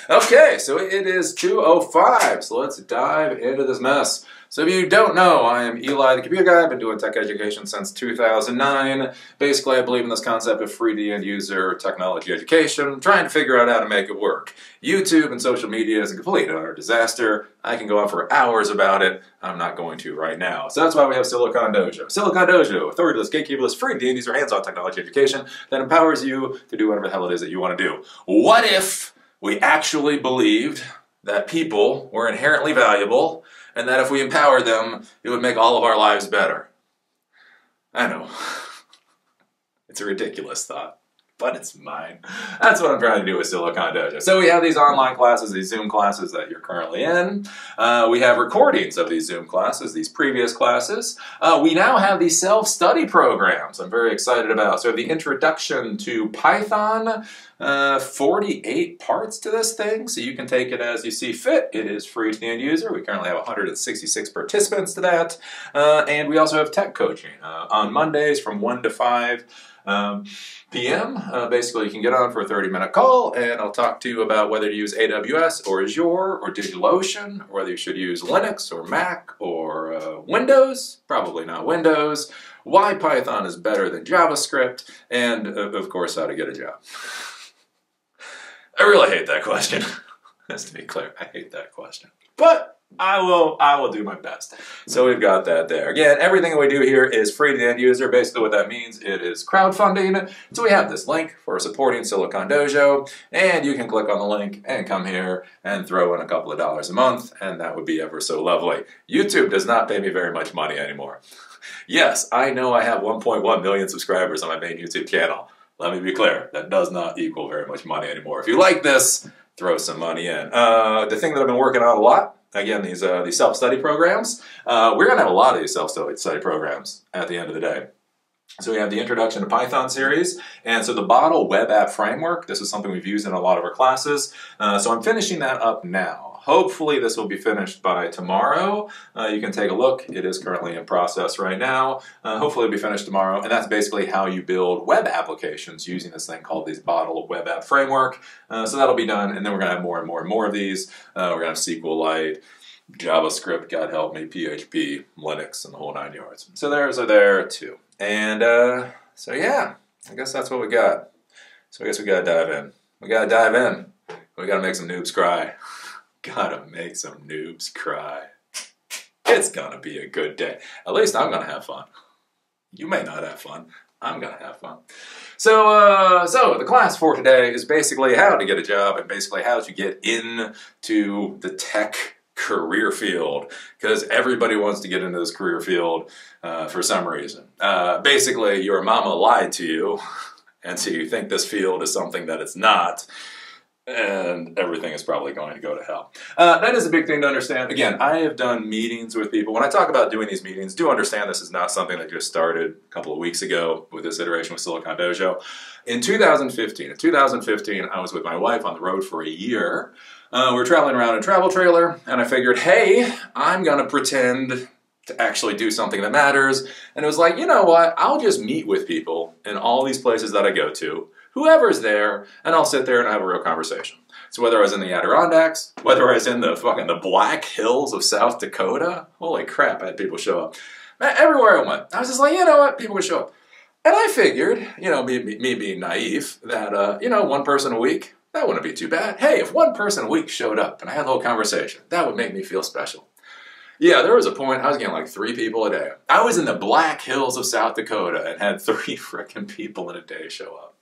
Okay, so it is 2:05, so let's dive into this mess. So if you don't know, I am Eli, the computer guy. I've been doing tech education since 2009. Basically, I believe in this concept of free to end user technology education, trying to figure out how to make it work. YouTube and social media is a complete and utter disaster. I can go on for hours about it. I'm not going to right now. So that's why we have Silicon Dojo. Silicon Dojo, authorityless, gatekeeperless, free to end user hands-on technology education that empowers you to do whatever the hell it is that you want to do. What if we actually believed that people were inherently valuable and that if we empowered them, it would make all of our lives better? I know. It's a ridiculous thought, but it's mine. That's what I'm trying to do with Silicon Dojo. So we have these online classes, these Zoom classes that you're currently in. We have recordings of these Zoom classes, these previous classes. We now have these self-study programs I'm very excited about. So the introduction to Python, 48 parts to this thing, so you can take it as you see fit. It is free to the end user. We currently have 166 participants to that. And we also have tech coaching on Mondays from 1 to 5 p.m. Basically, you can get on for a 30-minute call, and I'll talk to you about whether to use AWS or Azure or DigitalOcean, or whether you should use Linux or Mac or Windows. Probably not Windows. Why Python is better than JavaScript, and of course, how to get a job. I really hate that question. Just to be clear, I hate that question. But I will do my best. So we've got that there. Again, everything that we do here is free to the end user. Basically what that means, it is crowdfunding. So we have this link for supporting Silicon Dojo, and you can click on the link and come here and throw in a couple of dollars a month, and that would be ever so lovely. YouTube does not pay me very much money anymore. Yes, I know I have 1.1 million subscribers on my main YouTube channel. Let me be clear, that does not equal very much money anymore. If you like this, throw some money in. The thing that I've been working on a lot, again, these self-study programs. We're going to have a lot of these self-study programs at the end of the day. So we have the Introduction to Python series, and so the Bottle Web App Framework, this is something we've used in a lot of our classes. So I'm finishing that up now. Hopefully this will be finished by tomorrow. You can take a look. It is currently in process right now. Hopefully it'll be finished tomorrow, and that's basically how you build web applications using this thing called the Bottle Web App Framework. So that'll be done, and then we're going to have more and more and more of these. We're going to have SQLite, JavaScript, God help me, PHP, Linux, and the whole 9 yards. So those are there too. And so yeah, I guess that's what we got. So I guess we got to dive in. We got to dive in. We got to make some noobs cry. Gotta make some noobs cry. It's gonna be a good day. At least I'm gonna have fun. You may not have fun. I'm gonna have fun. So the class for today is basically how to get a job and basically how to get into the tech career field, because everybody wants to get into this career field for some reason. Basically, your mama lied to you, and so you think this field is something that it's not. And everything is probably going to go to hell. That is a big thing to understand. Again, I have done meetings with people. When I talk about doing these meetings, do understand this is not something that just started a couple of weeks ago with this iteration with Silicon Dojo. In 2015, I was with my wife on the road for a year. We were traveling around in a travel trailer, and I figured, hey, I'm going to pretend to actually do something that matters. And it was like, you know what? I'll just meet with people in all these places that I go to, whoever's there, and I'll sit there and have a real conversation. So whether I was in the Adirondacks, whether I was in the Black Hills of South Dakota, holy crap, I had people show up. Everywhere I went, I was just like, you know what, people would show up. And I figured, you know, me being naive, that, you know, one person a week, that wouldn't be too bad. Hey, if one person a week showed up and I had a little conversation, that would make me feel special. Yeah, there was a point I was getting like 3 people a day. I was in the Black Hills of South Dakota and had 3 frickin' people in a day show up.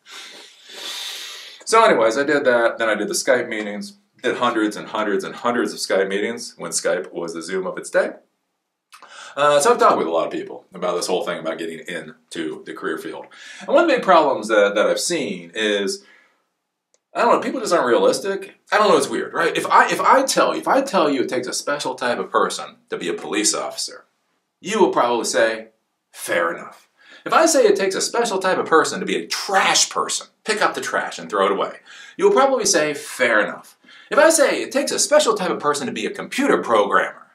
So anyways, I did that. Then I did the Skype meetings. Did hundreds and hundreds and hundreds of Skype meetings when Skype was the Zoom of its day. So I've talked with a lot of people about this whole thing about getting into the career field. And one of the big problems that I've seen is, I don't know, people just aren't realistic. I don't know, it's weird, right? If I tell you it takes a special type of person to be a police officer, you will probably say, fair enough. If I say it takes a special type of person to be a trash person, pick up the trash and throw it away, you will probably say, fair enough. If I say it takes a special type of person to be a computer programmer,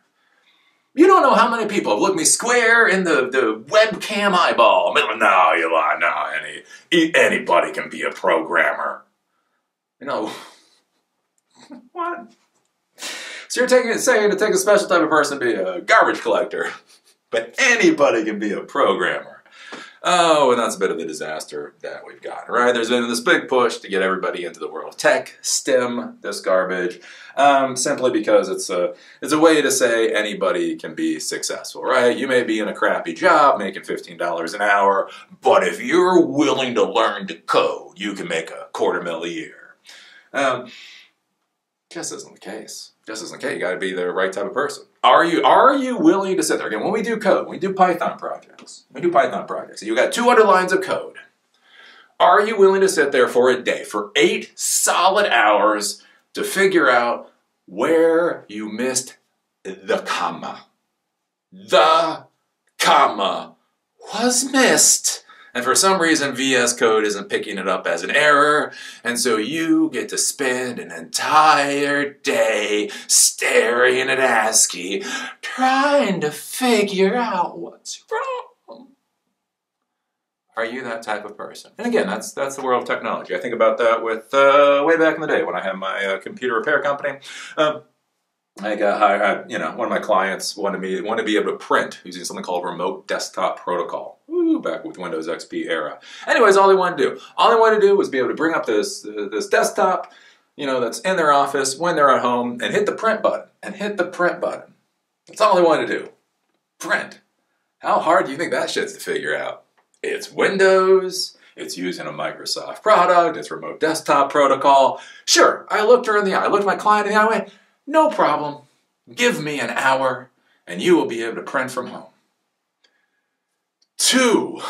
you don't know how many people have looked me square in the webcam eyeball. No, you lie, no, anybody can be a programmer. You know, on. So you're saying to take a special type of person to be a garbage collector, but anybody can be a programmer. Oh, and that's a bit of a disaster that we've got, right? There's been this big push to get everybody into the world of tech, STEM, this garbage, simply because it's a way to say anybody can be successful, right? You may be in a crappy job making $15 an hour, but if you're willing to learn to code, you can make $250,000 a year. Just isn't the case. Just isn't the case. You got to be the right type of person. Are you willing to sit there? Again, when we do code, we do Python projects. And you got 200 lines of code. Are you willing to sit there for a day, for 8 solid hours, to figure out where you missed the comma? The comma was missed. And for some reason, VS Code isn't picking it up as an error, and so you get to spend an entire day staring at ASCII, trying to figure out what's wrong. Are you that type of person? And again, that's the world of technology. I think about that with way back in the day when I had my computer repair company. I got hired, one of my clients wanted to be able to print using something called remote desktop protocol. Woo, back with Windows XP era. Anyways, all they wanted to do was be able to bring up this desktop, that's in their office when they're at home and hit the print button. That's all they wanted to do. Print. How hard do you think that shit's to figure out? It's Windows. It's using a Microsoft product. It's remote desktop protocol. Sure, I looked her in the eye. I looked my client in the eye and went, no problem. Give me an hour and you will be able to print from home. 2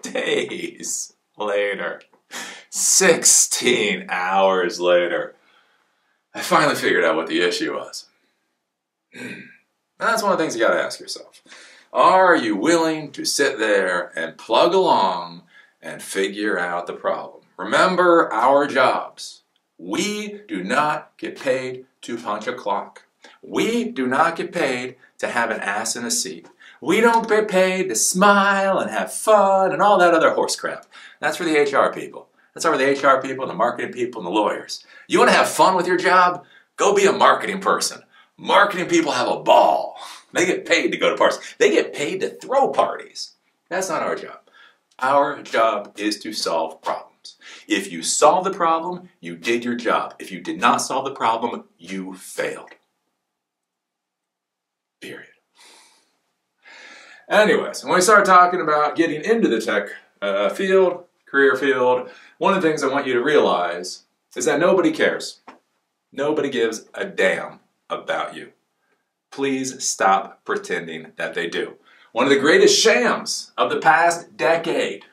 days later, 16 hours later, I finally figured out what the issue was. That's one of the things you got to ask yourself. Are you willing to sit there and plug along and figure out the problem? Remember our jobs. We do not get paid to punch a clock. We do not get paid to have an ass in a seat. We don't get paid to smile and have fun and all that other horse crap. That's for the HR people. That's for the HR people, the marketing people, and the lawyers. You want to have fun with your job? Go be a marketing person. Marketing people have a ball. They get paid to go to parties. They get paid to throw parties. That's not our job. Our job is to solve problems. If you solve the problem, you did your job. If you did not solve the problem, you failed. Period. Anyways, when we start talking about getting into the tech career field, one of the things I want you to realize is that nobody cares. Nobody gives a damn about you. Please stop pretending that they do. One of the greatest shams of the past decade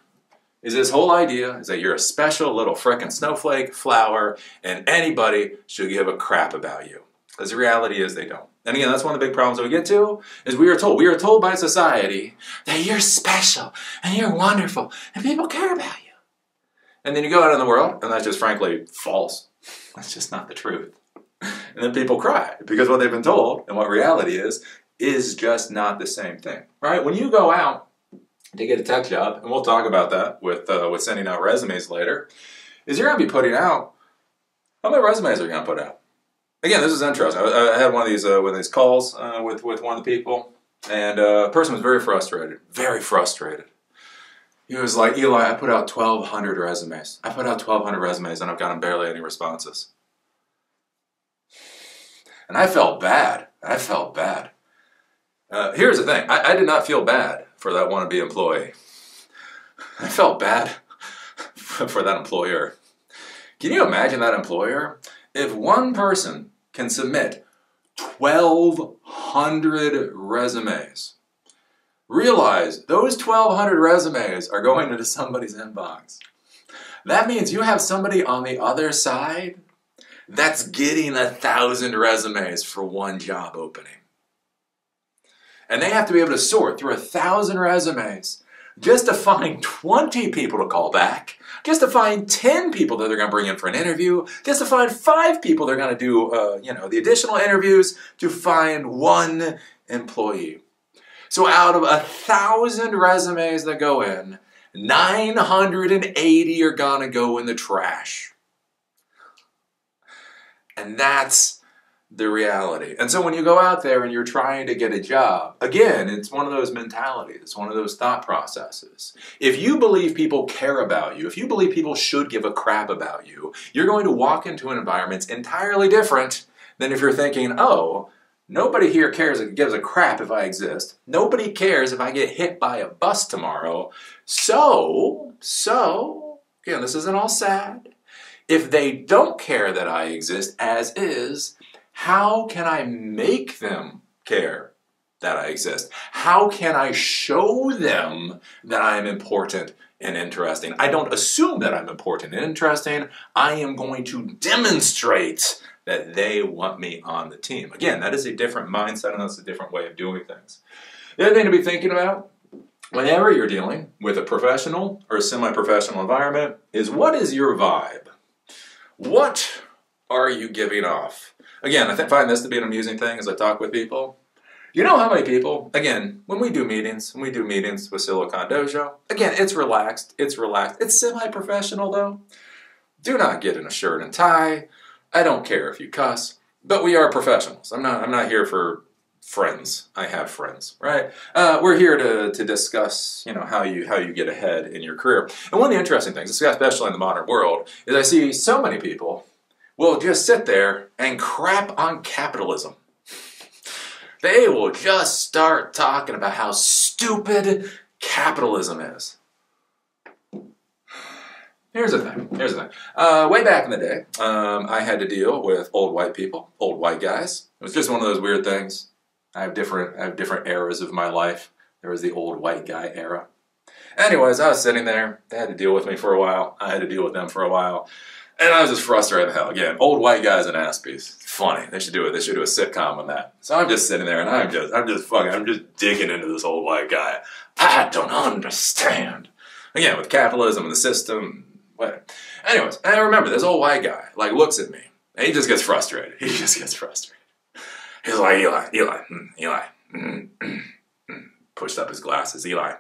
is this whole idea is that you're a special little frickin' snowflake, flower, and anybody should give a crap about you. Because the reality is they don't. And again, that's one of the big problems that we get to, is we are told by society that you're special, and you're wonderful, and people care about you. And then you go out in the world, and that's just frankly false. That's just not the truth. And then people cry, because what they've been told, and what reality is just not the same thing, right? When you go out to get a tech job, and we'll talk about that with sending out resumes later, is you're going to be putting out, how many resumes are you going to put out? Again, this is interesting. I had one of these calls with one of the people, and a person was very frustrated. He was like, Eli, I put out 1,200 resumes. And I've gotten barely any responses. And I felt bad. Here's the thing. I did not feel bad for that wannabe employee. I felt bad for that employer. Can you imagine that employer? If one person can submit 1,200 resumes, realize those 1,200 resumes are going into somebody's inbox. That means you have somebody on the other side that's getting 1,000 resumes for one job opening. And they have to be able to sort through 1,000 resumes just to find 20 people to call back, just to find 10 people that they're going to bring in for an interview, just to find 5 people they're going to do the additional interviews to find one employee. So out of 1,000 resumes that go in, 980 are going to go in the trash. And that's the reality. And so when you go out there and you're trying to get a job, again, it's one of those mentalities. It's one of those thought processes. If you believe people care about you, if you believe people should give a crap about you, you're going to walk into an environment entirely different than if you're thinking, oh, nobody here cares or gives a crap if I exist. Nobody cares if I get hit by a bus tomorrow. So, again, this isn't all sad. If they don't care that I exist as is, how can I make them care that I exist? How can I show them that I am important and interesting? I don't assume that I'm important and interesting. I am going to demonstrate that they want me on the team. Again, that is a different mindset and that's a different way of doing things. The other thing to be thinking about whenever you're dealing with a professional or a semi-professional environment is, what is your vibe? What are you giving off? Again, I find this to be an amusing thing as I talk with people. You know how many people, again, when we do meetings with Silicon Dojo, again, it's relaxed, it's semi-professional though. Do not get in a shirt and tie. I don't care if you cuss, but we are professionals. I'm not here for friends. I have friends, right? We're here to discuss, how you get ahead in your career. And one of the interesting things, especially in the modern world, is I see so many people will just sit there and crap on capitalism. They will just start talking about how stupid capitalism is. Here's the thing. Way back in the day, I had to deal with old white people, old white guys. It was just one of those weird things. I have different eras of my life. There was the old white guy era. Anyways, I was sitting there. They had to deal with me for a while. I had to deal with them for a while. And I was just frustrated the hell. Again, old white guys and Aspies. It's funny. They should do it. They should do a sitcom on that. So I'm just sitting there and I'm just digging into this old white guy. I don't understand. Again, with capitalism and the system, whatever. Anyways, and I remember this old white guy, looks at me. And he just gets frustrated. He's like, Eli. Pushed up his glasses. Eli,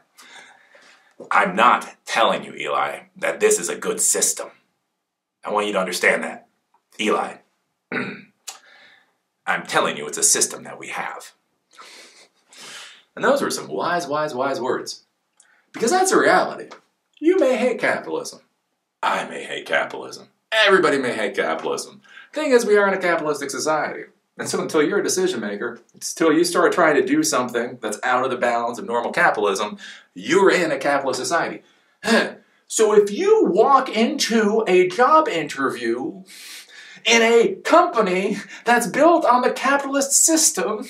I'm not telling you, Eli, that this is a good system. I want you to understand that. Eli, I'm telling you it's a system that we have. And those were some wise words. Because that's a reality. You may hate capitalism. I may hate capitalism. Everybody may hate capitalism. Thing is, we are in a capitalistic society. And so until you're a decision maker, until you start trying to do something that's out of the balance of normal capitalism, you're in a capitalist society. So if you walk into a job interview in a company that's built on the capitalist system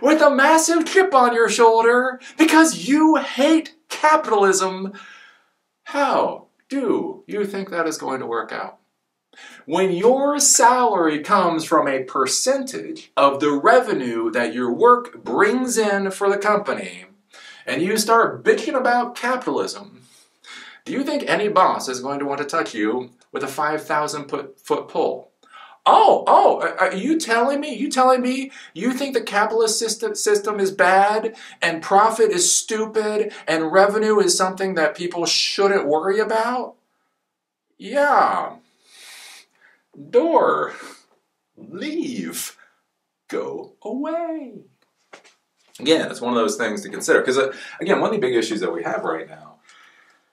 with a massive chip on your shoulder because you hate capitalism, how do you think that is going to work out? When your salary comes from a percentage of the revenue that your work brings in for the company, and you start bitching about capitalism, do you think any boss is going to want to touch you with a 5,000-foot pole? Are you telling me you think the capitalist system is bad and profit is stupid and revenue is something that people shouldn't worry about? Yeah. Door. Leave. Go away. Again, it's one of those things to consider. Because, again, one of the big issues that we have right now,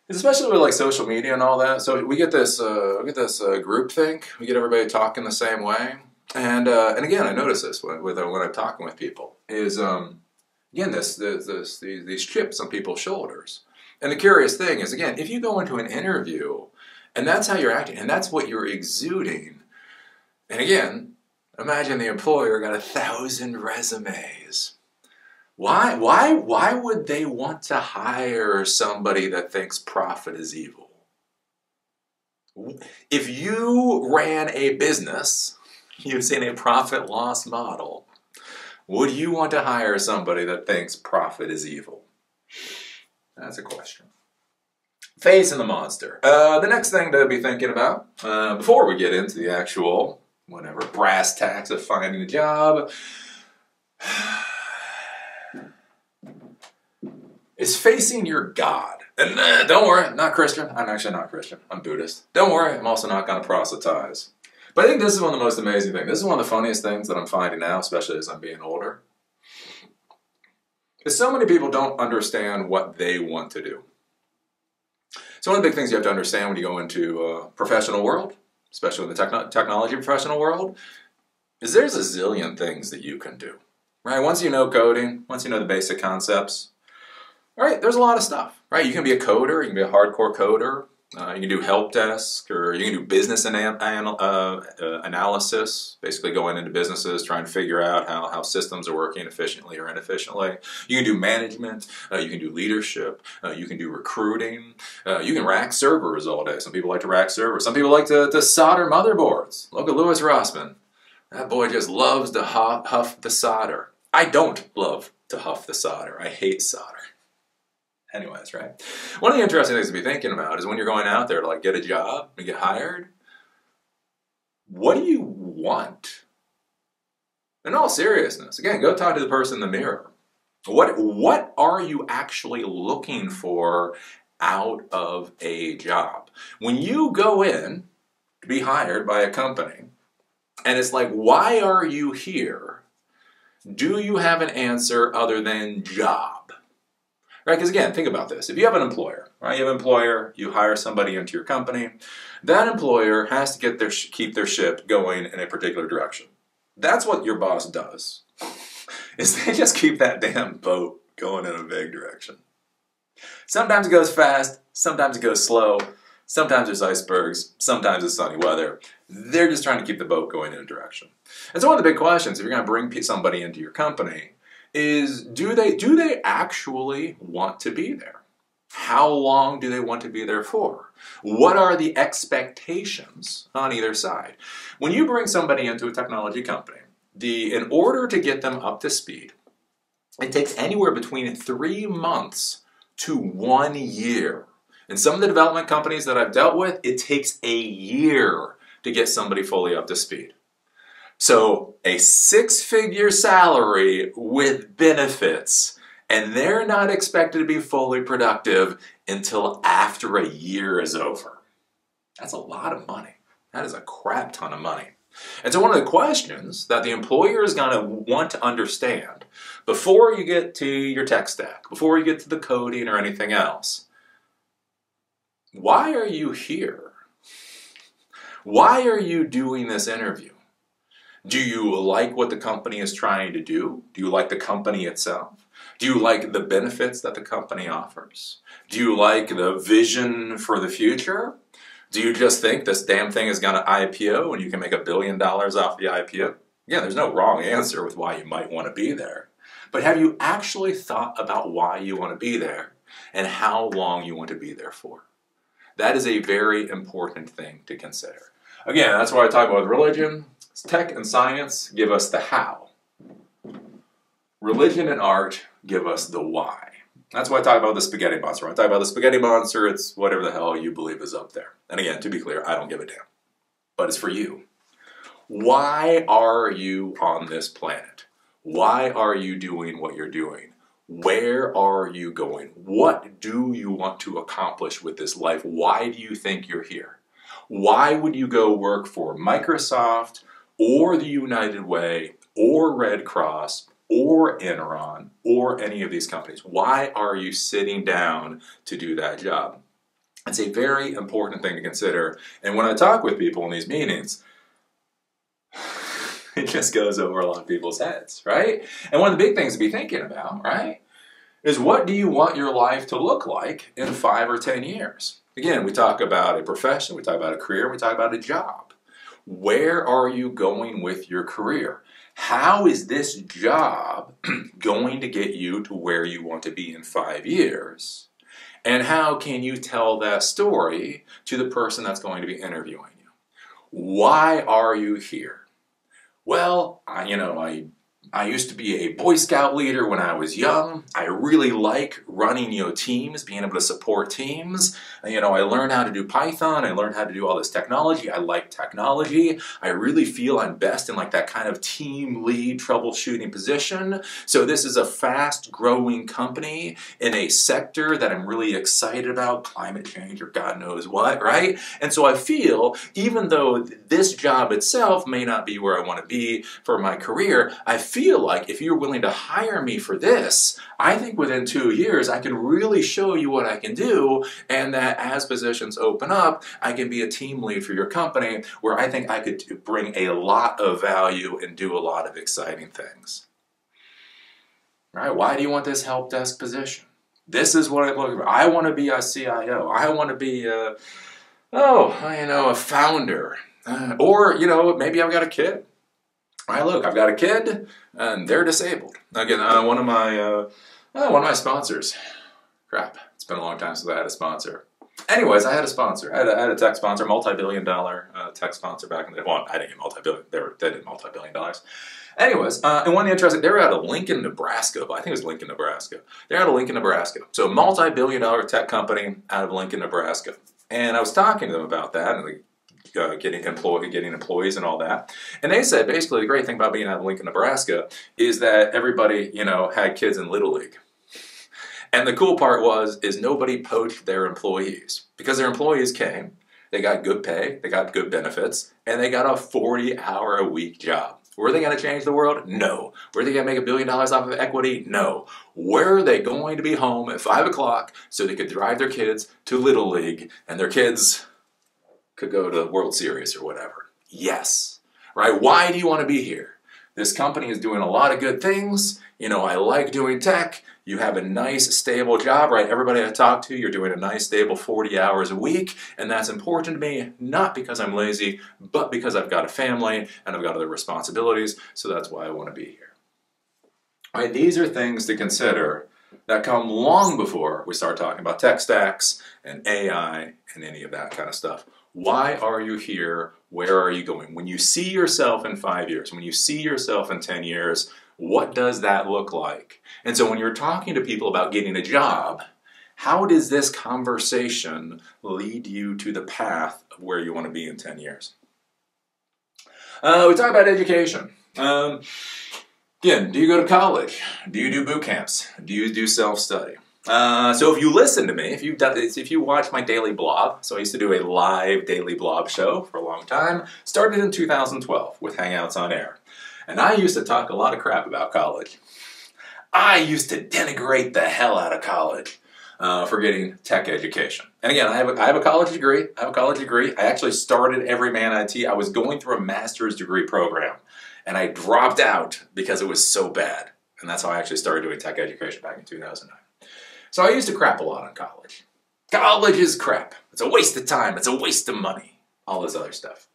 especially with social media and all that, so we get this group think. We get everybody talking the same way, and again, I notice this when I'm talking with people is again these chips on people's shoulders. And the curious thing is, again, if you go into an interview and that's how you're acting and that's what you're exuding, and again, imagine the employer got 1,000 resumes. Why would they want to hire somebody that thinks profit is evil? If you ran a business using a profit loss model, would you want to hire somebody that thinks profit is evil? That's a question. Facing the monster. The next thing to be thinking about, before we get into the actual, brass tacks of finding a job, is facing your God. And don't worry, I'm not Christian. I'm actually not Christian. I'm Buddhist. Don't worry, I'm also not going to proselytize. But I think this is one of the most amazing things. This is one of the funniest things that I'm finding now, especially as I'm being older. Is so many people don't understand what they want to do. So one of the big things you have to understand when you go into a professional world, especially in the technology professional world, is there's a zillion things that you can do. Right? Once you know coding, once you know the basic concepts, all right, there's a lot of stuff. Right? You can be a coder, you can be a hardcore coder. You can do help desk, or you can do business analysis, basically going into businesses, trying to figure out how systems are working efficiently or inefficiently. You can do management, you can do leadership, you can do recruiting, you can rack servers all day. Some people like to rack servers. Some people like to solder motherboards. Look at Louis Rossman. That boy just loves to huff the solder. I don't love to huff the solder. I hate solder. Anyways, right? One of the interesting things to be thinking about is when you're going out there to like get a job and get hired, what do you want? In all seriousness, again, go talk to the person in the mirror. What are you actually looking for out of a job? When you go in to be hired by a company, and it's like, why are you here? Do you have an answer other than job? Right, because again, think about this. If you have an employer, right? You have an employer, you hire somebody into your company, that employer has to keep their ship going in a particular direction. That's what your boss does, is they just keep that damn boat going in a vague direction. Sometimes it goes fast, sometimes it goes slow, sometimes there's icebergs, sometimes it's sunny weather. They're just trying to keep the boat going in a direction. And so one of the big questions, if you're going to bring somebody into your company, is do they actually want to be there? How long do they want to be there for? What are the expectations on either side? When you bring somebody into a technology company, in order to get them up to speed, it takes anywhere between 3 months to 1 year. In some of the development companies that I've dealt with, it takes a year to get somebody fully up to speed. So a 6-figure salary with benefits, and they're not expected to be fully productive until after a year is over. That's a lot of money. That is a crap ton of money. And so one of the questions that the employer is going to want to understand before you get to your tech stack, before you get to the coding or anything else, why are you here? Why are you doing this interview? Do you like what the company is trying to do? Do you like the company itself? Do you like the benefits that the company offers? Do you like the vision for the future? Do you just think this damn thing is going to IPO and you can make $1 billion off the IPO? Yeah, there's no wrong answer with why you might want to be there. But have you actually thought about why you want to be there and how long you want to be there for? That is a very important thing to consider. Again, that's why I talk about religion. Tech and science give us the how. Religion and art give us the why. That's why I talk about the spaghetti monster. When I talk about the spaghetti monster, it's whatever the hell you believe is up there. And again, to be clear, I don't give a damn. But it's for you. Why are you on this planet? Why are you doing what you're doing? Where are you going? What do you want to accomplish with this life? Why do you think you're here? Why would you go work for Microsoft or the United Way or Red Cross or Enron or any of these companies? Why are you sitting down to do that job? It's a very important thing to consider. And when I talk with people in these meetings, it just goes over a lot of people's heads, right? And one of the big things to be thinking about, right, is what do you want your life to look like in 5 or 10 years? Again, we talk about a profession, we talk about a career, we talk about a job. Where are you going with your career? How is this job going to get you to where you want to be in 5 years? And how can you tell that story to the person that's going to be interviewing you? Why are you here? Well, I I used to be a Boy Scout leader when I was young. I really like running, teams, being able to support teams. I learned how to do Python. I learned how to do all this technology. I like technology. I really feel I'm best in like that kind of team lead troubleshooting position. So this is a fast growing company in a sector that I'm really excited about, climate change or God knows what, right? And so I feel, even though this job itself may not be where I want to be for my career, I feel like if you're willing to hire me for this, I think within 2 years I can really show you what I can do, and that as positions open up, I can be a team lead for your company where I think I could bring a lot of value and do a lot of exciting things. Right? Why do you want this help desk position? This is what I'm looking for. I want to be a CIO. I want to be a founder. Or, maybe I've got a kid. Look, I've got a kid, and they're disabled. Again, one of my sponsors. Crap, it's been a long time since I had a sponsor. Anyways, I had a sponsor. I had a tech sponsor, multi-billion-dollar tech sponsor back in the day. Well, I didn't get multi-billion. They did multi-billion dollars. Anyways, and one interesting, they were out of Lincoln, Nebraska. I think it was Lincoln, Nebraska. They're out of Lincoln, Nebraska. So a multi-billion-dollar tech company out of Lincoln, Nebraska. And I was talking to them about that, and getting employees and all that. And they said basically the great thing about being out of Lincoln, Nebraska is that everybody, had kids in Little League. And the cool part is nobody poached their employees, because their employees came, they got good pay, they got good benefits, and they got a 40-hour-a-week job. Were they going to change the world? No. Were they going to make $1 billion off of equity? No. Were they going to be home at 5 o'clock so they could drive their kids to Little League and their kids could go to the World Series or whatever? Yes. Right? Why do you want to be here? This company is doing a lot of good things. I like doing tech. You have a nice, stable job, right? Everybody I talk to, you're doing a nice, stable 40 hours a week, and that's important to me, not because I'm lazy, but because I've got a family and I've got other responsibilities, so that's why I want to be here. All right, these are things to consider that come long before we start talking about tech stacks and AI and any of that kind of stuff. Why are you here? Where are you going? When you see yourself in 5 years, when you see yourself in 10 years, what does that look like? And so when you're talking to people about getting a job, how does this conversation lead you to the path of where you want to be in 10 years? We talk about education. Again, do you go to college? Do you do boot camps? Do you do self-study? So if you listen to me, if you watch my daily blog, so I used to do a live daily blog show for a long time, started in 2012 with Hangouts on Air. And I used to talk a lot of crap about college. I used to denigrate the hell out of college for getting tech education. And again, I have a college degree. I actually started Everyman IT. I was going through a master's degree program, and I dropped out because it was so bad. And that's how I actually started doing tech education back in 2009. So I used to crap a lot on college. College is crap. It's a waste of time. It's a waste of money. All this other stuff.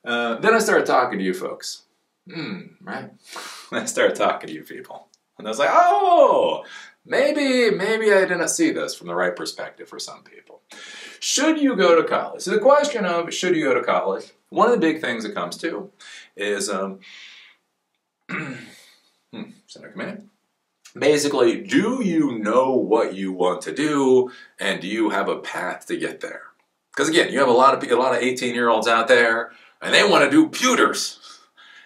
Then I started talking to you folks. Right? I started talking to you people. And I was like, oh, maybe I didn't see this from the right perspective for some people. Should you go to college? So the question of should you go to college, one of the big things it comes to is, basically, do you know what you want to do, and do you have a path to get there? Because again, you have a lot of 18-year-olds out there, and they want to do computers.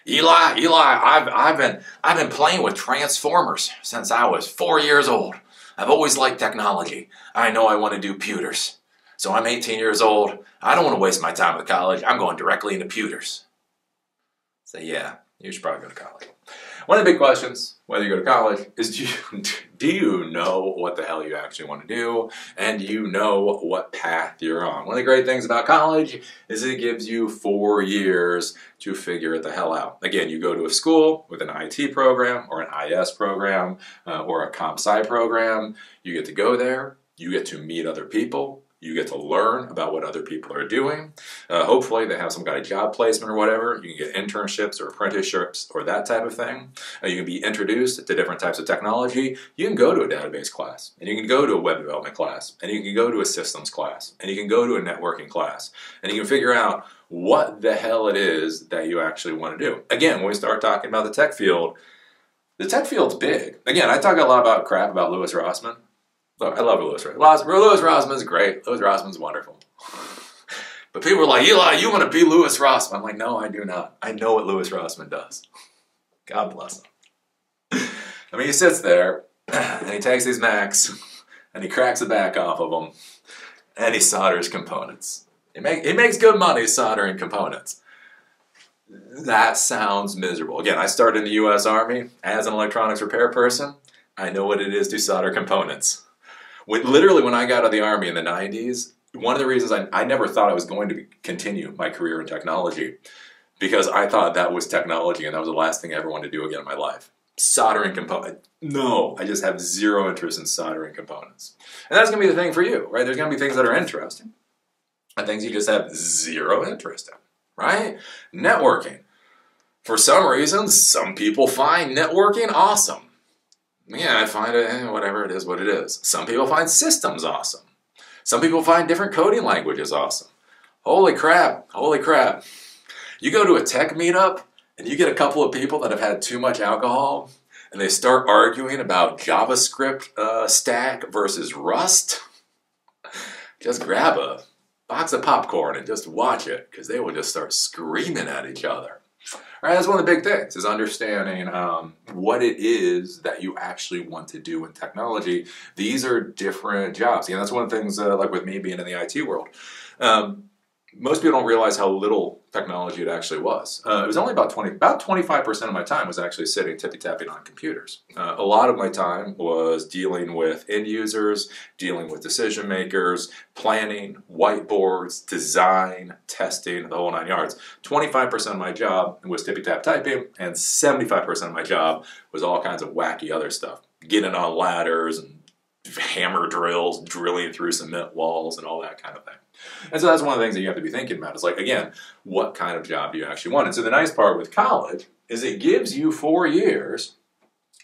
Eli, I've been playing with Transformers since I was 4 years old. I've always liked technology. I know I want to do computers. So I'm 18 years old. I don't want to waste my time with college. I'm going directly into computers. So yeah, you should probably go to college. One of the big questions, whether you go to college, is do you know what the hell you actually want to do? And do you know what path you're on? One of the great things about college is it gives you 4 years to figure it the hell out. Again, you go to a school with an IT program or an IS program or a comp sci program. You get to go there. You get to meet other people. You get to learn about what other people are doing. Hopefully they have some kind of job placement or whatever. You can get internships or apprenticeships or that type of thing. You can be introduced to different types of technology. You can go to a database class, and you can go to a web development class, and you can go to a systems class, and you can go to a networking class, and you can figure out what the hell it is that you actually want to do. Again, when we start talking about the tech field, The tech field's big. Again, I talk a lot about crap about Louis Rossmann. Look, I love Louis Rossmann. Louis Rossmann's great. Louis Rossmann's wonderful. But people are like, Eli, you want to be Louis Rossmann? I'm like, no, I do not. I know what Louis Rossmann does. God bless him. I mean, he sits there, and he takes these Macs, and he cracks the back off of them, and he solders components. He makes good money soldering components. That sounds miserable. Again, I started in the U.S. Army as an electronics repair person. I know what it is to solder components. Literally, when I got out of the Army in the 90s, one of the reasons I never thought I was going to continue my career in technology, because I thought that was technology and that was the last thing I ever wanted to do again in my life. Soldering components. No, I just have zero interest in soldering components. And that's going to be the thing for you, right? There's going to be things that are interesting and things you just have zero interest in, right? Networking. For some reasons, some people find networking awesome. Yeah, I find it, whatever it is, what it is. Some people find systems awesome. Some people find different coding languages awesome. Holy crap, holy crap. You go to a tech meetup and you get a couple of people that have had too much alcohol and they start arguing about JavaScript stack versus Rust. Just grab a box of popcorn and just watch it, because they will just start screaming at each other. Right, that's one of the big things, is understanding what it is that you actually want to do in technology. These are different jobs. That's one of the things, like with me being in the IT world. Most people don't realize how little technology it actually was. It was only about 25% of my time was actually sitting tippy-tapping on computers. A lot of my time was dealing with end users, dealing with decision makers, planning, whiteboards, design, testing, the whole 9 yards. 25% of my job was tippy-tap typing, and 75% of my job was all kinds of wacky other stuff. Getting on ladders and hammer drills, drilling through cement walls and all that kind of thing. And so that's one of the things that you have to be thinking about, is like, again, what kind of job do you actually want? And so the nice part with college is it gives you 4 years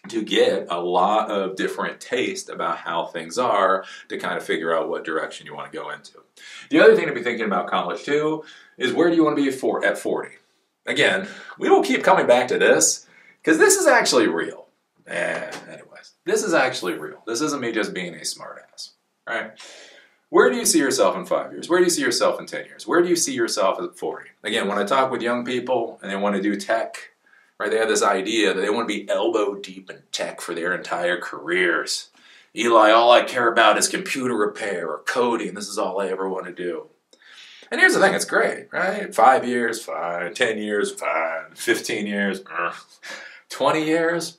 to get a lot of different taste about how things are, to kind of figure out what direction you want to go into. The other thing to be thinking about college too is, where do you want to be at 40? Again, we will keep coming back to this, because this is actually real. Anyways, this is actually real. This isn't me just being a smartass, right? Where do you see yourself in 5 years? Where do you see yourself in 10 years? Where do you see yourself at 40? Again, when I talk with young people and they want to do tech, right, they have this idea that they want to be elbow deep in tech for their entire careers. Eli, all I care about is computer repair or coding. This is all I ever want to do. And here's the thing, it's great, right? 5 years, fine. 10 years, fine. 15 years, 20 years?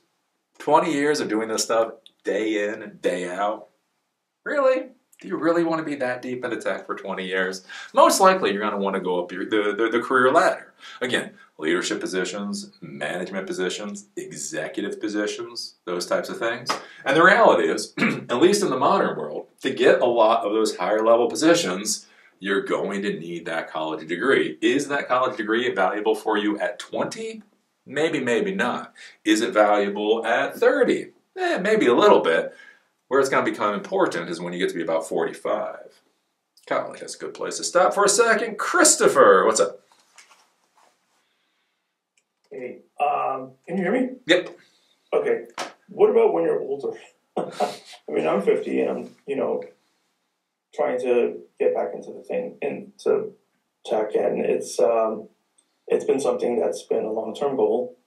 20 years of doing this stuff day in and day out? Really? Do you really want to be that deep into tech for 20 years? Most likely you're going to want to go up the career ladder. Again, leadership positions, management positions, executive positions, those types of things. And the reality is, at least in the modern world, to get a lot of those higher level positions, you're going to need that college degree. Is that college degree valuable for you at 20? Maybe, maybe not. Is it valuable at 30? Maybe a little bit. Where it's going to become important is when you get to be about 45. College, that's a good place to stop for a second. Christopher, what's up? Hey, can you hear me? Yep. Okay. What about when you're older? I mean, I'm 50 and I'm, trying to get back into into tech, and it's been something that's been a long-term goal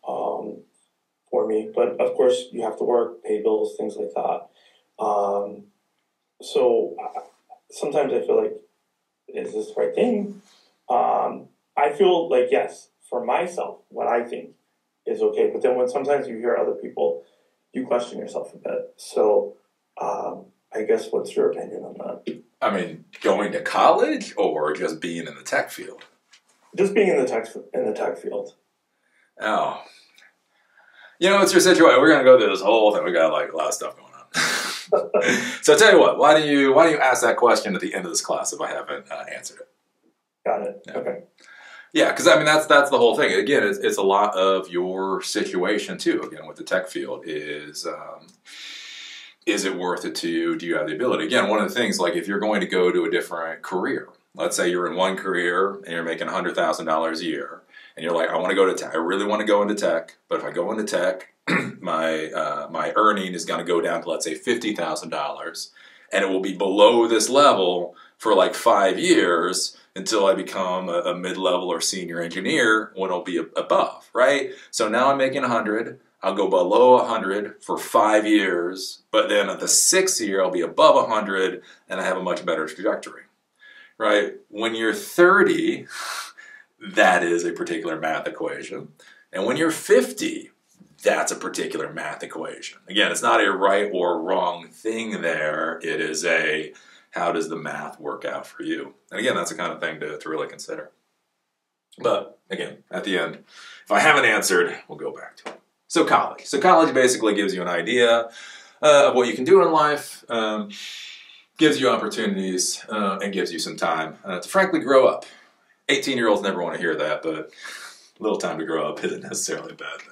for me. But of course, you have to work, pay bills, things like that. So sometimes I feel like, is this the right thing? I feel like, yes, for myself, what I think is okay. But then when sometimes you hear other people, you question yourself a bit. So I guess, what's your opinion on that? I mean, going to college or just being in the tech field? Just being in the tech field. Oh. It's your situation. We're going to go through this whole thing. We got like a lot of stuff going on. So I tell you what, why don't you ask that question at the end of this class if I haven't answered it? Got it. Yeah. Okay. Yeah, because I mean that's the whole thing. Again, it's a lot of your situation too. Again, with the tech field is it worth it to you? Do you have the ability? Again, one of the things, like if you're going to go to a different career, let's say you're in one career and you're making $100,000 a year, and you're like, I want to go to tech. I really want to go into tech, but if I go into tech, my earning is going to go down to, let's say, $50,000, and it will be below this level for like 5 years until I become a mid-level or senior engineer, when it'll be above, right? So now I'm making 100. I'll go below 100 for 5 years, but then at the 6th year, I'll be above 100, and I have a much better trajectory, right? When you're 30, that is a particular math equation. And when you're 50, that's a particular math equation. Again, it's not a right or wrong thing there. It is a, how does the math work out for you? And again, that's the kind of thing to really consider. But again, at the end, if I haven't answered, we'll go back to it. So college. So college basically gives you an idea of what you can do in life, gives you opportunities, and gives you some time to frankly grow up. 18-year-olds never want to hear that, but a little time to grow up isn't necessarily a bad thing.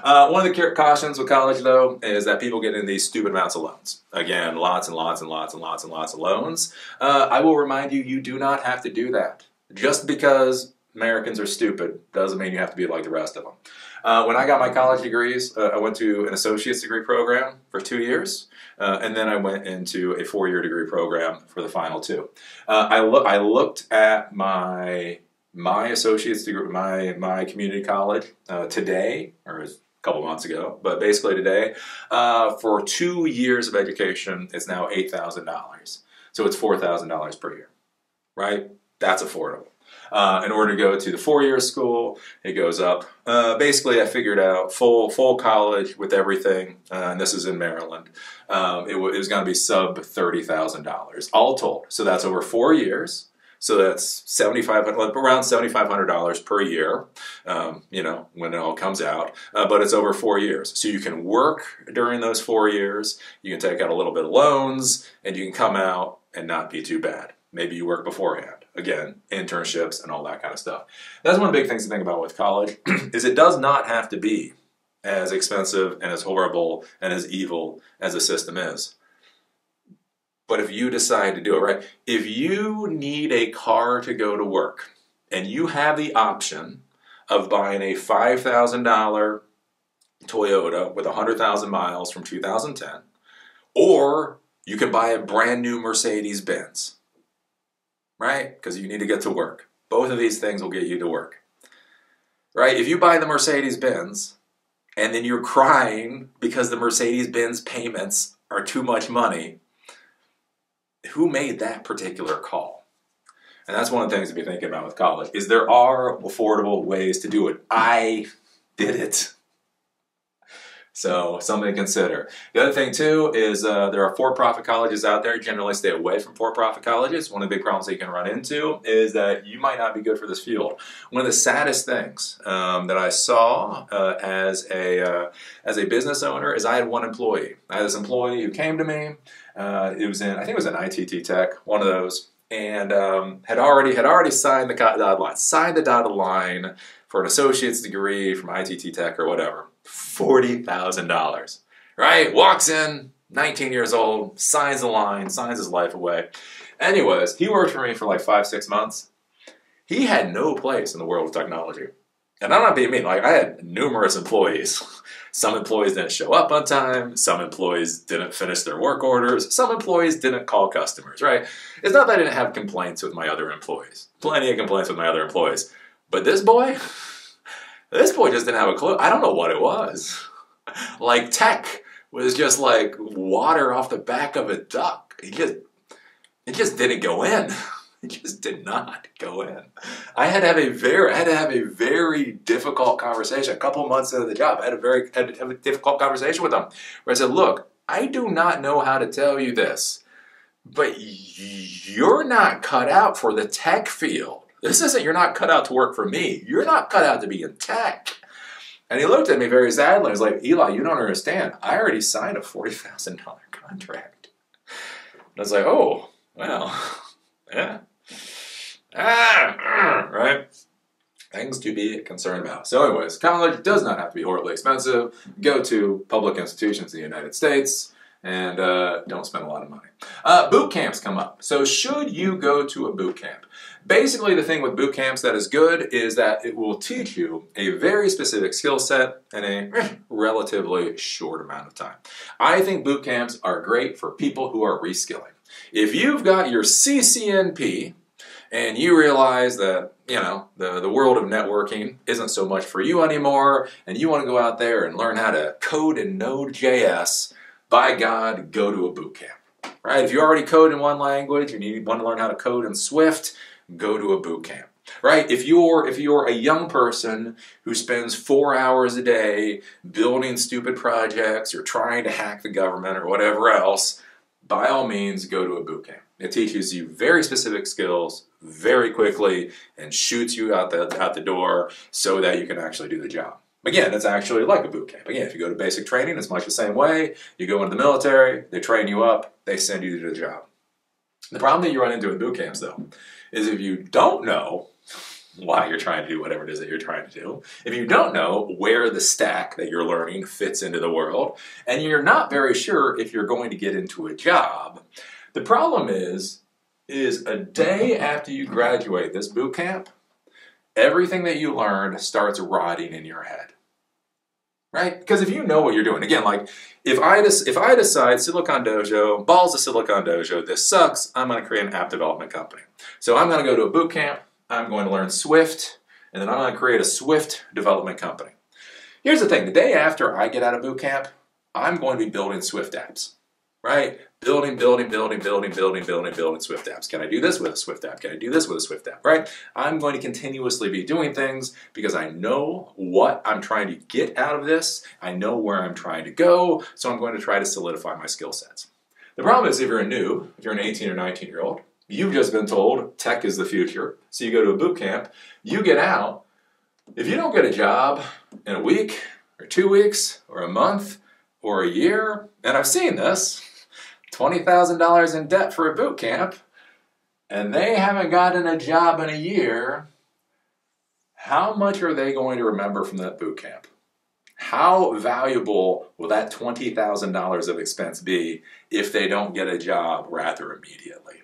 One of the cautions with college, though, is that people get into these stupid amounts of loans. Again, lots and lots and lots and lots and lots of loans. I will remind you, you do not have to do that. Just because Americans are stupid doesn't mean you have to be like the rest of them. When I got my college degrees, I went to an associate's degree program for 2 years, and then I went into a 4-year degree program for the final 2. I looked at my associate's degree, my community college today, or a couple months ago, but basically today, for 2 years of education, it's now $8,000. So it's $4,000 per year, right? That's affordable. In order to go to the 4-year school, it goes up. Basically, I figured out full college with everything, and this is in Maryland. It was going to be sub $30,000 all told. So that's over 4 years. So that's around $7,500 per year, you know, when it all comes out. But it's over 4 years. So you can work during those 4 years. You can take out a little bit of loans, and you can come out and not be too bad. Maybe you work beforehand. Again, internships and all that kind of stuff. That's one of the big things to think about with college, is it does not have to be as expensive and as horrible and as evil as the system is. But if you decide to do it, right? If you need a car to go to work, and you have the option of buying a $5,000 Toyota with 100,000 miles from 2010, or you can buy a brand new Mercedes-Benz, right? Because you need to get to work. Both of these things will get you to work, right? If you buy the Mercedes-Benz and then you're crying because the Mercedes-Benz payments are too much money, who made that particular call? And that's one of the things to be thinking about with college, is there are affordable ways to do it. I did it. So something to consider. The other thing too is there are for-profit colleges out there. Generally stay away from for-profit colleges. One of the big problems that you can run into is that you might not be good for this field. One of the saddest things that I saw as a business owner is I had one employee. I had this employee who came to me. It was I think it was an ITT Tech, one of those, and had already signed the dotted line for an associate's degree from ITT Tech or whatever. $40,000, right? Walks in, 19 years old, signs the line, signs his life away. Anyways, he worked for me for like 5-6 months. He had no place in the world of technology. And I'm not being mean, like I had numerous employees. Some employees didn't show up on time. Some employees didn't finish their work orders. Some employees didn't call customers, right? It's not that I didn't have complaints with my other employees. Plenty of complaints with my other employees. But this boy just didn't have a clue. I don't know what it was. Like tech was just like water off the back of a duck. It just didn't go in. It just did not go in. I had to have a very difficult conversation. A couple months into the job, I had to have a difficult conversation with them where I said, "Look, I do not know how to tell you this, but you're not cut out for the tech field. This isn't, you're not cut out to work for me. You're not cut out to be in tech." And he looked at me very sadly. He was like, "Eli, you don't understand. I already signed a $40,000 contract." And I was like, "Oh, well, yeah. Right? Things to be concerned about." So anyways, college does not have to be horribly expensive. Go to public institutions in the United States and don't spend a lot of money. Boot camps come up. So should you go to a boot camp? Basically, the thing with boot camps that is good is that it will teach you a very specific skill set in a relatively short amount of time. I think boot camps are great for people who are reskilling. If you've got your CCNP and you realize that, you know, the world of networking isn't so much for you anymore, and you want to go out there and learn how to code in Node.js, by God, go to a boot camp. Right? If you already code in one language and you want to learn how to code in Swift, go to a boot camp. Right? If you're a young person who spends 4 hours a day building stupid projects or trying to hack the government or whatever else, by all means, go to a boot camp. It teaches you very specific skills very quickly and shoots you out the door so that you can actually do the job. Again, it's actually like a boot camp. Again, if you go to basic training, it's much the same way. You go into the military, they train you up, they send you to do the job. The problem that you run into in boot camps, though, is if you don't know why you're trying to do whatever it is that you're trying to do, if you don't know where the stack that you're learning fits into the world, and you're not very sure if you're going to get into a job, the problem is a day after you graduate this boot camp, everything that you learned starts rotting in your head. Right? Because if you know what you're doing, again, like if I decide Silicon Dojo, balls of Silicon Dojo, this sucks, I'm going to create an app development company. So I'm going to go to a boot camp, I'm going to learn Swift, and then I'm going to create a Swift development company. Here's the thing, the day after I get out of boot camp, I'm going to be building Swift apps. Right? Building Swift apps. Can I do this with a Swift app? Can I do this with a Swift app? Right? I'm going to continuously be doing things because I know what I'm trying to get out of this. I know where I'm trying to go, so I'm going to try to solidify my skill sets. The problem is if you're a noob, if you're an 18 or 19-year-old, you've just been told tech is the future, so you go to a boot camp, you get out. If you don't get a job in a week or 2 weeks or a month or a year, and I've seen this, $20,000 in debt for a boot camp, and they haven't gotten a job in a year, how much are they going to remember from that boot camp? How valuable will that $20,000 of expense be if they don't get a job rather immediately?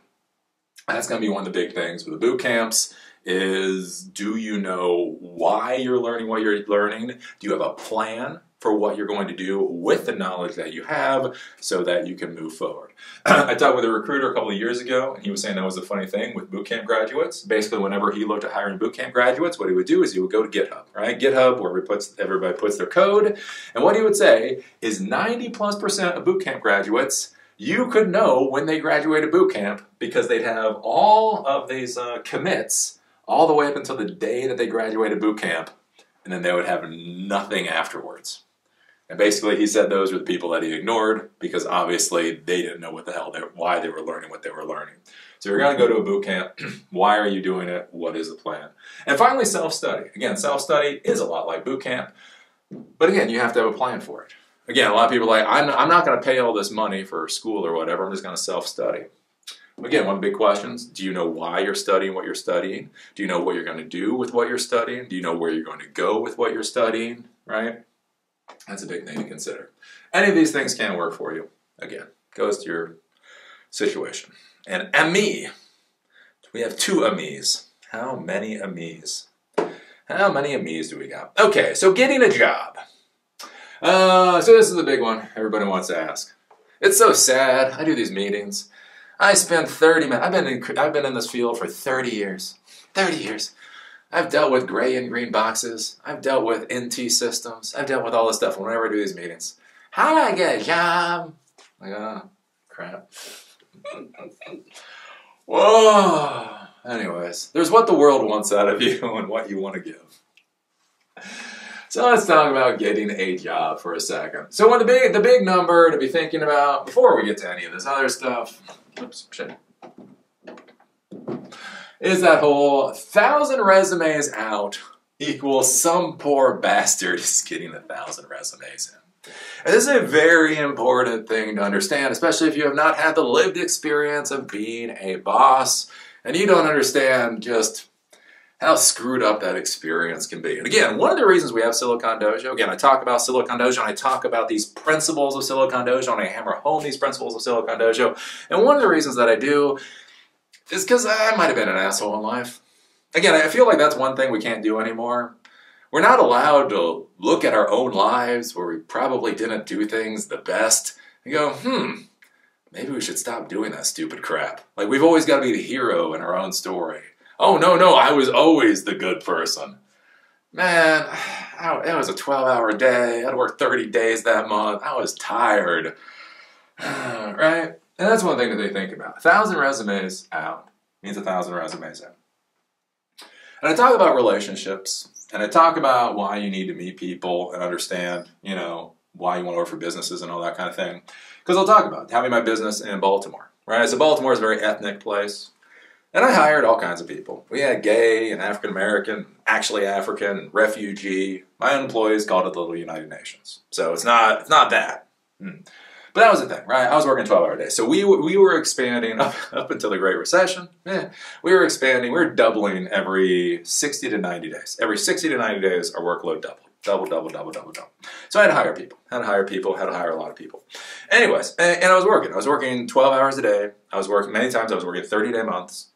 That's going to be one of the big things with the boot camps is, do you know why you're learning what you're learning? Do you have a plan for what you're going to do with the knowledge that you have so that you can move forward? I talked with a recruiter a couple of years ago, and he was saying that was the funny thing with bootcamp graduates. Basically, whenever he looked at hiring bootcamp graduates, what he would do is he would go to GitHub, right? GitHub, where everybody puts their code. And what he would say is 90+% of bootcamp graduates, you could know when they graduated bootcamp because they'd have all of these commits all the way up until the day that they graduated bootcamp, and then they would have nothing afterwards. And basically, he said those were the people that he ignored because obviously they didn't know what the hell why they were learning what they were learning. So you're going to go to a boot camp. Why are you doing it? What is the plan? And finally, self-study. Again, self-study is a lot like boot camp, but again, you have to have a plan for it. Again, a lot of people are like, I'm not going to pay all this money for school or whatever. I'm just going to self-study. Again, one of the big questions, do you know why you're studying what you're studying? Do you know what you're going to do with what you're studying? Do you know where you're going to go with what you're studying? Right? That's a big thing to consider. Any of these things can work for you. Again, goes to your situation. And ami. We have 2 amis. How many amis? How many amis do we got? Okay, so getting a job. So this is the big one everybody wants to ask. It's so sad. I do these meetings. I spend 30 minutes. I've been in this field for 30 years. 30 years. I've dealt with gray and green boxes. I've dealt with NT systems. I've dealt with all this stuff whenever I do these meetings. How do I get a job? Like, oh, crap. Whoa. Anyways, there's what the world wants out of you and what you want to give. So let's talk about getting a job for a second. So the big number to be thinking about before we get to any of this other stuff, oops, shit, is that whole 1,000 resumes out equals some poor bastard is getting 1,000 resumes in. And this is a very important thing to understand, especially if you have not had the lived experience of being a boss and you don't understand just how screwed up that experience can be. And again, one of the reasons we have Silicon Dojo, again, I talk about Silicon Dojo and I talk about these principles of Silicon Dojo and I hammer home these principles of Silicon Dojo. And one of the reasons that I do is because I might have been an asshole in life. Again, I feel like that's one thing we can't do anymore. We're not allowed to look at our own lives where we probably didn't do things the best and go, maybe we should stop doing that stupid crap. Like, we've always got to be the hero in our own story. Oh, no, I was always the good person. Man, it was a 12-hour day. I had to work 30 days that month. I was tired. Right? And that's one thing that they think about. 1,000 resumes out means 1,000 resumes in. And I talk about relationships, and I talk about why you need to meet people and understand, why you want to work for businesses and all that kind of thing. Because I'll talk about having my business in Baltimore, right? So Baltimore is a very ethnic place. And I hired all kinds of people. We had gay and African-American, actually African, refugee. My own employees called it the Little United Nations. So it's not that. But that was the thing, right? I was working 12-hour days. So we were expanding up until the Great Recession. We were expanding. We were doubling every 60 to 90 days. Every 60 to 90 days, our workload doubled. Double. So I had to hire people. Had to hire a lot of people. Anyways, and I was working. I was working 12 hours a day. Many times I was working 30-day months.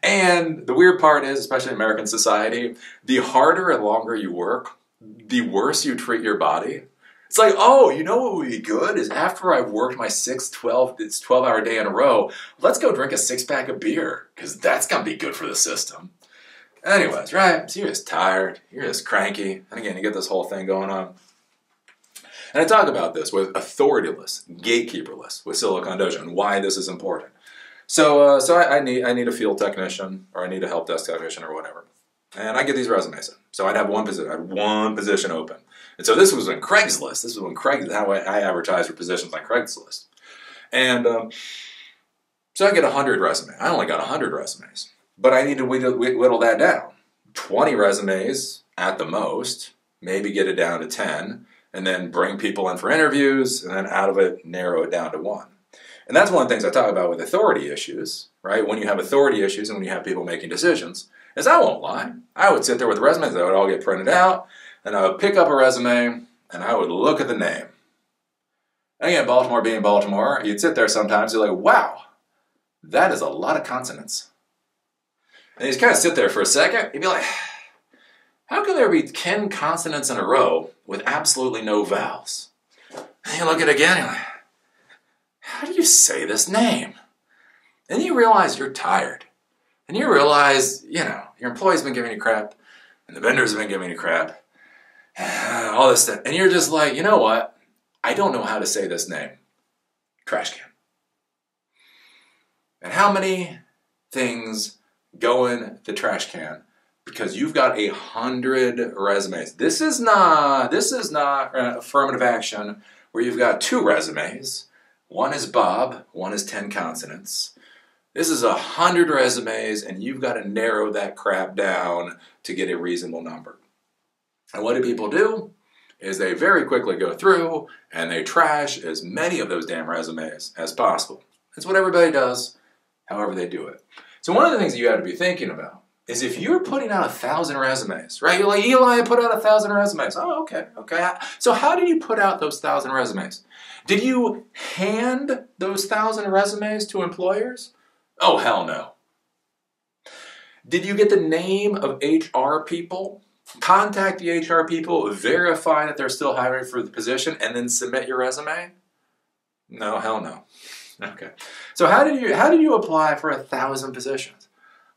And the weird part is, especially in American society, the harder and longer you work, the worse you treat your body. It's like, oh, you know what would be good is after I've worked my 12-hour day in a row, let's go drink a 6-pack of beer, because that's going to be good for the system. Anyways, right, so you're just tired, you're just cranky, and again, you get this whole thing going on. And I talk about this with authorityless, gatekeeperless, with Silicon Dojo, and why this is important. So I need a field technician, or I need a help desk technician, or whatever. And I get these resumes in. So I'd have one position open. And so this was on Craigslist. This was when how I advertised for positions on Craigslist. And so I get 100 resumes. I only got 100 resumes. But I need to whittle that down. 20 resumes at the most, maybe get it down to 10, and then bring people in for interviews, and then out of it, narrow it down to 1. And that's one of the things I talk about with authority issues, right? When you have authority issues and when you have people making decisions, is I won't lie. I would sit there with the resumes, they would all get printed out, and I would pick up a resume, and I would look at the name. And again, Baltimore being Baltimore, you'd sit there sometimes, you're like, wow, that is a lot of consonants. And you just kind of sit there for a second, you'd be like, how can there be 10 consonants in a row with absolutely no vowels? And you look at it again, you're like, how do you say this name? And you realize you're tired. And you realize, your employee's been giving you crap, and the vendors have been giving you crap, all this stuff. And you're just like, you know what? I don't know how to say this name. Trash can. And how many things go in the trash can because you've got 100 resumes? This is not affirmative action where you've got 2 resumes. One is Bob, one is 10 consonants. This is 100 resumes, and you've got to narrow that crap down to get a reasonable number. And what do people do? Is they very quickly go through and they trash as many of those damn resumes as possible. That's what everybody does, however they do it. So one of the things that you have to be thinking about is if you're putting out 1,000 resumes, right? You're like, Eli, I put out 1,000 resumes. Oh, okay. So how did you put out those 1,000 resumes? Did you hand those 1,000 resumes to employers? Oh, hell no. Did you get the name of HR people, contact the HR people, verify that they're still hiring for the position, and then submit your resume? No, hell no. Okay. So how did you apply for 1,000 positions?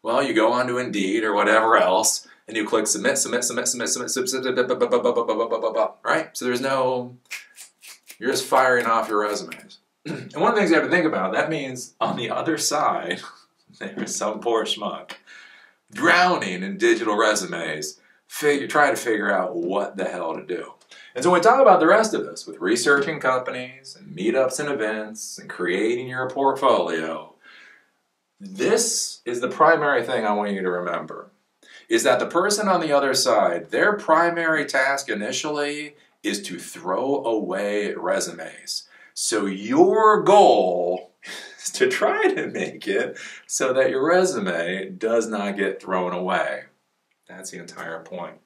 Well, you go on to Indeed or whatever else, and you click submit, right? So you're just firing off your resumes. And one of the things you have to think about, that means on the other side, there's some poor schmuck drowning in digital resumes, trying to figure out what the hell to do. And so when we talk about the rest of this, with researching companies and meetups and events and creating your portfolio, this is the primary thing I want you to remember, is that the person on the other side, their primary task initially is to throw away resumes. So your goal is to try to make it so that your resume does not get thrown away. That's the entire point.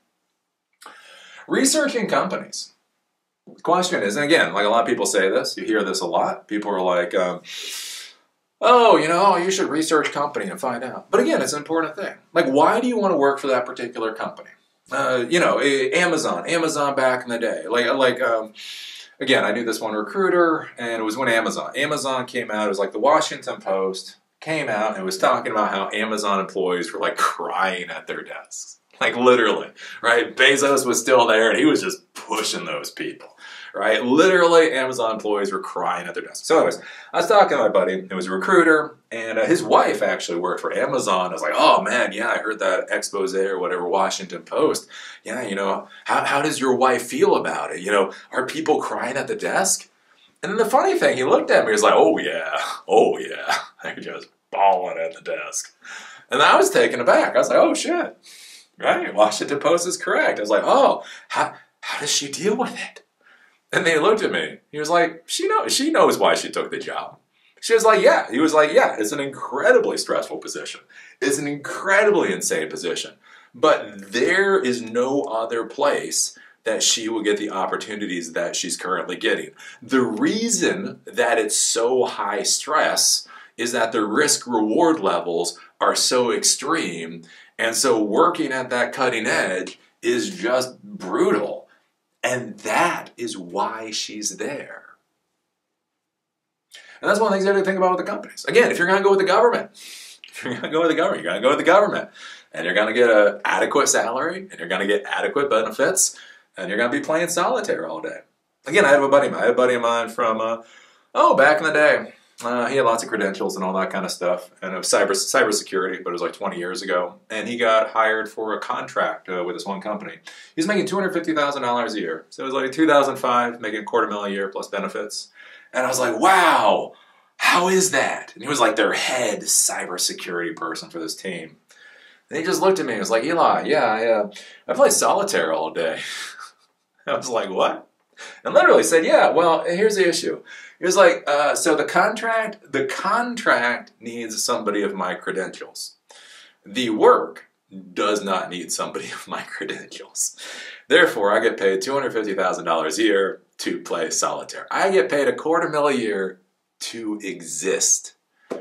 Researching companies. The question is, and again, like a lot of people say this, you hear this a lot. People are like, oh, you should research company and find out. But again, it's an important thing. Like, why do you want to work for that particular company? Amazon back in the day. Again, I knew this one recruiter, and it was when Amazon came out. It was like the Washington Post came out and was talking about how Amazon employees were like crying at their desks. Like literally, right? Bezos was still there and he was just pushing those people, right? Literally, Amazon employees were crying at their desks. So anyways, I was talking to my buddy who was a recruiter, and his wife actually worked for Amazon. I was like, oh man, yeah, I heard that expose or whatever, Washington Post. Yeah, how does your wife feel about it? Are people crying at the desk? And then the funny thing, he looked at me, he was like, oh yeah, they're just bawling at the desk. And I was taken aback. I was like, oh shit, right? Washington Post is correct. I was like, oh, how does she deal with it? And they looked at me. He was like, she knows why she took the job. She was like, yeah. He was like, yeah, it's an incredibly stressful position. It's an incredibly insane position. But there is no other place that she will get the opportunities that she's currently getting. The reason that it's so high stress is that the risk-reward levels are so extreme, and so working at that cutting edge is just brutal. And that is why she's there. And that's one of the things you have to think about with the companies. Again, if you're going to go with the government, you're going to go with the government. And you're going to get an adequate salary, and you're going to get adequate benefits, and you're going to be playing solitaire all day. Again, I have a buddy of mine from, back in the day. He had lots of credentials and all that kind of stuff, and it was cybersecurity, but it was like 20 years ago. And he got hired for a contract with this one company. He was making $250,000 a year. So it was like 2005, making $250,000 a year plus benefits. And I was like, wow, how is that? And he was like their head cybersecurity person for this team. And he just looked at me and was like, Eli, yeah, I play solitaire all day. I was like, what? And literally said, yeah, well, here's the issue. He was like, so the contract needs somebody of my credentials. The work does not need somebody of my credentials. Therefore, I get paid $250,000 a year to play solitaire. I get paid $250,000 a year to exist. Now,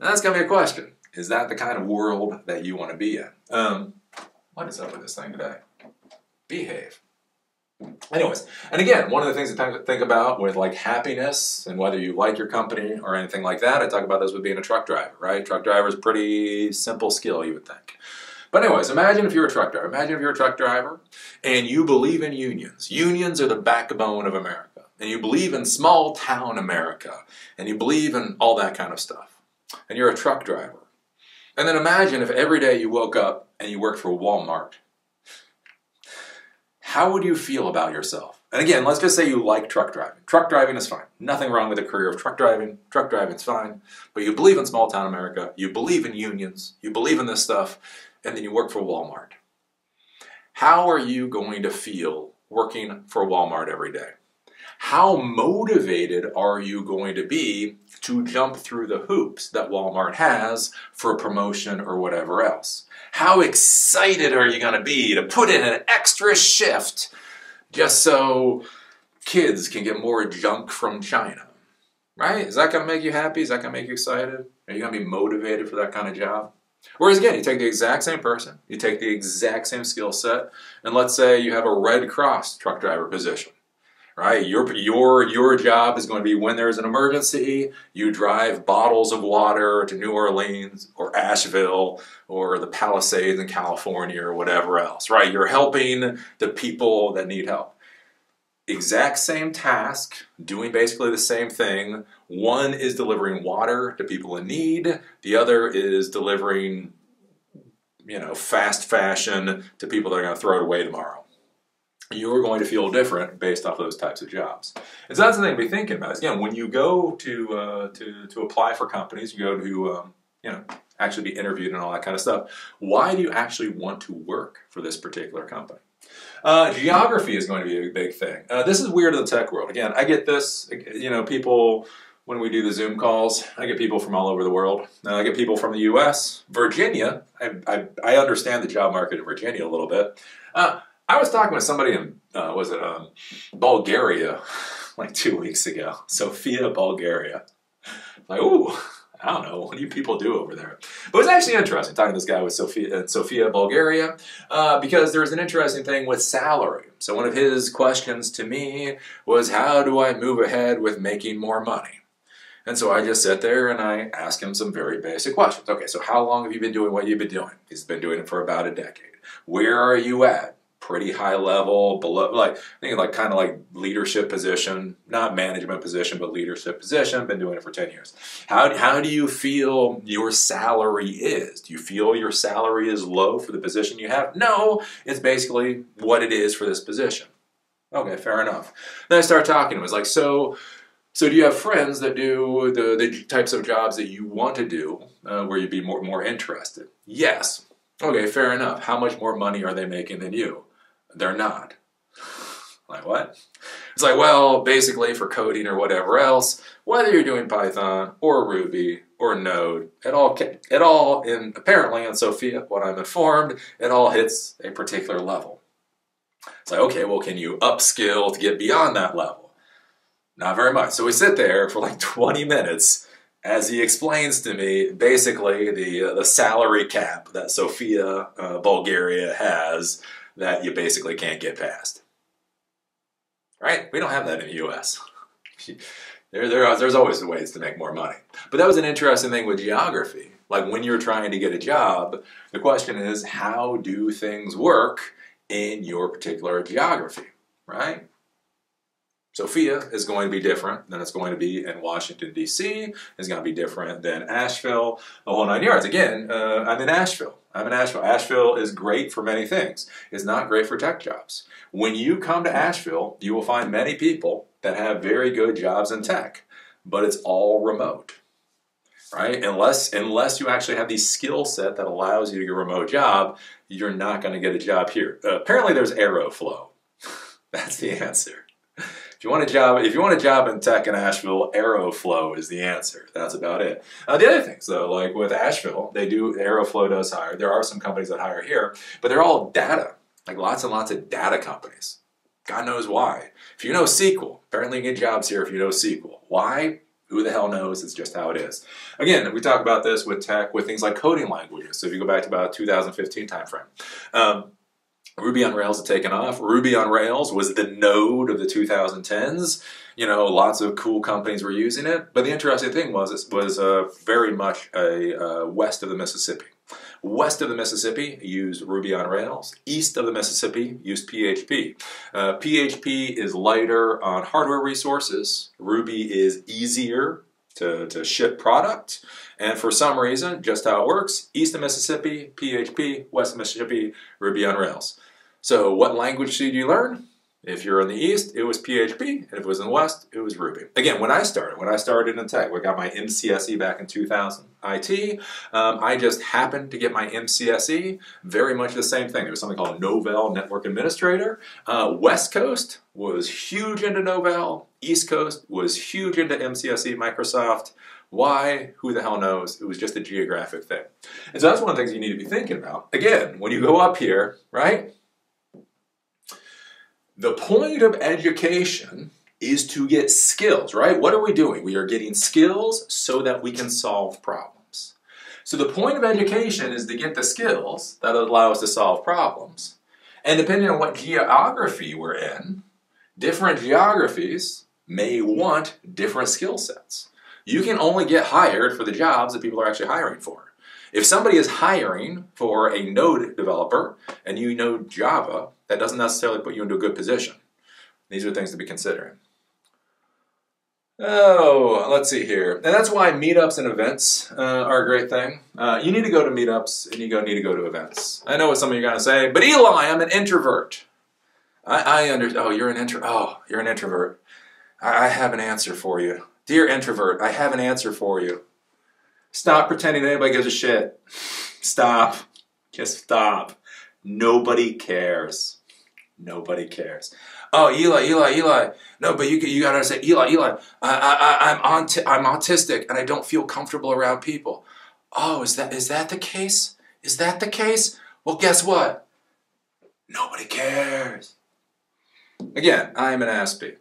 that's going to be a question. Is that the kind of world that you want to be in? What is up with this thing today? Behave. Anyways, and again, one of the things to think about with like happiness and whether you like your company or anything like that, I talk about this with being a truck driver, right? Truck driver is a pretty simple skill, you would think. But anyways, imagine if you're a truck driver. Imagine if you're a truck driver and you believe in unions. Unions are the backbone of America. And you believe in small town America. And you believe in all that kind of stuff. And you're a truck driver. And then imagine if every day you woke up and you worked for Walmart. How would you feel about yourself? And again, let's just say you like truck driving. Truck driving is fine. Nothing wrong with the career of truck driving. Truck driving is fine. But you believe in small town America. You believe in unions. You believe in this stuff. And then you work for Walmart. How are you going to feel working for Walmart every day? How motivated are you going to be to jump through the hoops that Walmart has for a promotion or whatever else? How excited are you going to be to put in an extra shift just so kids can get more junk from China? Right? Is that going to make you happy? Is that going to make you excited? Are you going to be motivated for that kind of job? Whereas again, you take the exact same person, you take the exact same skill set, and let's say you have a Red Cross truck driver position. Right? Your job is going to be when there's an emergency, you drive bottles of water to New Orleans or Asheville or the Palisades in California or whatever else. Right? You're helping the people that need help. Exact same task, doing basically the same thing. One is delivering water to people in need. The other is delivering, fast fashion to people that are going to throw it away tomorrow. You're going to feel different based off of those types of jobs. And so that's the thing to be thinking about. Is, again, when you go to apply for companies, you go to actually be interviewed and all that kind of stuff. Why do you actually want to work for this particular company? Geography is going to be a big thing. This is weird in the tech world. Again, I get this. People when we do the Zoom calls, I get people from all over the world. I get people from the U.S., Virginia. I understand the job market in Virginia a little bit. I was talking with somebody in, Bulgaria like 2 weeks ago. Sofia, Bulgaria. Like, ooh, I don't know, what do you people do over there? But it was actually interesting talking to this guy with Sofia, Bulgaria, because there was an interesting thing with salary. So one of his questions to me was, how do I move ahead with making more money? And so I just sit there and I ask him some very basic questions. Okay, so how long have you been doing what you've been doing? He's been doing it for about a decade. Where are you at? Pretty high level, below, like, I think like kind of like leadership position, not management position, but leadership position. Been doing it for 10 years. How do you feel your salary is? Do you feel your salary is low for the position you have? No, it's basically what it is for this position. Okay, fair enough. Then I start talking to him. It's like, so do you have friends that do the types of jobs that you want to do, where you'd be more interested? Yes. Okay, fair enough. How much more money are they making than you? They're not. Like, what? It's like, well, basically for coding or whatever else, whether you're doing Python or Ruby or Node, it all in, apparently in Sofia, what I'm informed, it all hits a particular level. It's like, okay, well, can you upskill to get beyond that level? Not very much. So we sit there for like 20 minutes as he explains to me basically the salary cap that Sofia, Bulgaria has that you basically can't get past. Right? We don't have that in the U.S. There's always ways to make more money. But that was an interesting thing with geography. Like when you're trying to get a job, the question is, how do things work in your particular geography, right? Sofia is going to be different than it's going to be in Washington, D.C. It's going to be different than Asheville, the whole 9 yards. Again, I'm in Asheville. Asheville is great for many things. It's not great for tech jobs. When you come to Asheville, you will find many people that have very good jobs in tech, but it's all remote, right? Unless you actually have the skill set that allows you to get a remote job, you're not going to get a job here. Apparently there's Aeroflow. That's the answer. If you want a job in tech in Asheville, Aeroflow is the answer. That's about it. The other things, though, like with Asheville, Aeroflow does hire. There are some companies that hire here, but they're all data, like lots and lots of data companies. God knows why. If you know SQL, apparently you get jobs here if you know SQL. Why? Who the hell knows? It's just how it is. Again, we talk about this with tech, with things like coding languages. So if you go back to about 2015 timeframe. Ruby on Rails had taken off. Ruby on Rails was the node of the 2010s. You know, lots of cool companies were using it. But the interesting thing was it was very much west of the Mississippi. West of the Mississippi used Ruby on Rails. East of the Mississippi used PHP. PHP is lighter on hardware resources. Ruby is easier to ship product. And for some reason, just how it works, east of Mississippi, PHP, west of Mississippi, Ruby on Rails. So what language did you learn? If you're in the east, it was PHP, and if it was in the west, it was Ruby. Again, when I started in tech, I got my MCSE back in 2000, IT, I just happened to get my MCSE, very much the same thing. There was something called Novell Network Administrator. West Coast was huge into Novell. East Coast was huge into MCSE Microsoft. Why? Who the hell knows? It was just a geographic thing. And so that's one of the things you need to be thinking about. Again, when you go up here, right? The point of education is to get skills, right? What are we doing? We are getting skills so that we can solve problems. So the point of education is to get the skills that allow us to solve problems. And depending on what geography we're in, different geographies may want different skill sets. You can only get hired for the jobs that people are actually hiring for. If somebody is hiring for a Node developer and you know Java, that doesn't necessarily put you into a good position. These are things to be considering. Oh, let's see here. And that's why meetups and events are a great thing. You need to go to meetups and you need to go to events. I know what some of you are going to say, but Eli, I'm an introvert. Oh, you're an introvert. I have an answer for you. Dear introvert, I have an answer for you. Stop pretending that anybody gives a shit. Stop. Just stop. Nobody cares. Nobody cares. Oh, Eli. No, but you gotta say, Eli. I'm autistic and I don't feel comfortable around people. Oh, is that the case? Is that the case? Well, guess what? Nobody cares. Again, I'm an Aspie.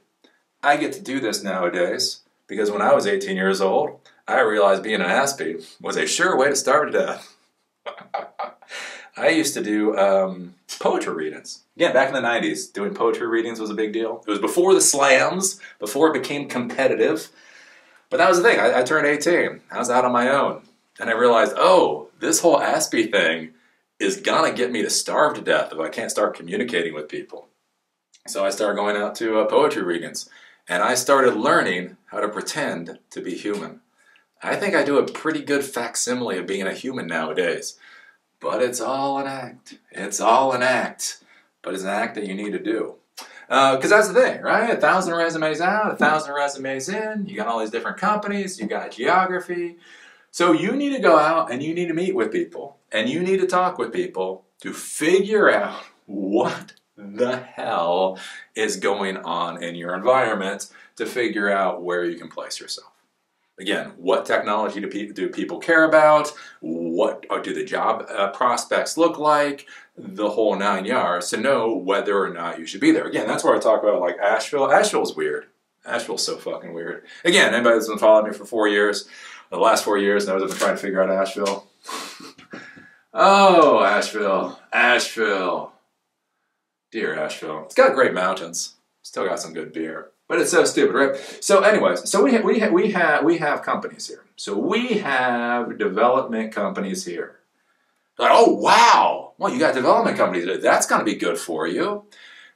I get to do this nowadays because when I was 18 years old, I realized being an Aspie was a sure way to starve to death. I used to do poetry readings. Again, back in the 90s, doing poetry readings was a big deal. It was before the slams, before it became competitive. But that was the thing. I turned 18. I was out on my own. And I realized, oh, this whole Aspie thing is going to get me to starve to death if I can't start communicating with people. So I started going out to poetry readings. And I started learning how to pretend to be human. I think I do a pretty good facsimile of being a human nowadays. But it's all an act. It's all an act. But it's an act that you need to do. Because that's the thing, right? 1,000 resumes out, 1,000 resumes in. You got all these different companies. You got geography. So you need to go out and you need to meet with people. And you need to talk with people to figure out what the hell is going on in your environment to figure out where you can place yourself. Again, what technology do people care about? What do the job prospects look like? The whole 9 yards to know whether or not you should be there. Again, that's where I talk about like Asheville. Asheville's weird. Asheville's so fucking weird. Again, anybody that's been following me for 4 years, the last 4 years knows I've been trying to figure out Asheville. Oh, Asheville. Asheville. Dear Asheville. It's got great mountains. Still got some good beer. But it's so stupid, right? So anyways, so we have companies here. So we have development companies here. Like, oh, wow. Well, you got development companies. That's going to be good for you.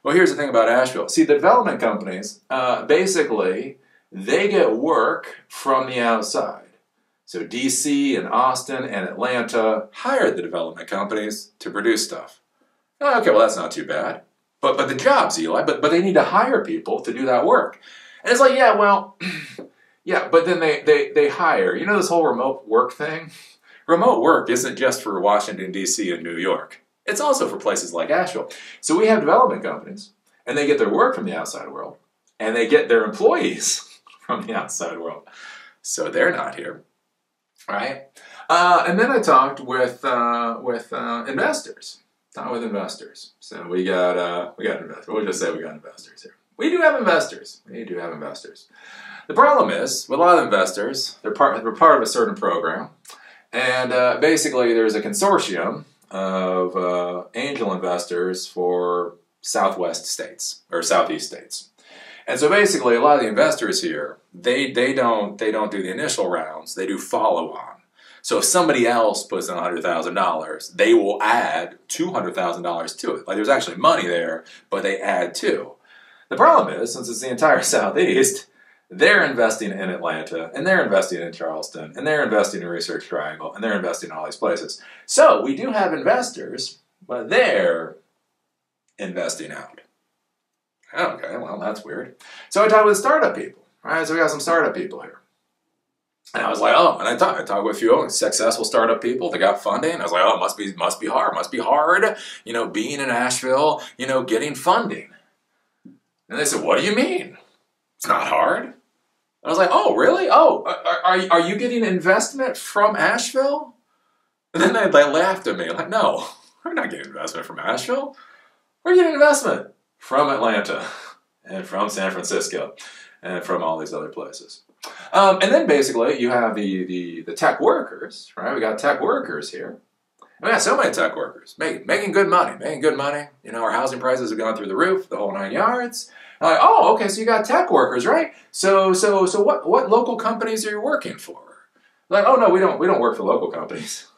Well, here's the thing about Asheville. See, the development companies, basically, they get work from the outside. So DC and Austin and Atlanta hired the development companies to produce stuff. Okay, well, that's not too bad. But the jobs, Eli, but they need to hire people to do that work. And it's like, yeah, well, yeah, but then they hire. You know this whole remote work thing? Remote work isn't just for Washington, D.C. and New York. It's also for places like Asheville. So we have development companies, and they get their work from the outside world, and they get their employees from the outside world. So they're not here, right? And then I talked with investors. Talking with investors. So we got investors. We'll just say we got investors here. We do have investors. We do have investors. The problem is, with a lot of investors, they're part of a certain program. And basically, there's a consortium of angel investors for Southwest states, or Southeast states. And so basically, a lot of the investors here, they don't do the initial rounds. They do follow-on. So if somebody else puts in $100,000, they will add $200,000 to it. Like there's actually money there, but they add to. The problem is, since it's the entire Southeast, they're investing in Atlanta, and they're investing in Charleston, and they're investing in Research Triangle, and they're investing in all these places. So we do have investors, but they're investing out. Okay, well, that's weird. So I talked with startup people, right? So we got some startup people here. And I was like, oh, and I talked with a few successful startup people. They got funding. I was like, oh, it must be hard, you know, being in Asheville, you know, getting funding. And they said, what do you mean? It's not hard. And I was like, oh, really? Oh, are you getting investment from Asheville? And then they laughed at me, like, no, we're not getting investment from Asheville. We're getting investment from Atlanta and from San Francisco and from all these other places. And then basically you have the tech workers, right? We got tech workers here. We got so many tech workers making good money. You know, our housing prices have gone through the roof, the whole 9 yards. I'm like, oh, okay, so you got tech workers, right? So what local companies are you working for? Like, oh no, we don't work for local companies.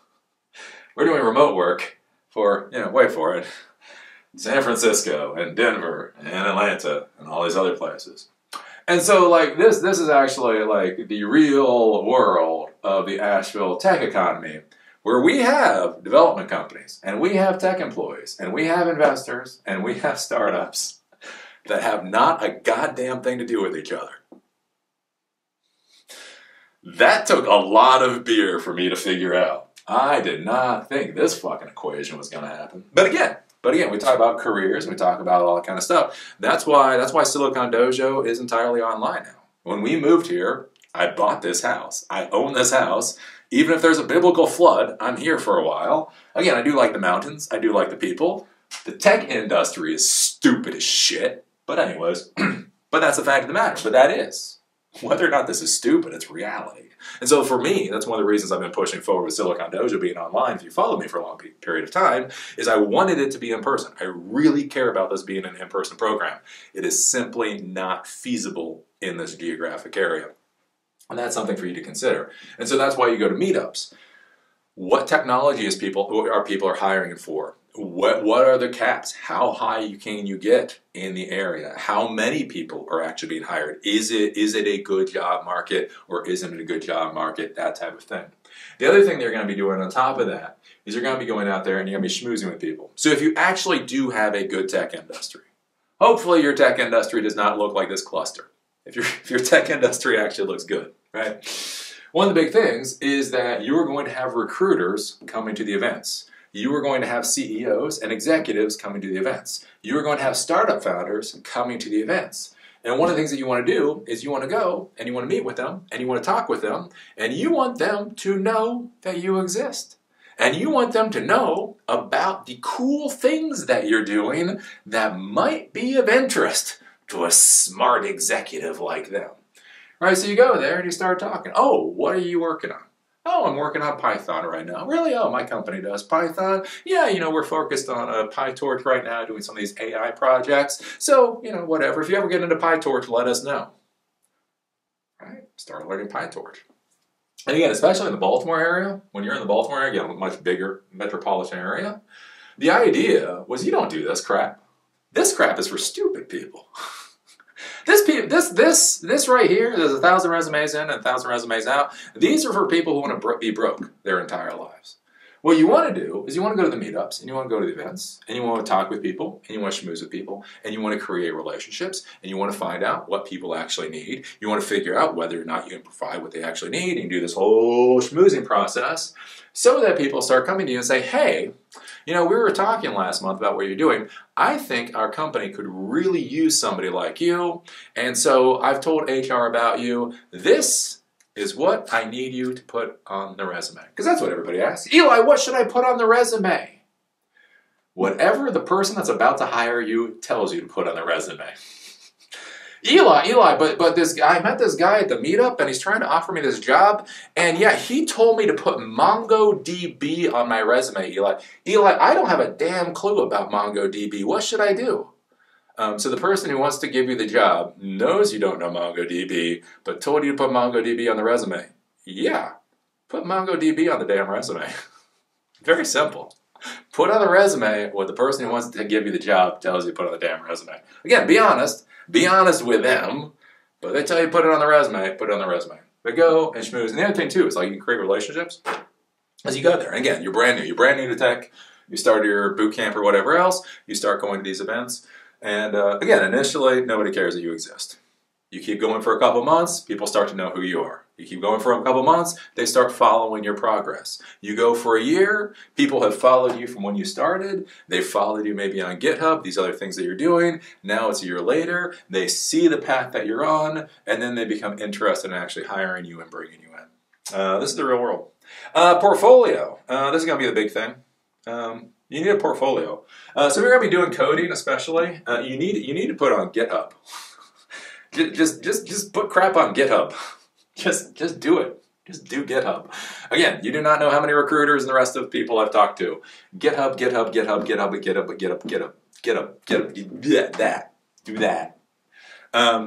We're doing remote work for, you know, wait for it, San Francisco and Denver and Atlanta and all these other places. And so, like, this is actually, like, the real world of the Asheville tech economy, where we have development companies, and we have tech employees, and we have investors, and we have startups that have not a goddamn thing to do with each other. That took a lot of beer for me to figure out. I did not think this fucking equation was going to happen. But again, we talk about careers, we talk about all that kind of stuff. That's why Silicon Dojo is entirely online now. When we moved here, I bought this house. I own this house. Even if there's a biblical flood, I'm here for a while. Again, I do like the mountains. I do like the people. The tech industry is stupid as shit. But anyways, but that's the fact of the matter. But that is Whether or not this is stupid, it's reality. And so for me, that's one of the reasons I've been pushing forward with Silicon Dojo being online. If you followed me for a long period of time, is I wanted it to be in person. I really care about this being an in-person program. It is simply not feasible in this geographic area. And that's something for you to consider. And so that's why you go to meetups. What technology is people are hiring for? What are the caps? How high can you get in the area? How many people are actually being hired? Is it a good job market or isn't it a good job market? That type of thing. The other thing they're going to be doing on top of that is you're going to be going out there and you're going to be schmoozing with people. So if you actually do have a good tech industry, hopefully your tech industry does not look like this cluster. If your tech industry actually looks good, right? One of the big things is that you are going to have recruiters coming to the events. You are going to have CEOs and executives coming to the events. You are going to have startup founders coming to the events. And one of the things that you want to do is you want to go and you want to meet with them and you want to talk with them and you want them to know that you exist. And you want them to know about the cool things that you're doing that might be of interest to a smart executive like them. All right, so you go there and you start talking. Oh, what are you working on? Oh, I'm working on Python right now. Really? Oh, my company does Python. Yeah, we're focused on PyTorch right now, doing some of these AI projects. So, whatever. If you ever get into PyTorch, let us know. All right, start learning PyTorch. And again, especially in the Baltimore area, when you're in the Baltimore area, a much bigger metropolitan area, the idea was you don't do this crap. This crap is for stupid people. This right here, there's 1,000 resumes in and 1,000 resumes out. These are for people who want to be broke their entire lives. What you want to do is you want to go to the meetups, and you want to go to the events, and you want to talk with people, and you want to schmooze with people, and you want to create relationships, and you want to find out what people actually need. You want to figure out whether or not you can provide what they actually need, and do this whole schmoozing process so that people start coming to you and say, hey, we were talking last month about what you're doing. I think our company could really use somebody like you, and so I've told HR about you. This is what I need you to put on the resume. Because that's what everybody asks. Eli, what should I put on the resume? Whatever the person that's about to hire you tells you to put on the resume. Eli, but this guy, I met this guy at the meetup and he's trying to offer me this job. And yeah, he told me to put MongoDB on my resume, Eli. Eli, I don't have a damn clue about MongoDB. What should I do? So the person who wants to give you the job knows you don't know MongoDB, but told you to put MongoDB on the resume. Yeah, put MongoDB on the damn resume. Very simple. Put on the resume what the person who wants to give you the job tells you to put on the damn resume. Again, be honest. Be honest with them, but they tell you to put it on the resume, put it on the resume. But go and schmooze. And the other thing too is like you can create relationships as you go there. And again, you're brand new to tech. You start your boot camp or whatever else. You start going to these events. And again, initially, nobody cares that you exist. You keep going for a couple months, people start to know who you are. You keep going for a couple months, they start following your progress. You go for a year, people have followed you from when you started. They've followed you maybe on GitHub, these other things that you're doing. Now it's a year later, they see the path that you're on, and then they become interested in actually hiring you and bringing you in. This is the real world. Portfolio. This is going to be the big thing. You need a portfolio. So if you're going to be doing coding especially, you need to put on GitHub. Just put crap on GitHub. Just do it. Just do GitHub. Again, you do not know how many recruiters and the rest of people I've talked to. GitHub. Do that.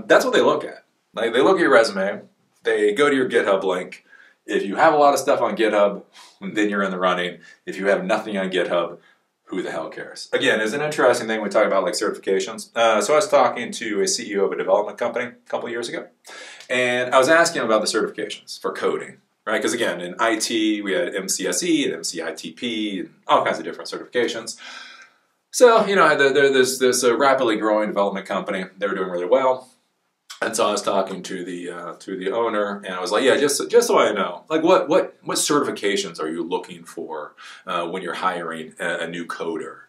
That's what they look at. Like they look at your resume. They go to your GitHub link. If you have a lot of stuff on GitHub, then you're in the running. If you have nothing on GitHub, who the hell cares? Again, it's an interesting thing when we talk about like certifications. So I was talking to a CEO of a development company a couple of years ago, and I was asking him about the certifications for coding, right? Because again, in IT, we had MCSE and MCITP and all kinds of different certifications. So, there's this rapidly growing development company. They were doing really well. And so I was talking to the owner, and I was like, yeah, just so I know, like what certifications are you looking for when you're hiring a new coder?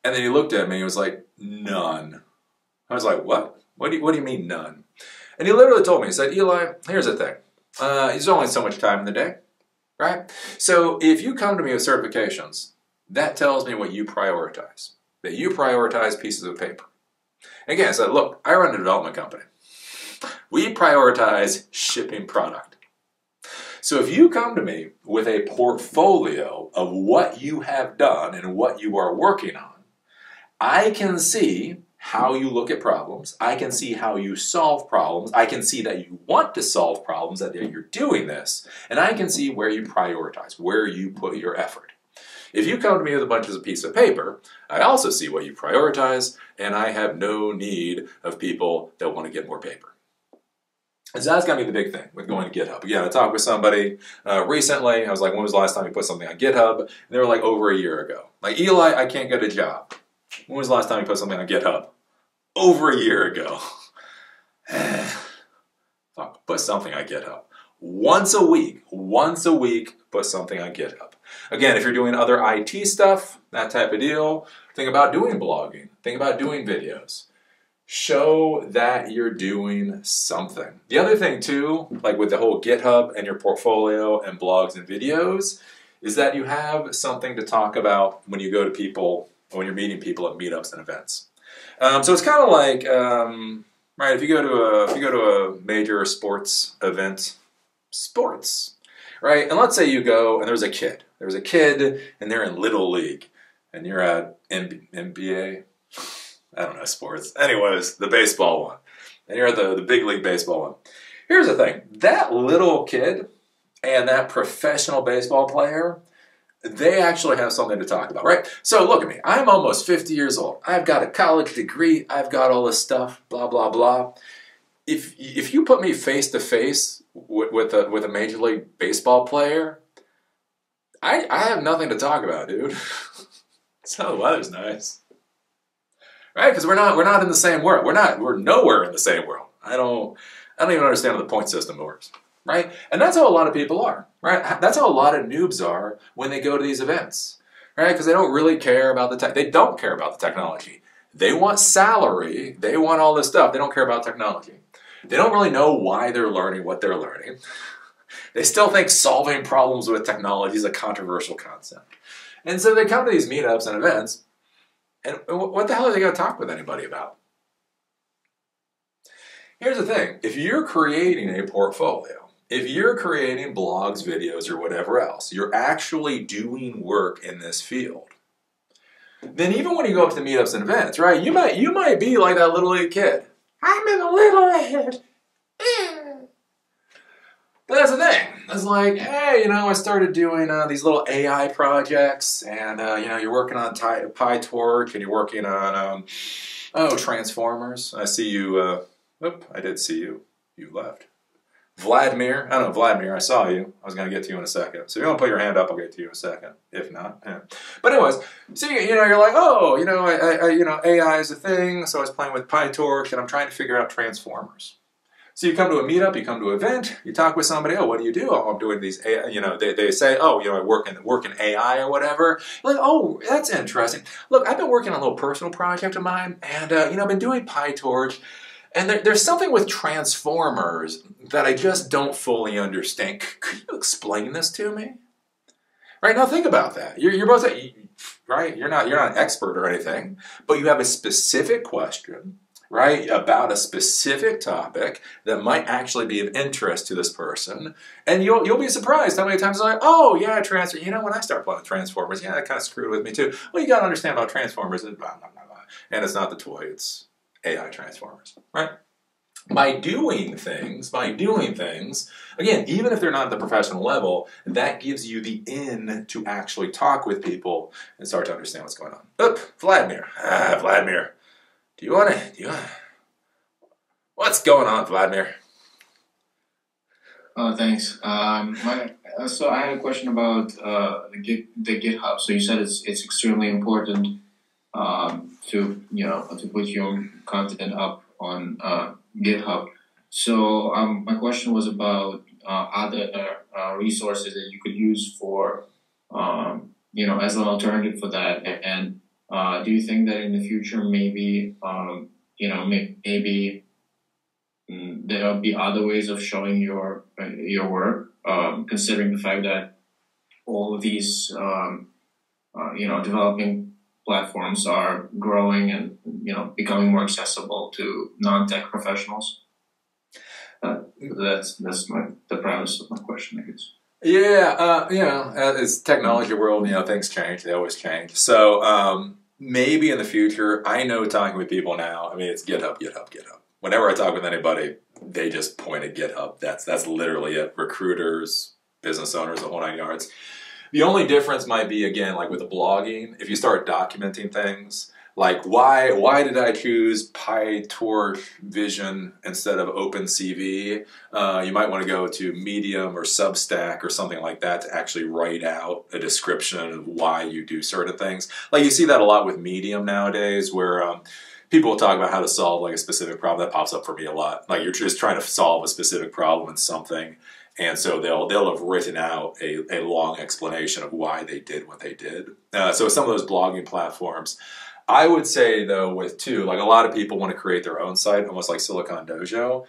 And then he looked at me and he was like, none. I was like, what? What do you mean none? And he literally told me, he said, Eli, here's the thing. There's only so much time in the day, right? So if you come to me with certifications, that tells me what you prioritize. That you prioritize pieces of paper. Again, I said, look, I run a development company. We prioritize shipping product. So if you come to me with a portfolio of what you have done and what you are working on, I can see how you look at problems. I can see how you solve problems. I can see that you want to solve problems, that you're doing this. And I can see where you prioritize, where you put your effort. If you come to me with a bunch of pieces of paper, I also see what you prioritize, and I have no need of people that want to get more paper. And so that's going to be the big thing with going to GitHub. Again, I talked with somebody recently. I was like, when was the last time you put something on GitHub? And they were like, over a year ago. Like, Eli, I can't get a job. When was the last time you put something on GitHub? Over a year ago. Fuck, put something on GitHub. Once a week, put something on GitHub. Again, if you're doing other IT stuff, that type of deal, think about doing blogging. Think about doing videos. Show that you're doing something. The other thing too, like with the whole GitHub and your portfolio and blogs and videos, is that you have something to talk about when you go to people, or when you're meeting people at meetups and events. So it's kind of like, right, if you go to a major sports event, right? And let's say you go and there's a kid and they're in Little League and you're at NBA, I don't know, sports. Anyways, the baseball one. And you're at the big league baseball one. Here's the thing. That little kid and that professional baseball player, they actually have something to talk about, right? So look at me. I'm almost 50 years old. I've got a college degree. I've got all this stuff, blah, blah, blah. If you put me face to face with a Major League Baseball player, I have nothing to talk about, dude. So the weather's nice, right? Because we're not in the same world. We're nowhere in the same world. I don't even understand how the point system works, right? And that's how a lot of people are, right? That's how a lot of noobs are when they go to these events, right? Because they don't really care about the tech. They don't care about the technology. They want salary. They want all this stuff. They don't care about technology. They don't really know why they're learning what they're learning. They still think solving problems with technology is a controversial concept. And so they come to these meetups and events, and what the hell are they going to talk with anybody about? Here's the thing. If you're creating a portfolio, if you're creating blogs, videos, or whatever else, you're actually doing work in this field. Then even when you go up to meetups and events, right, you might be like that Little League kid. I'm in a Little League. But that's the thing. It's like, hey, I started doing these little AI projects, and you're working on PyTorch, and you're working on Transformers. I see you. I did see you. You left. Vladimir. I don't know, Vladimir. I saw you. I was going to get to you in a second. So if you want to put your hand up, I'll get to you in a second. If not, yeah. But anyways, so you're like, oh, AI is a thing. So I was playing with PyTorch, and I'm trying to figure out Transformers. So you come to a meetup, you come to an event, you talk with somebody, oh, what do you do? Oh, I'm doing these, they say, oh, I work in AI or whatever. You're like, oh, that's interesting. Look, I've been working on a little personal project of mine, and, I've been doing PyTorch, and there's something with Transformers that I just don't fully understand. Could you explain this to me? Right, now think about that. You're both, right, you're not an expert or anything, but you have a specific question, right, about a specific topic that might actually be of interest to this person, and you'll be surprised how many times they're like, oh yeah, when I start playing Transformers, yeah, that kind of screwed with me too. Well, you got to understand about Transformers and blah, blah, blah, blah. And it's not the toy, it's AI Transformers, right? By doing things, again, even if they're not at the professional level, that gives you the in to actually talk with people and start to understand what's going on. Oop, Vladimir. Vladimir. Do you want to? What's going on, Vladimir? Thanks. So I had a question about the GitHub. So you said it's extremely important to put your content up on GitHub. So my question was about other resources that you could use for as an alternative for that. And do you think that in the future maybe maybe there'll be other ways of showing your work, considering the fact that all of these developing platforms are growing and becoming more accessible to non-tech professionals? That's the premise of my question, I guess. Yeah, it's technology world, things change. They always change. So maybe in the future, I know talking with people now, I mean, it's GitHub, GitHub, GitHub. Whenever I talk with anybody, they just point at GitHub. That's literally it. Recruiters, business owners, the whole 9 yards. The only difference might be, again, like with the blogging, if you start documenting things, like why did I choose PyTorch Vision instead of OpenCV? You might want to go to Medium or Substack or something like that to actually write out a description of why you do certain things. Like you see that a lot with Medium nowadays, where people will talk about how to solve like a specific problem. That pops up for me a lot. Like you're just trying to solve a specific problem in something. And so they'll have written out a long explanation of why they did what they did. So some of those blogging platforms, I would say though like a lot of people want to create their own site, almost like Silicon Dojo.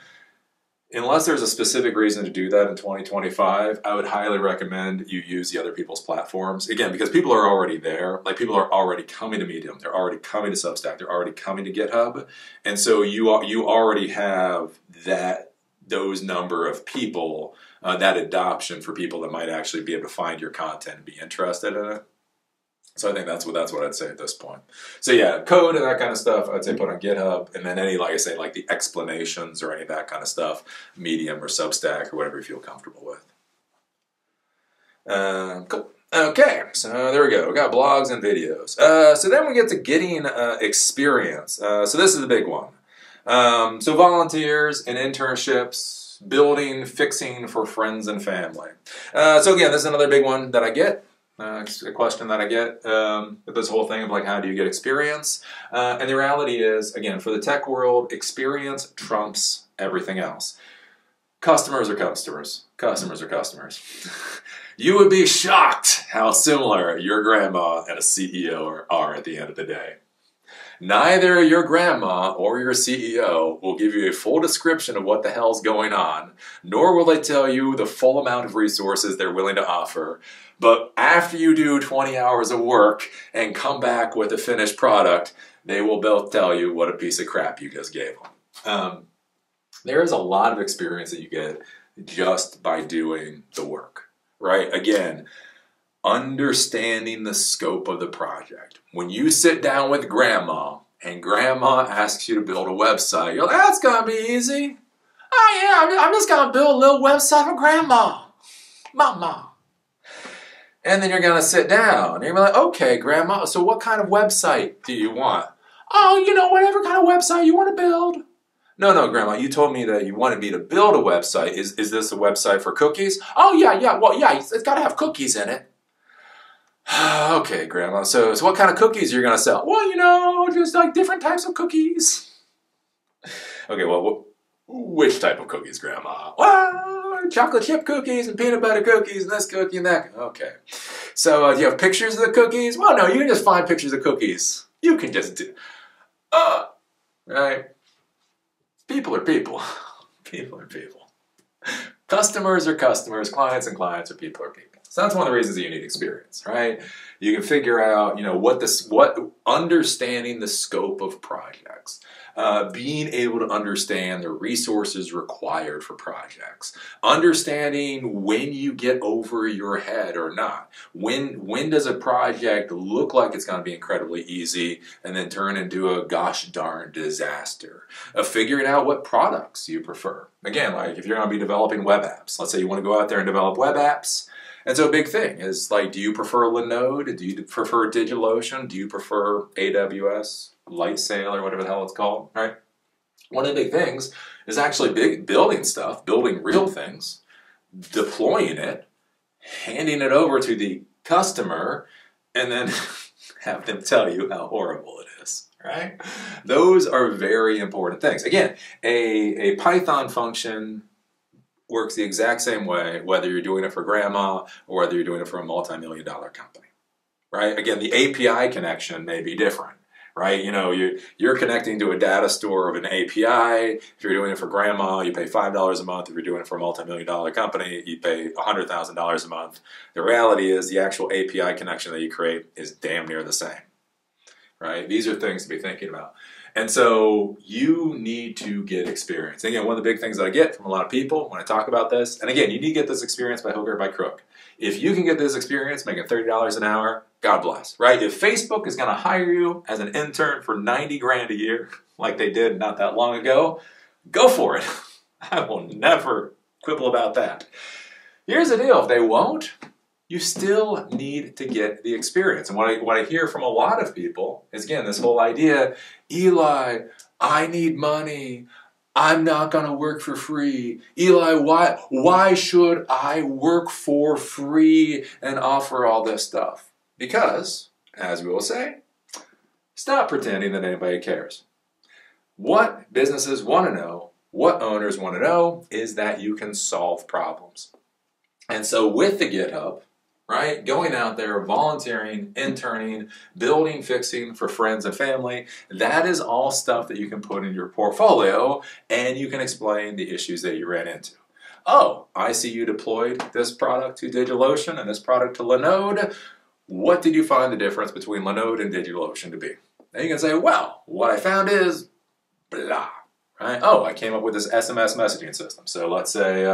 Unless there's a specific reason to do that in 2025, I would highly recommend you use the other people's platforms. Again, because people are already there. Like people are already coming to Medium. They're already coming to Substack. They're already coming to GitHub. And so you already have those number of people, that adoption for people that might actually be able to find your content and be interested in it. So I think that's what I'd say at this point. So yeah, code and that kind of stuff, I'd say put on GitHub, and then any, like I say, like the explanations or any of that kind of stuff, Medium or Substack or whatever you feel comfortable with. Cool. Okay, so there we go. We got blogs and videos. So then we get to getting experience. So this is the big one. So volunteers and internships, building, fixing for friends and family. So again, this is another big one that I get. It's a question that I get with this whole thing of like, how do you get experience? And the reality is, again, for the tech world, experience trumps everything else. Customers are customers. Customers are customers. You would be shocked how similar your grandma and a CEO are at the end of the day. Neither your grandma or your CEO will give you a full description of what the hell's going on, nor will they tell you the full amount of resources they're willing to offer. But after you do 20 hours of work and come back with a finished product, they will both tell you what a piece of crap you just gave them. There is a lot of experience that you get just by doing the work, right? Again, understanding the scope of the project. When you sit down with grandma and grandma asks you to build a website, you're like, that's gonna be easy. Oh yeah, I'm just gonna build a little website for grandma, mama. And then you're gonna sit down and you're like, okay, grandma, so what kind of website do you want? Oh, whatever kind of website you want to build. No, grandma, you told me that you wanted me to build a website. Is this a website for cookies? Oh yeah, well yeah, it's gotta have cookies in it. Okay, grandma, so what kind of cookies are you gonna sell? Well, just like different types of cookies. Okay, well, which type of cookies, grandma? Well, chocolate chip cookies and peanut butter cookies and this cookie and that. Okay. So do you have pictures of the cookies? Well, no, you can just find pictures of cookies. You can just do. Right? People are people. People are people. Customers are customers. Clients and clients are people are people. So that's one of the reasons that you need experience, right? You can figure out, what understanding the scope of projects, being able to understand the resources required for projects, understanding when you get over your head or not. When does a project look like it's going to be incredibly easy and then turn into a gosh darn disaster? Figuring out what products you prefer. Again, like if you're going to be developing web apps, let's say you want to go out there and develop web apps. And so a big thing is like, do you prefer Linode? Do you prefer DigitalOcean? Do you prefer AWS, Lightsail, or whatever the hell it's called, right? One of the big things is actually building stuff, building real things, deploying it, handing it over to the customer, and then have them tell you how horrible it is, right? Those are very important things. Again, a Python function works the exact same way, whether you're doing it for grandma or whether you're doing it for a multi-million-dollar company, right? Again, the API connection may be different, right? You're connecting to a data store of an API. If you're doing it for grandma, you pay $5 a month. If you're doing it for a multi-million-dollar company, you pay $100,000 a month. The reality is the actual API connection that you create is damn near the same, right? These are things to be thinking about. And so you need to get experience. And again, one of the big things that I get from a lot of people when I talk about this, and again, you need to get this experience by hook or by crook. If you can get this experience making $30 an hour, God bless, right? If Facebook is going to hire you as an intern for 90 grand a year, like they did not that long ago, go for it. I will never quibble about that. Here's the deal. If they won't, you still need to get the experience. And what I hear from a lot of people is, again, this whole idea, Eli, I need money. I'm not going to work for free. Eli, why should I work for free and offer all this stuff? Because, as we will say, stop pretending that anybody cares. What businesses want to know, what owners want to know, is that you can solve problems. And so with the GitHub, right, going out there, volunteering, interning, building, fixing for friends and family, that is all stuff that you can put in your portfolio, and you can explain the issues that you ran into. Oh, I see you deployed this product to DigitalOcean and this product to Linode. What did you find the difference between Linode and DigitalOcean to be? Now you can say, well, what I found is blah, right? Oh, I came up with this SMS messaging system. So let's say,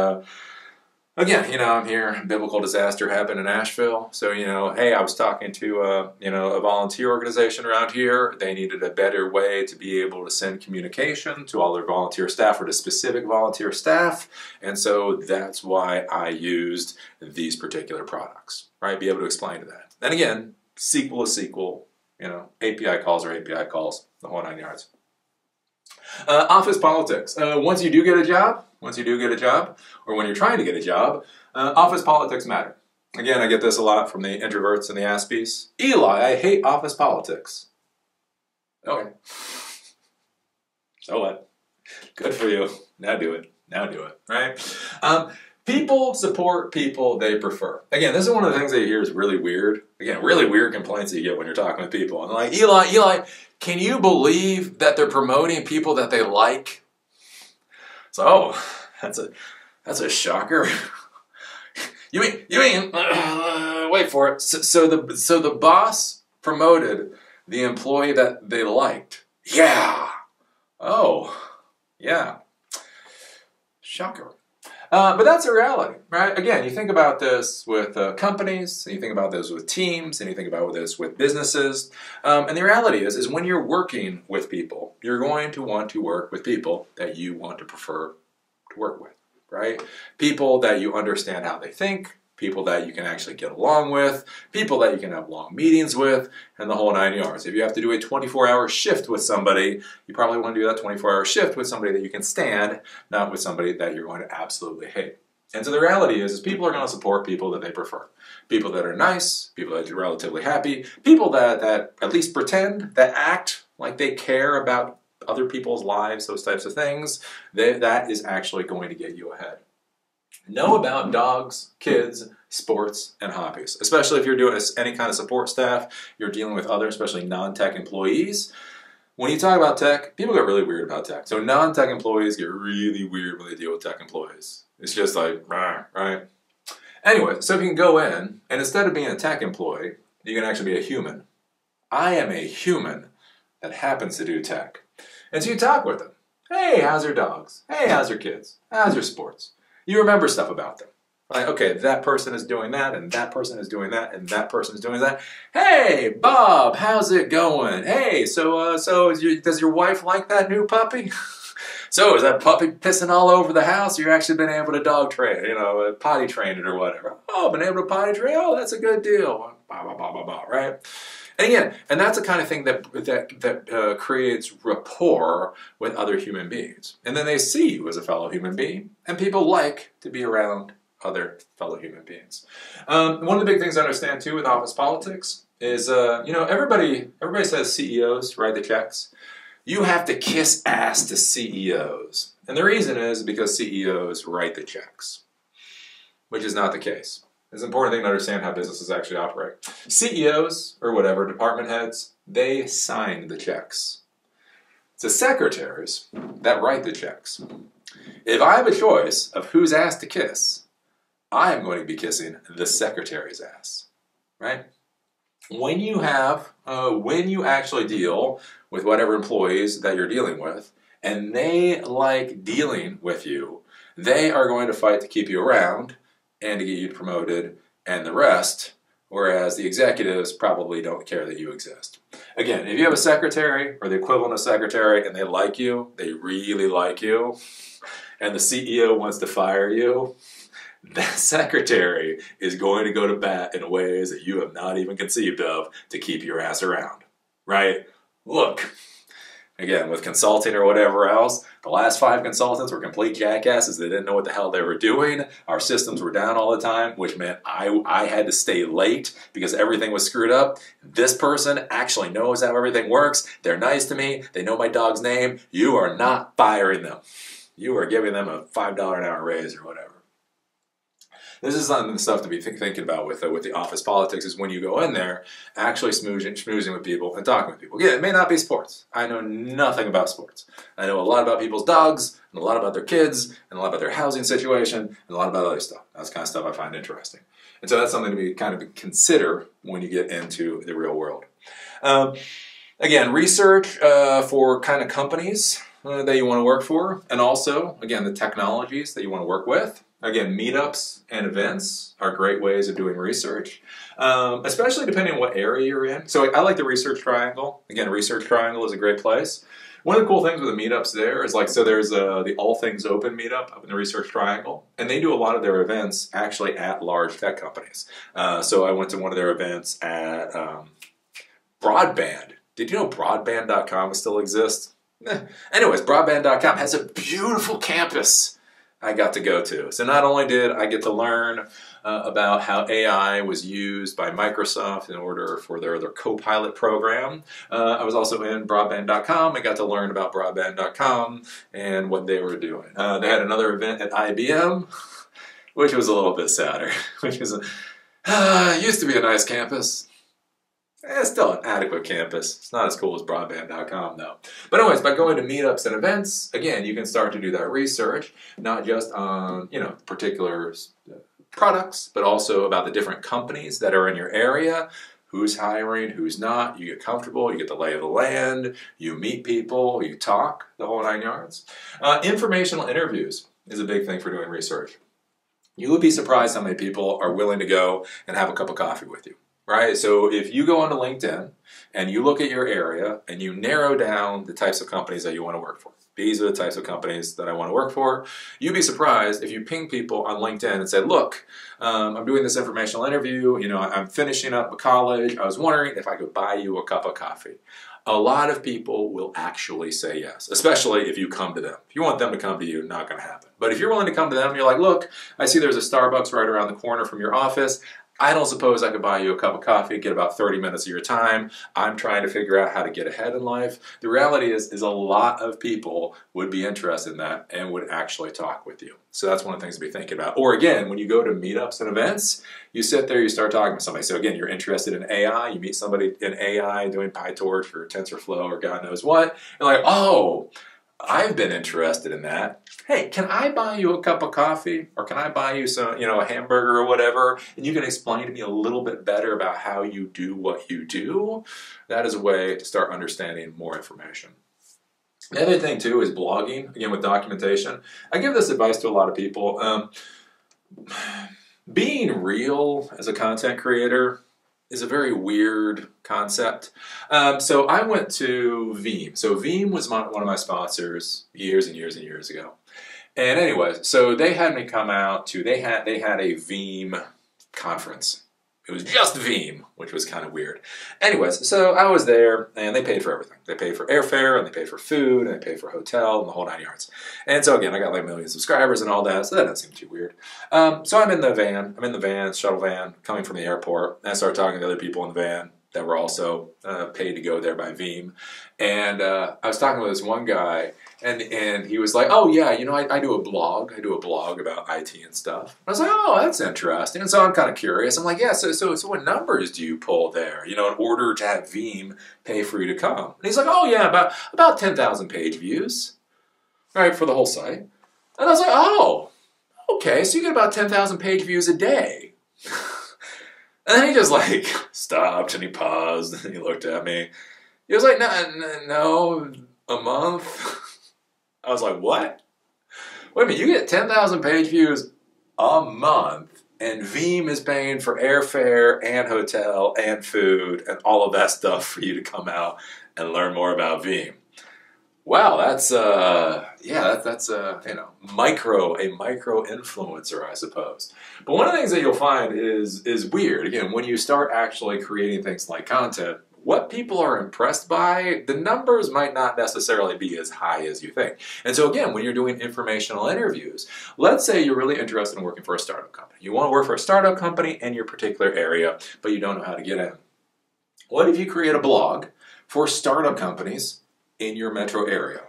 again, I'm here, biblical disaster happened in Nashville. So, hey, I was talking to, a volunteer organization around here. They needed a better way to be able to send communication to all their volunteer staff or to specific volunteer staff. And so that's why I used these particular products, right? Be able to explain to that. And again, SQL is SQL, API calls are API calls, the whole 9 yards. Office politics. Once you do get a job, or when you're trying to get a job, office politics matter. Again, I get this a lot from the introverts and the Aspies. Eli, I hate office politics. Okay. So what? Good for you. Now do it, right? People support people they prefer. Again, this is one of the things that you hear is really weird. Again, really weird complaints that you get when you're talking with people. And like, Eli, can you believe that they're promoting people that they like? So, that's a shocker. You mean, wait for it. So the boss promoted the employee that they liked. Yeah. Oh, yeah. Shocker. But that's a reality, right? Again, you think about this with companies, and you think about this with teams, and you think about this with businesses. And the reality is when you're working with people, you're going to want to work with people that you want to prefer to work with, right? People that you understand how they think, people that you can actually get along with, people that you can have long meetings with, and the whole 9 yards. If you have to do a 24-hour shift with somebody, you probably want to do that 24-hour shift with somebody that you can stand, not with somebody that you're going to absolutely hate. And so the reality is people are going to support people that they prefer. People that are nice, people that are relatively happy, people that at least pretend, that act like they care about other people's lives, those types of things, that is actually going to get you ahead. Know about dogs, kids, sports, and hobbies. Especially if you're doing any kind of support staff, you're dealing with other, especially non-tech employees. When you talk about tech, people get really weird about tech. So non-tech employees get really weird when they deal with tech employees. It's just like, right? Anyway, so if you can go in, and instead of being a tech employee, you can actually be a human. I am a human that happens to do tech. And so you talk with them. Hey, how's your dogs? Hey, how's your kids? How's your sports? You remember stuff about them. Like, okay, that person is doing that, and that person is doing that, and that person is doing that. Hey, Bob, how's it going? Hey, does your wife like that new puppy? So is that puppy pissing all over the house? Or you've actually been able to dog train, potty train it or whatever. Oh, been able to potty train? Oh, that's a good deal. Right? And again, and that's the kind of thing that creates rapport with other human beings. And then they see you as a fellow human being, and people like to be around other fellow human beings. One of the big things I understand too with office politics is, everybody says CEOs write the checks. You have to kiss ass to CEOs. And the reason is because CEOs write the checks, which is not the case. It's an important thing to understand how businesses actually operate. CEOs, or whatever, department heads, they sign the checks. It's the secretaries that write the checks. If I have a choice of whose ass to kiss, I am going to be kissing the secretary's ass, right? when you actually deal with whatever employees that you're dealing with, and they like dealing with you, they are going to fight to keep you around and to get you promoted and the rest, whereas the executives probably don't care that you exist. Again, if you have a secretary or the equivalent of secretary and they like you, they really like you, and the CEO wants to fire you, that secretary is going to go to bat in ways that you have not even conceived of to keep your ass around, right? Look, again, with consulting or whatever else, the last 5 consultants were complete jackasses. They didn't know what the hell they were doing. Our systems were down all the time, which meant I had to stay late because everything was screwed up. This person actually knows how everything works. They're nice to me. They know my dog's name. You are not firing them. You are giving them a $5 an hour raise or whatever. This is some of the stuff to be thinking about with the office politics, is when you go in there, actually schmoozing with people and talking with people. Yeah, it may not be sports. I know nothing about sports. I know a lot about people's dogs, and a lot about their kids, and a lot about their housing situation, and a lot about other stuff. That's the kind of stuff I find interesting. And so that's something to be kind of consider when you get into the real world. Again, research for kind of companies that you want to work for, and also, again, the technologies that you want to work with. Again, meetups and events are great ways of doing research, especially depending on what area you're in. So I like the Research Triangle. Again, Research Triangle is a great place. One of the cool things with the meetups there is so there's the All Things Open meetup up in the Research Triangle, and they do a lot of their events actually at large tech companies. So I went to one of their events at Broadband. Did you know broadband.com still exists? Anyways, broadband.com has a beautiful campus I got to go to. So not only did I get to learn about how AI was used by Microsoft in order for their Copilot program, I was also in broadband.com. I got to learn about broadband.com and what they were doing. They had another event at IBM, which was a little bit sadder, which was used to be a nice campus. It's still an adequate campus. It's not as cool as broadband.com though. But anyways, by going to meetups and events, again, you can start to do that research, not just on, particular products, but also about the different companies that are in your area, who's hiring, who's not. You get comfortable, you get the lay of the land, you meet people, you talk, the whole 9 yards. Informational interviews is a big thing for doing research. You would be surprised how many people are willing to go and have a cup of coffee with you. Right? So if you go onto LinkedIn and you look at your area and you narrow down the types of companies that you want to work for, these are the types of companies that I want to work for, you'd be surprised if you ping people on LinkedIn and say, look, I'm doing this informational interview, I'm finishing up college, I was wondering if I could buy you a cup of coffee. A lot of people will actually say yes, especially if you come to them. If you want them to come to you, not going to happen. But if you're willing to come to them, you're like, look, I see there's a Starbucks right around the corner from your office. I don't suppose I could buy you a cup of coffee, get about 30 minutes of your time. I'm trying to figure out how to get ahead in life. The reality is a lot of people would be interested in that and would actually talk with you. So that's one of the things to be thinking about. Or again, when you go to meetups and events, you sit there, you start talking with somebody. So again, you're interested in AI, you meet somebody in AI doing PyTorch or TensorFlow or God knows what. You're like, oh, I've been interested in that. Hey, can I buy you a cup of coffee? Or can I buy you some, a hamburger or whatever? And you can explain to me a little bit better about how you do what you do. That is a way to start understanding more information. The other thing too is blogging, again with documentation. I give this advice to a lot of people. Being real as a content creator is a very weird concept. So I went to Veeam. So Veeam was one of my sponsors years and years and years ago. And anyways, so they had me come out to, they had a Veeam conference. It was just Veeam, which was kind of weird. Anyways, so I was there, and they paid for everything. They paid for airfare, and they paid for food, and they paid for hotel, and the whole 9 yards. And so again, I got like 1 million subscribers and all that, so that doesn't seem too weird. So I'm in the van, shuttle van, coming from the airport, and I started talking to other people in the van that were also paid to go there by Veeam. And I was talking with this one guy, and he was like, oh yeah, I do a blog. I do a blog about IT and stuff. I was like, oh, that's interesting. And so I'm kind of curious. I'm like, yeah, so what numbers do you pull there, in order to have Veeam pay for you to come? And he's like, oh yeah, about 10,000 page views, right, for the whole site. And I was like, oh, okay, so you get about 10,000 page views a day. And then he just like stopped and he paused and he looked at me. He was like, no, a month. I was like, what? Wait a minute, you get 10,000 page views a month and Veeam is paying for airfare and hotel and food and all of that stuff for you to come out and learn more about Veeam. Wow, that's micro influencer, I suppose. But one of the things that you'll find is weird. Again, when you start actually creating things like content, what people are impressed by, the numbers might not necessarily be as high as you think. And so again, when you're doing informational interviews, let's say you're really interested in working for a startup company. You want to work for a startup company in your particular area, but you don't know how to get in. What if you create a blog for startup companies in your metro area?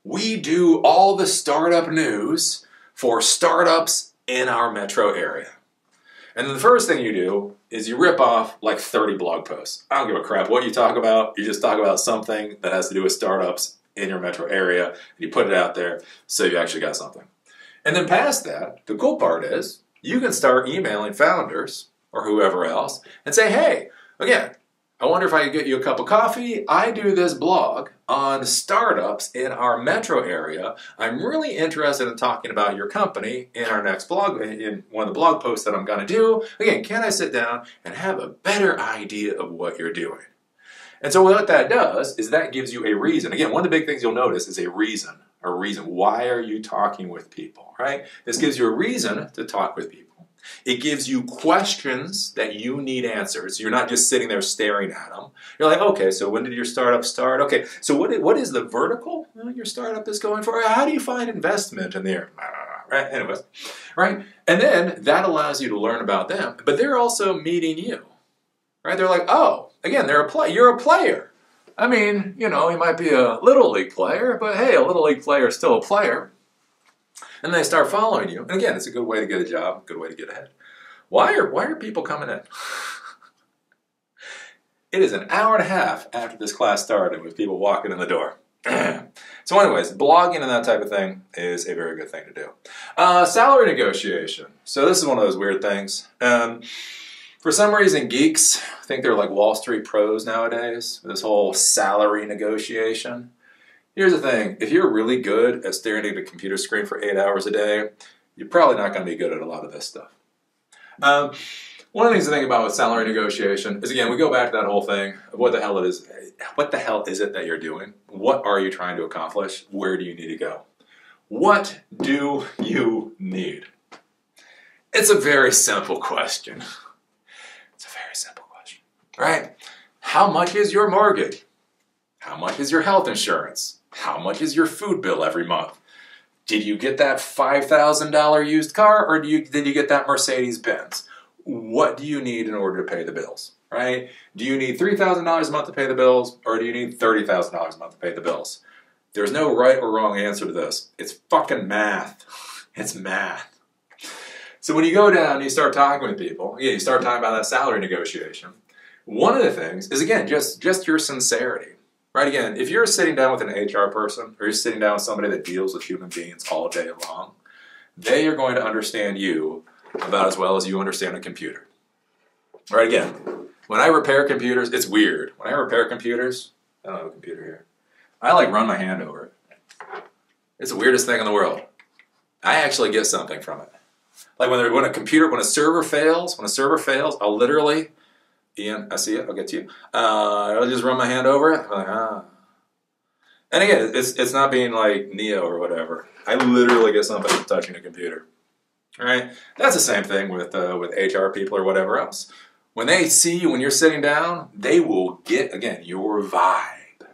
We do all the startup news for startups in our metro area. And then the first thing you do is you rip off like 30 blog posts. I don't give a crap what you talk about. You just talk about something that has to do with startups in your metro area, and you put it out there so you actually got something. And then past that, the cool part is you can start emailing founders or whoever else and say, hey, again, I wonder if I could get you a cup of coffee. I do this blog on startups in our metro area. I'm really interested in talking about your company in our next blog, in one of the blog posts that I'm going to do. Again, can I sit down and have a better idea of what you're doing? And so what that does is that gives you a reason. Again, one of the big things you'll notice is a reason. A reason. Why are you talking with people, right? This gives you a reason to talk with people. It gives you questions that you need answered. So you're not just sitting there staring at them. You're like, okay, so when did your startup start? Okay, so what is the vertical your startup is going for? How do you find investment in there? Right, anyways, right? And then that allows you to learn about them. But they're also meeting you, right? They're like, oh, again, you're a player. I mean, you might be a little league player, but hey, a little league player is still a player. And they start following you. And again, it's a good way to get a job, a good way to get ahead. Why are people coming in? It is an hour and a half after this class started with people walking in the door. So anyways, blogging and that type of thing is a very good thing to do. Salary negotiation. So this is one of those weird things. For some reason, geeks think they're like Wall Street pros nowadays. This whole salary negotiation. Here's the thing, if you're really good at staring at a computer screen for 8 hours a day, you're probably not going to be good at a lot of this stuff. One of the things to think about with salary negotiation is, again, we go back to that whole thing of what the hell it is. What the hell is it that you're doing? What are you trying to accomplish? Where do you need to go? What do you need? It's a very simple question. It's a very simple question, right? How much is your mortgage? How much is your health insurance? How much is your food bill every month? Did you get that $5,000 used car, or did you get that Mercedes Benz? What do you need in order to pay the bills, right? Do you need $3,000 a month to pay the bills, or do you need $30,000 a month to pay the bills? There's no right or wrong answer to this. It's fucking math. It's math. So when you go down and you start talking with people, you start talking about that salary negotiation, one of the things is, again, just your sincerity. Right, again, if you're sitting down with an HR person or you're sitting down with somebody that deals with human beings all day long, they are going to understand you about as well as you understand a computer. Right, again, when I repair computers, it's weird. When I repair computers, I don't have a computer here, I like run my hand over it. It's the weirdest thing in the world. I actually get something from it. Like when a server fails, I'll literally... Ian, I see it. I'll get to you. I'll just run my hand over it. I'm like, ah. And again, it's not being like Neo or whatever. I literally get something from touching a computer. All right? That's the same thing with HR people or whatever else. When they see you when you're sitting down, they will get, again, your vibe.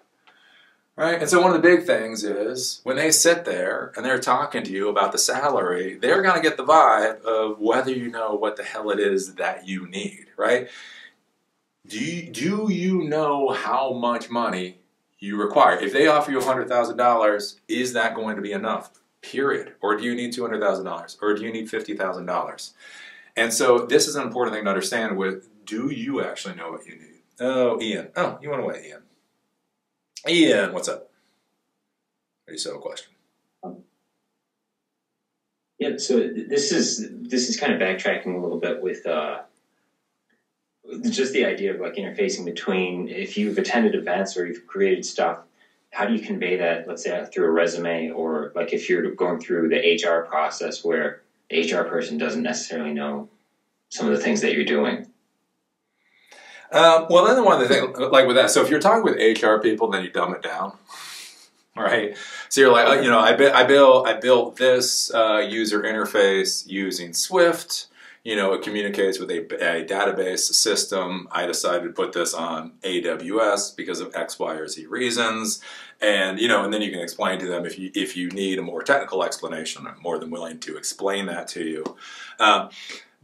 Right? And so one of the big things is when they sit there and they're talking to you about the salary, they're going to get the vibe of whether you know what the hell it is that you need. Right? Do you know how much money you require? If they offer you $100,000, is that going to be enough? Period. Or do you need $200,000? Or do you need $50,000? And so this is an important thing to understand with, do you actually know what you need? Oh, Ian. Oh, you went away, Ian. Ian, what's up? You still have a question? Yeah, so this is kind of backtracking a little bit with just the idea of like interfacing between, if you've attended events or you've created stuff, how do you convey that, let's say through a resume, or like if you're going through the HR process where the HR person doesn't necessarily know some of the things that you're doing? Well, then one of the things, like with that, so if you're talking with HR people, then you dumb it down. Right, so you're like, I built this user interface using Swift. It communicates with a database system. I decided to put this on AWS because of X, Y, or Z reasons, and and then you can explain to them if you need a more technical explanation. I'm more than willing to explain that to you. But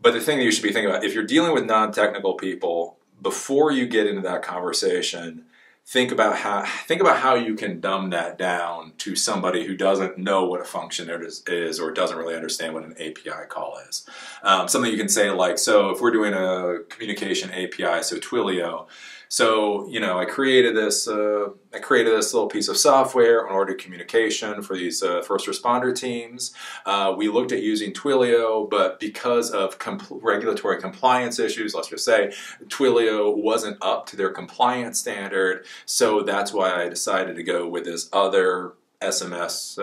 the thing that you should be thinking about, if you're dealing with non-technical people, before you get into that conversation, think about how you can dumb that down to somebody who doesn't know what a function is or doesn't really understand what an API call is. Something you can say like, so if we're doing a communication API, so Twilio, so I created this little piece of software in order to communication for these first responder teams. We looked at using Twilio, but because of regulatory compliance issues, let's just say Twilio wasn't up to their compliance standard, so that's why I decided to go with this other SMS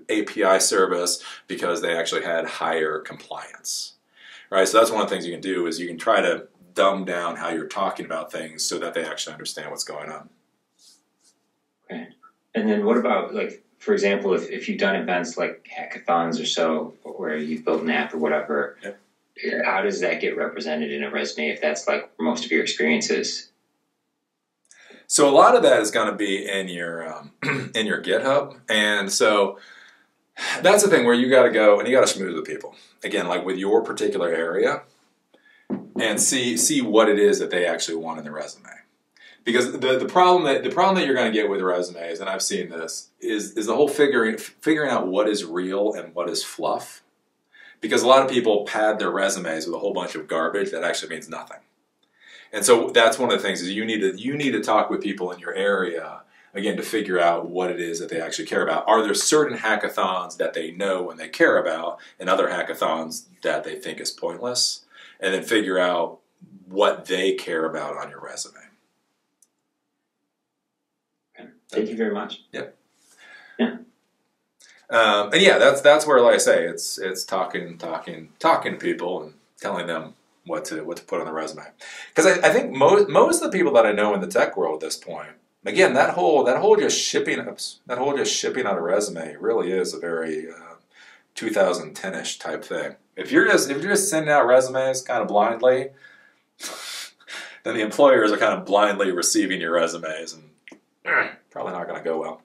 API service, because they actually had higher compliance. Right, so that's one of the things you can do, is you can try to dumb down how you're talking about things so that they actually understand what's going on. Okay. And then what about, like, for example, if you've done events like hackathons or so, where you've built an app or whatever, yep. How does that get represented in a resume if that's like most of your experiences? So a lot of that is going to be in your GitHub, and so that's the thing where you got to go and you got to schmooze with people. Again, like with your particular area, and see what it is that they actually want in the resume. Because the problem that you're going to get with resumes, and I've seen this, is the whole figuring out what is real and what is fluff. Because a lot of people pad their resumes with a whole bunch of garbage that actually means nothing. And so that's one of the things, is you need to talk with people in your area, again, to figure out what it is that they actually care about. Are there certain hackathons that they know and they care about, and other hackathons that they think is pointless? And then figure out what they care about on your resume. Okay. Thank you very much. Yep. Yeah. And yeah, that's where, like I say, it's talking to people and telling them what to put on the resume. Because I think most of the people that I know in the tech world at this point, again, that whole just shipping out a resume really is a very 2010-ish type thing. If you're just sending out resumes kind of blindly, then the employers are kind of blindly receiving your resumes, and probably not going to go well.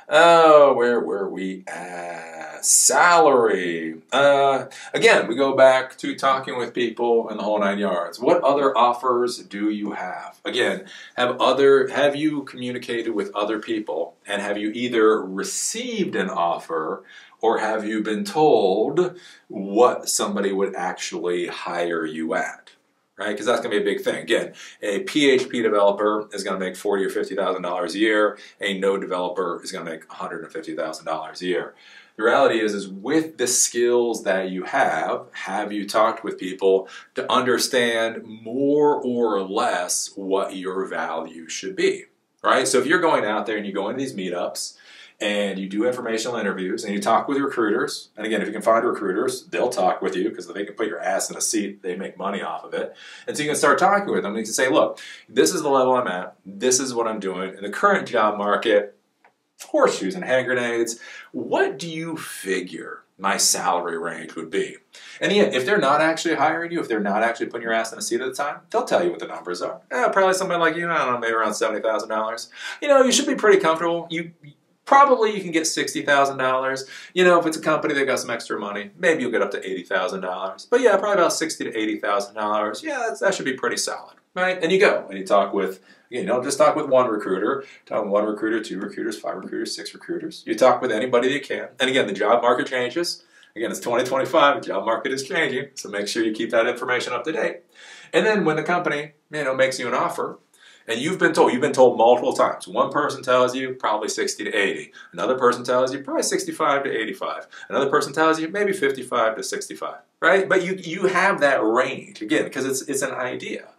Oh, where were we at? Salary. Again, we go back to talking with people and the whole 9 yards. What other offers do you have? Again, have you communicated with other people, and have you either received an offer, or have you been told what somebody would actually hire you at? Right, because that's going to be a big thing. Again, a PHP developer is going to make $40,000 or $50,000 a year. A Node developer is going to make $150,000 a year. The reality is with the skills that you have you talked with people to understand more or less what your value should be? Right. So if you're going out there and you go into these meetups, and you do informational interviews, and you talk with recruiters. And again, if you can find recruiters, they'll talk with you because if they can put your ass in a seat, they make money off of it. And so you can start talking with them, and you can say, look, this is the level I'm at. This is what I'm doing. In the current job market, horseshoes and hand grenades, what do you figure my salary range would be? And yet, if they're not actually hiring you, if they're not actually putting your ass in a seat at the time, they'll tell you what the numbers are. Probably somebody like you, I don't know, maybe around $70,000. You should be pretty comfortable. Probably you can get $60,000. If it's a company that got some extra money, maybe you'll get up to $80,000. But yeah, probably about $60,000 to $80,000. Yeah, that should be pretty solid, right? And you go and you talk with, you don't just talk with one recruiter. Talk with one recruiter, 2 recruiters, 5 recruiters, 6 recruiters. You talk with anybody that you can. And again, the job market changes. Again, it's 2025. The job market is changing, so make sure you keep that information up to date. And then when the company, makes you an offer, And you've been told multiple times. One person tells you probably 60 to 80. Another person tells you probably 65 to 85. Another person tells you maybe 55 to 65, right? But you have that range, again, because it's an idea.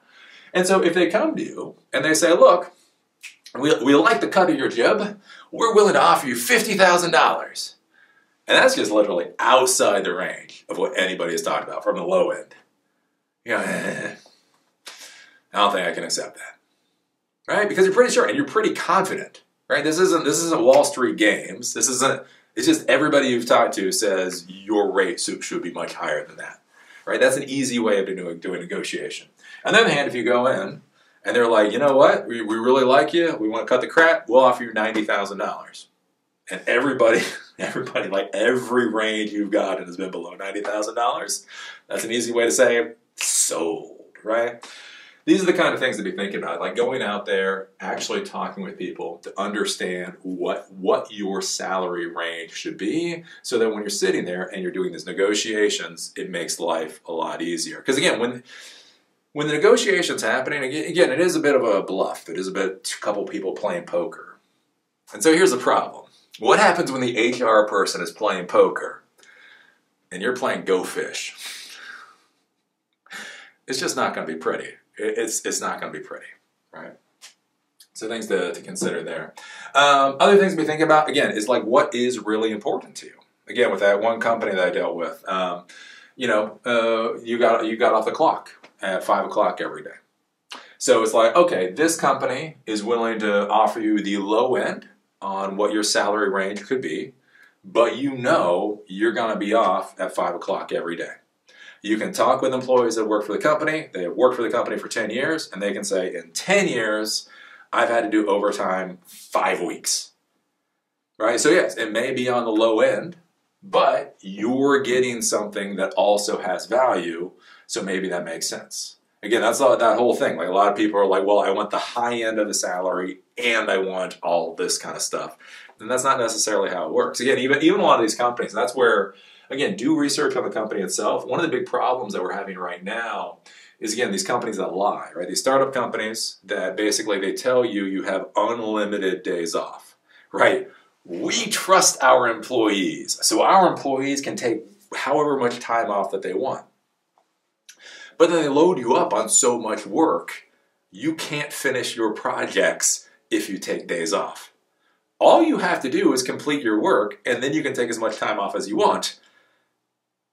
And so if they come to you and they say, look, we like the cut of your jib, we're willing to offer you $50,000. And that's just literally outside the range of what anybody has talked about from the low end. You know, I don't think I can accept that. Right? Because you're pretty sure and you're pretty confident. Right? This isn't Wall Street games. It's just everybody you've talked to says your rate should be much higher than that. Right? That's an easy way of doing negotiation. On the other hand, if you go in and they're like, you know what, we really like you, we want to cut the crap, we'll offer you $90,000. And everybody, like every range you've gotten has been below $90,000. That's an easy way to say sold, right? These are the kind of things to be thinking about, like going out there, actually talking with people to understand what your salary range should be, so that when you're sitting there and you're doing these negotiations, it makes life a lot easier. Because again, when the negotiation's happening, again, it is a bit of a bluff. It is a couple people playing poker. And so here's the problem. What happens when the HR person is playing poker and you're playing Go Fish? It's just not going to be pretty. It's not going to be pretty, right? So things to consider there. Other things to be thinking about, again, is like what is really important to you. Again, with that one company that I dealt with, you got off the clock at 5 o'clock every day. So it's like, okay, this company is willing to offer you the low end on what your salary range could be, but you know you're going to be off at 5 o'clock every day. You can talk with employees that work for the company. They have worked for the company for 10 years, and they can say, in 10 years, I've had to do overtime 5 weeks. Right? So yes, it may be on the low end, but you're getting something that also has value, so maybe that makes sense. Again, that's that whole thing. Like a lot of people are like, well, I want the high end of the salary and I want all this kind of stuff. And that's not necessarily how it works. Again, even a lot of these companies, that's where, again, do research on the company itself. One of the big problems that we're having right now is, again, these companies that lie, right? These startup companies that basically they tell you you have unlimited days off, right? We trust our employees, so our employees can take however much time off that they want. But then they load you up on so much work, you can't finish your projects if you take days off. All you have to do is complete your work, and then you can take as much time off as you want.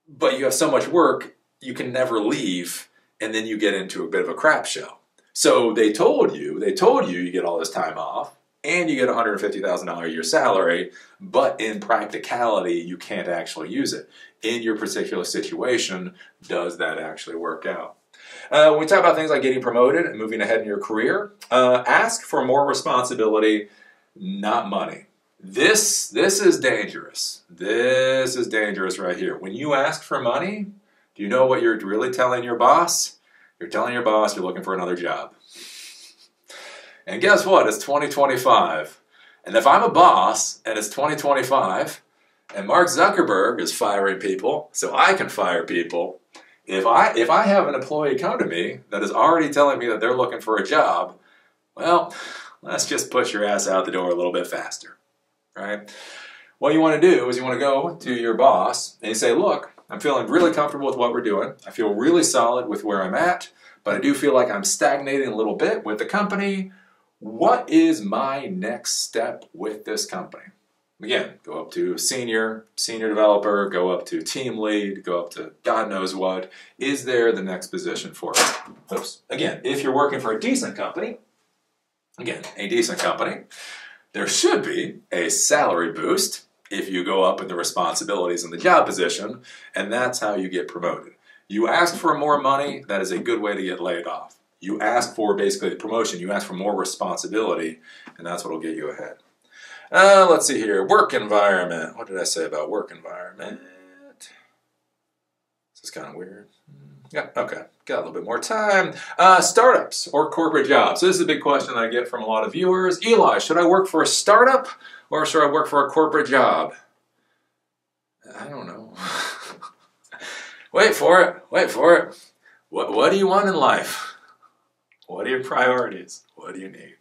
But you have so much work, you can never leave, and then you get into a bit of a crap show. So they told you you get all this time off, and you get $150,000 a year salary, but in practicality, you can't actually use it. In your particular situation, does that actually work out? When we talk about things like getting promoted and moving ahead in your career, ask for more responsibility, not money. This is dangerous. This is dangerous right here. When you ask for money, do you know what you're really telling your boss? You're telling your boss you're looking for another job. And guess what? It's 2025. And if I'm a boss and it's 2025 and Mark Zuckerberg is firing people so I can fire people, if I have an employee come to me that is already telling me that they're looking for a job, well, let's just push your ass out the door a little bit faster, right? What you want to do is you want to go to your boss and you say, look, I'm feeling really comfortable with what we're doing. I feel really solid with where I'm at, but I do feel like I'm stagnating a little bit with the company. What is my next step with this company? Again, go up to senior developer, go up to team lead, go up to God knows what. Is there the next position for it? Oops. Again, if you're working for a decent company, there should be a salary boost if you go up in the responsibilities in the job position, and that's how you get promoted. You ask for more money, that is a good way to get laid off. You ask for basically the promotion, you ask for more responsibility, and that's what will get you ahead. Let's see here. Work environment. What did I say about work environment? This is kind of weird. Yeah, okay. Got a little bit more time. Startups or corporate jobs. So this is a big question that I get from a lot of viewers. Eli, should I work for a startup or should I work for a corporate job? I don't know. Wait for it. What do you want in life? What are your priorities? What do you need?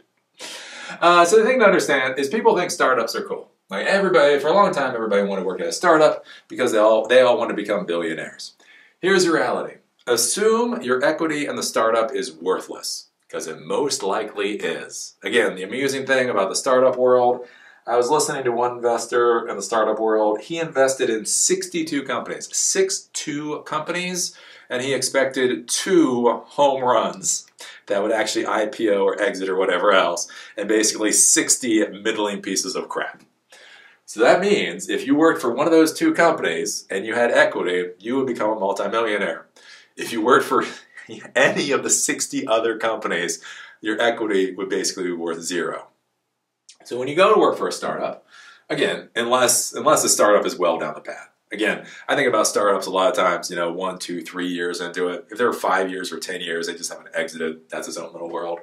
So the thing to understand is people think startups are cool. Like everybody, for a long time, everybody wanted to work at a startup because they all want to become billionaires. Here's the reality. Assume your equity in the startup is worthless, because it most likely is. Again, the amusing thing about the startup world, I was listening to one investor in the startup world. He invested in 62 companies, 62 companies, and he expected 2 home runs that would actually IPO or exit or whatever else, and basically 60 middling pieces of crap. So that means if you worked for one of those 2 companies and you had equity, you would become a multimillionaire. If you worked for any of the 60 other companies, your equity would basically be worth 0. So when you go to work for a startup, again, unless the startup is well down the path. Again, I think about startups a lot of times, 1, 2, 3 years into it. If they're 5 years or 10 years, they just haven't exited. That's its own little world.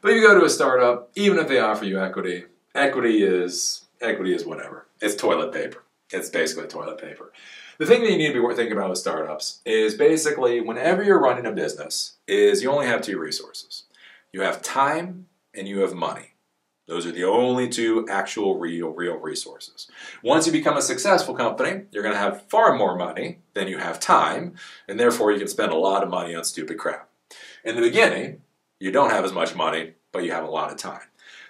But you go to a startup, even if they offer you equity, equity is whatever. It's toilet paper. It's basically toilet paper. The thing that you need to be thinking about with startups is basically whenever you're running a business is you only have 2 resources. You have time and you have money. Those are the only 2 actual real resources. Once you become a successful company, you're going to have far more money than you have time, and therefore you can spend a lot of money on stupid crap. In the beginning, you don't have as much money, but you have a lot of time.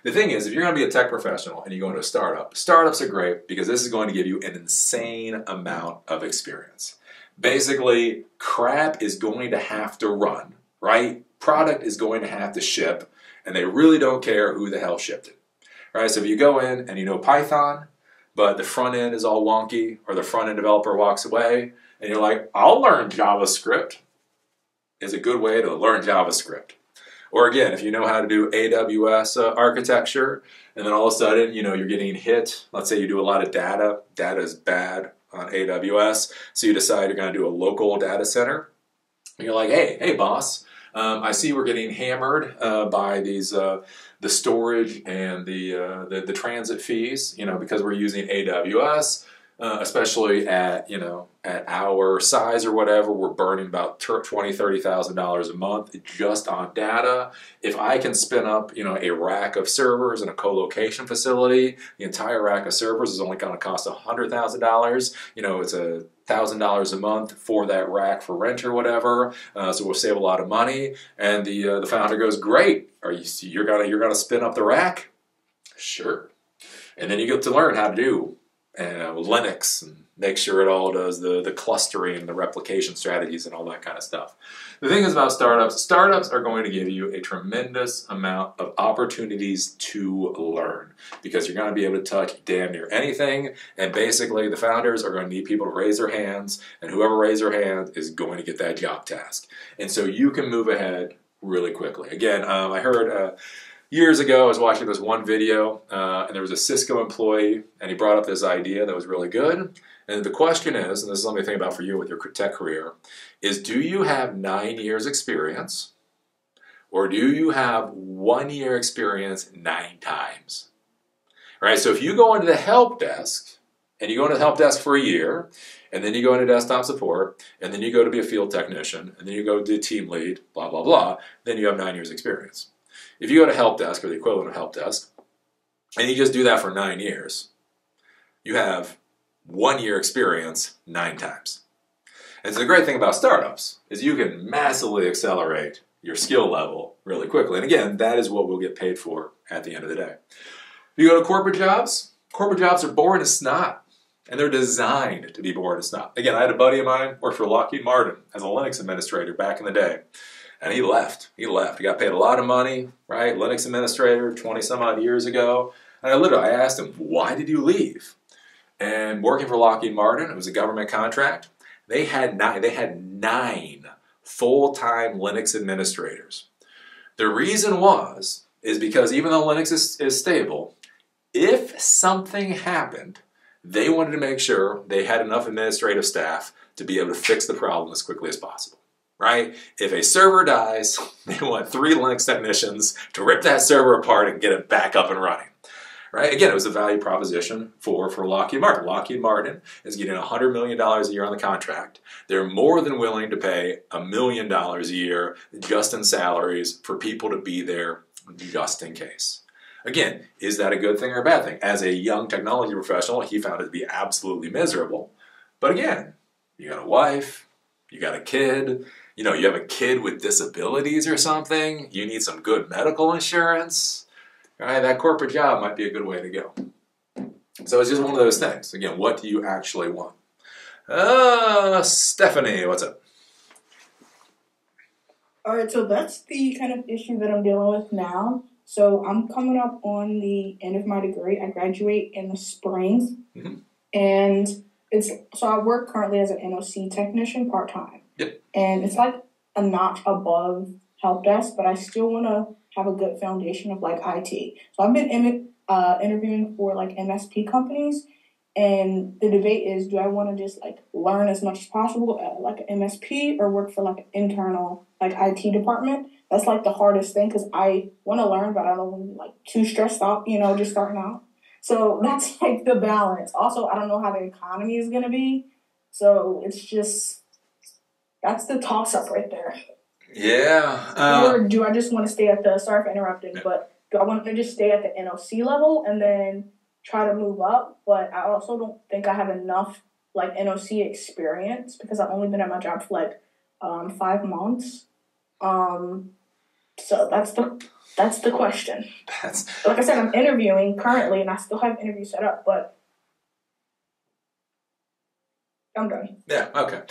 The thing is, if you're going to be a tech professional and you go into a startup, startups are great because this is going to give you an insane amount of experience. Basically, crap is going to have to run, right? Product is going to have to ship, and they really don't care who the hell shipped it. Right? So if you go in and you know Python, but the front end is all wonky, or the front end developer walks away, and you're like, I'll learn JavaScript, is a good way to learn JavaScript. Or again, if you know how to do AWS architecture, and then all of a sudden, you're getting hit. Let's say you do a lot of data. Data is bad on AWS, so you decide you're going to do a local data center. And you're like, hey, boss, I see we're getting hammered by these the storage and the transit fees, because we're using AWS. Especially at our size or whatever, we're burning about $20,000, $30,000 a month just on data. If I can spin up, a rack of servers in a co-location facility, the entire rack of servers is only going to cost $100,000. It's $1,000 a month for that rack for rent or whatever. So we'll save a lot of money. And the founder goes, "Great, you're gonna spin up the rack? Sure." And then you get to learn how to do Linux and make sure it all does the clustering and the replication strategies and all that kind of stuff. The thing is about startups are going to give you a tremendous amount of opportunities to learn because you're going to be able to touch damn near anything, and basically the founders are going to need people to raise their hands, and whoever raises their hand is going to get that job task. And so you can move ahead really quickly. Again, I heard years ago, I was watching this one video, and there was a Cisco employee, and he brought up this idea that was really good. And the question is, and this is something to think about for you with your tech career, is do you have 9 years experience, or do you have 1 year experience 9 times? Right? So if you go into the help desk, and you go into the help desk for a year, and then you go into desktop support, and then you go to be a field technician, and then you go to team lead, blah, blah, blah, then you have 9 years experience. If you go to help desk, or the equivalent of help desk, and you just do that for 9 years, you have 1 year experience 9 times. And so the great thing about startups is you can massively accelerate your skill level really quickly. And again, that is what we'll get paid for at the end of the day. If you go to corporate jobs are boring as snot. And they're designed to be boring as snot. Again, I had a buddy of mine worked for Lockheed Martin as a Linux administrator back in the day. And he left. He got paid a lot of money, right? Linux administrator 20 some odd years ago. And I asked him, why did you leave? And working for Lockheed Martin, it was a government contract. They had 9 full-time Linux administrators. The reason is because even though Linux is stable, if something happened, they wanted to make sure they had enough administrative staff to be able to fix the problem as quickly as possible. Right? If a server dies, they want 3 Linux technicians to rip that server apart and get it back up and running. right? Again, it was a value proposition for Lockheed Martin. Lockheed Martin is getting $100 million a year on the contract. They're more than willing to pay $1 million a year just in salaries for people to be there just in case. Again, is that a good thing or a bad thing? As a young technology professional, he found it to be absolutely miserable. But again, you got a wife, you got a kid, you have a kid with disabilities or something, you need some good medical insurance, right? That corporate job might be a good way to go. So it's just one of those things. Again, what do you actually want? Stephanie, what's up? All right, so that's the kind of issue that I'm dealing with now. So I'm coming up on the end of my degree. I graduate in the spring, and so I work currently as an NOC technician part-time. Yep. And it's like a notch above help desk, but I still want to have a good foundation of like IT. So I've been interviewing for like MSP companies, and the debate is, do I want to just like learn as much as possible at like an MSP or work for like an internal like IT department? That's like the hardest thing because I want to learn, but I don't want to be like too stressed out, just starting out. So that's like the balance. Also, I don't know how the economy is going to be. So it's just, that's the toss up right there. Yeah. Or do I just want to stay at sorry for interrupting, but do I want to just stay at the NOC level and then try to move up? But I also don't think I have enough like NOC experience because I've only been at my job for like 5 months. So that's the question. Like I said, I'm interviewing currently, and I still have interviews set up, but I'm done. Yeah. Okay.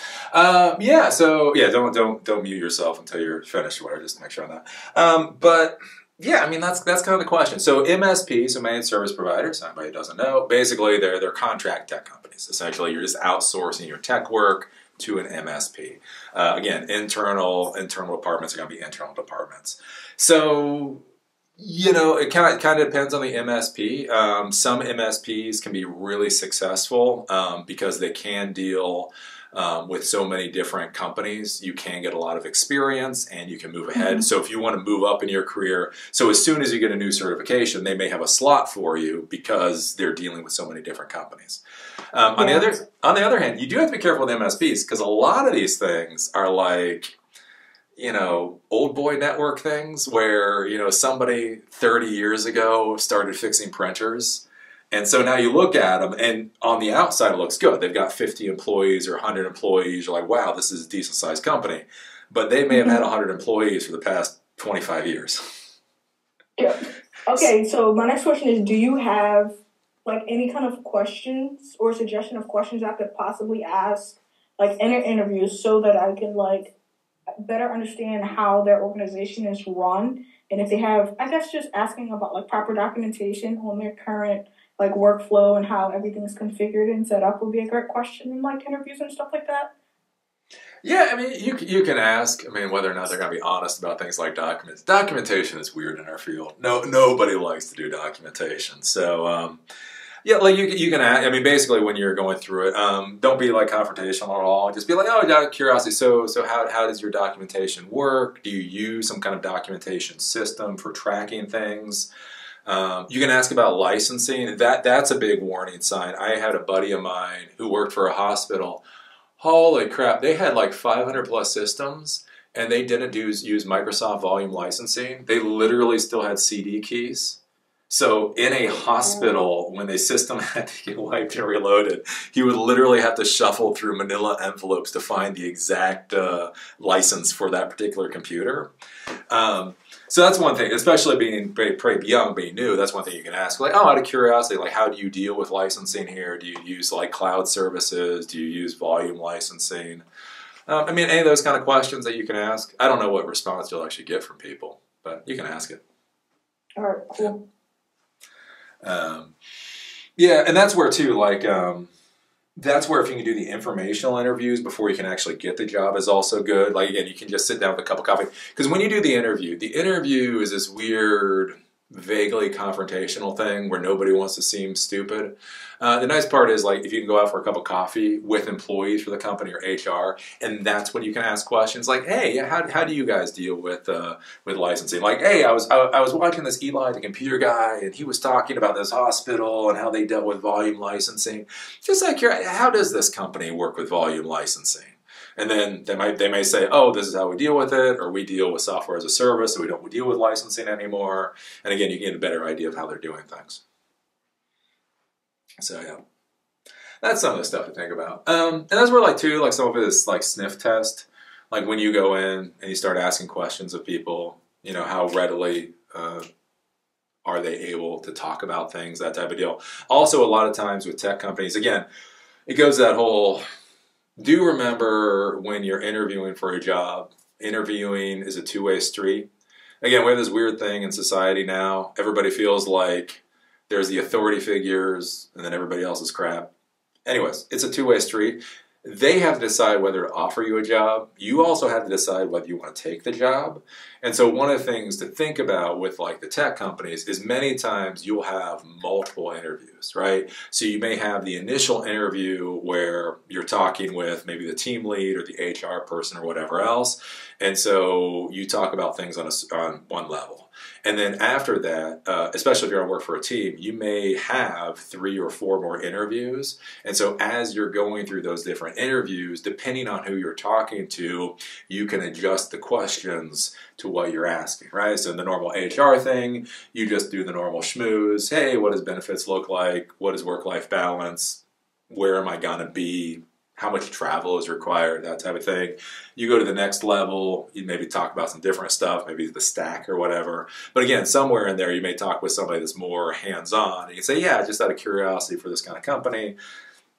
So don't mute yourself until you're finished or whatever. Just to make sure on that. But yeah, I mean that's kind of the question. So MSP, so managed service providers. Anybody who doesn't know, basically they're contract tech companies. Essentially, you're just outsourcing your tech work to an MSP. Again, internal departments are going to be internal departments. So, it kind of depends on the MSP. Some MSPs can be really successful because they can deal with so many different companies. You can get a lot of experience and you can move ahead. So if you want to move up in your career, so as soon as you get a new certification, they may have a slot for you because they're dealing with so many different companies. On the other hand, you do have to be careful with MSPs because a lot of these things are like, old boy network things where, somebody 30 years ago started fixing printers. And so now you look at them and on the outside it looks good. They've got 50 employees or 100 employees. You're like, wow, this is a decent sized company. But they may have had 100 employees for the past 25 years. Yeah. Okay, so my next question is, do you have like any kind of questions or suggestion of questions I could possibly ask like in an interview so that I can like better understand how their organization is run? And if they have, I guess just asking about like proper documentation on their current like workflow and how everything's configured and set up would be a great question in like interviews and stuff like that. Yeah, I mean, you can ask. I mean, whether or not they're going to be honest about things like documents. Documentation is weird in our field. Nobody likes to do documentation. So, like you can ask. I mean, basically, when you're going through it, don't be like confrontational at all. Just be like, oh, out of curiosity. So how does your documentation work? Do you use some kind of documentation system for tracking things? You can ask about licensing. That's a big warning sign. I had a buddy of mine who worked for a hospital. Holy crap, they had like 500 plus systems and they didn't use Microsoft volume licensing. They literally still had CD keys. So in a hospital, when the system had to get wiped and reloaded, he would literally have to shuffle through manila envelopes to find the exact license for that particular computer. So that's one thing, especially being pretty young, being new, that's one thing you can ask. Like, out of curiosity, like, how do you deal with licensing here? Do you use, like, cloud services? Do you use volume licensing? I mean, any of those kind of questions that you can ask. I don't know what response you'll actually get from people, but you can ask it. All right, cool. And that's where, too, like, that's where if you can do the informational interviews before you can actually get the job is also good. Like, again, you can just sit down with a cup of coffee. Because when you do the interview is this weird vaguely confrontational thing where nobody wants to seem stupid. The nice part is, like, if you can go out for a cup of coffee with employees for the company or HR, and that's when you can ask questions like, "Hey, how do you guys deal with licensing?" Like, "Hey, I was watching this Eli, the computer guy, and he was talking about this hospital and how they dealt with volume licensing. Just like, how does this company work with volume licensing?" And then they may say, "Oh, this is how we deal with it," or "We deal with software as a service, so we don't deal with licensing anymore." And again, you get a better idea of how they're doing things. So yeah, that's some of the stuff to think about. And that's where, like, too, like, some of it is like sniff test. Like when you go in and you start asking questions of people, you know, how readily are they able to talk about things, that type of deal. Also, a lot of times with tech companies, again, it goes that whole. Do remember when you're interviewing for a job, interviewing is a two-way street. Again, we have this weird thing in society now. Everybody feels like there's the authority figures and then everybody else is crap. Anyways, it's a two-way street. They have to decide whether to offer you a job. You also have to decide whether you want to take the job. And so one of the things to think about with, like, the tech companies is many times you'll have multiple interviews, right? So you may have the initial interview where you're talking with maybe the team lead or the HR person or whatever else. And so you talk about things on one level. And then after that, especially if you're going to work for a team, you may have 3 or 4 more interviews. And so as you're going through those different interviews, depending on who you're talking to, you can adjust the questions to what you're asking, right? So in the normal HR thing, you just do the normal schmooze. Hey, what does benefits look like? What is work-life balance? Where am I going to be? How much travel is required, that type of thing. You go to the next level, you maybe talk about some different stuff, maybe the stack or whatever. But again, somewhere in there, you may talk with somebody that's more hands-on. And you can say, yeah, just out of curiosity for this kind of company,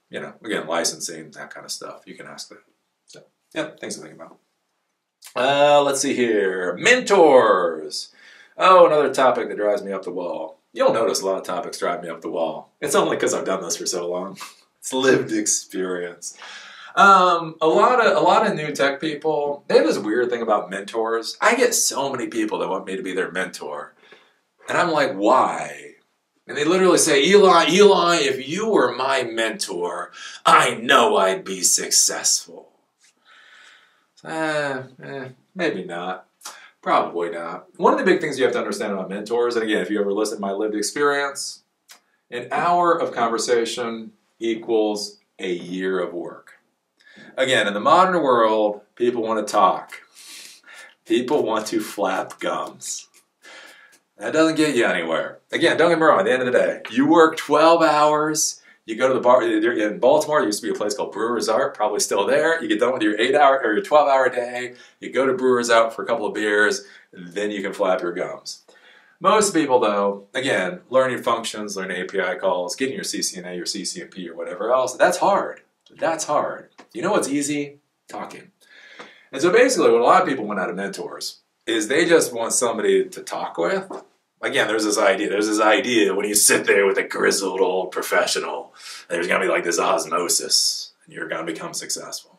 you know, again, licensing, that kind of stuff. You can ask that. So, yeah, things to think about. Let's see here. Mentors. Oh, another topic that drives me up the wall. You'll notice a lot of topics drive me up the wall. It's only because I've done this for so long. It's lived experience. A lot of new tech people, they have this weird thing about mentors. I get so many people that want me to be their mentor. And I'm like, why? And they literally say, Eli, if you were my mentor, I know I'd be successful. Maybe not. Probably not. One of the big things you have to understand about mentors, and again, if you ever listen to my lived experience, an hour of conversation equals a year of work. Again, in the modern world, people want to talk. People want to flap gums. That doesn't get you anywhere. Again, don't get me wrong, at the end of the day, you work 12 hours, you go to the bar. In Baltimore, there used to be a place called Brewer's Art, probably still there. You get done with your 8-hour or your 12-hour day, you go to Brewer's Art for a couple of beers, then you can flap your gums. Most people, though, again, learning functions, learning API calls, getting your CCNA, your CCNP, or whatever else, that's hard. That's hard. You know what's easy? Talking. And so basically what a lot of people want out of mentors is they just want somebody to talk with. Again, there's this idea when you sit there with a grizzled old professional, there's going to be like this osmosis, and you're going to become successful.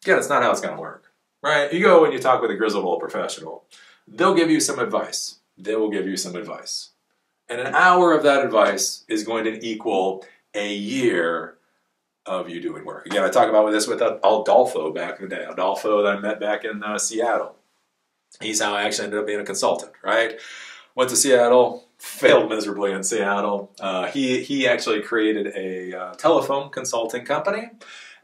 Again, it's not how it's going to work, right? You go and you talk with a grizzled old professional. They'll give you some advice. They will give you some advice. And an hour of that advice is going to equal a year of you doing work. Again, I talk about this with Adolfo back in the day. Adolfo that I met back in Seattle. He's how I actually ended up being a consultant, right? Went to Seattle, failed miserably in Seattle. He actually created a telephone consulting company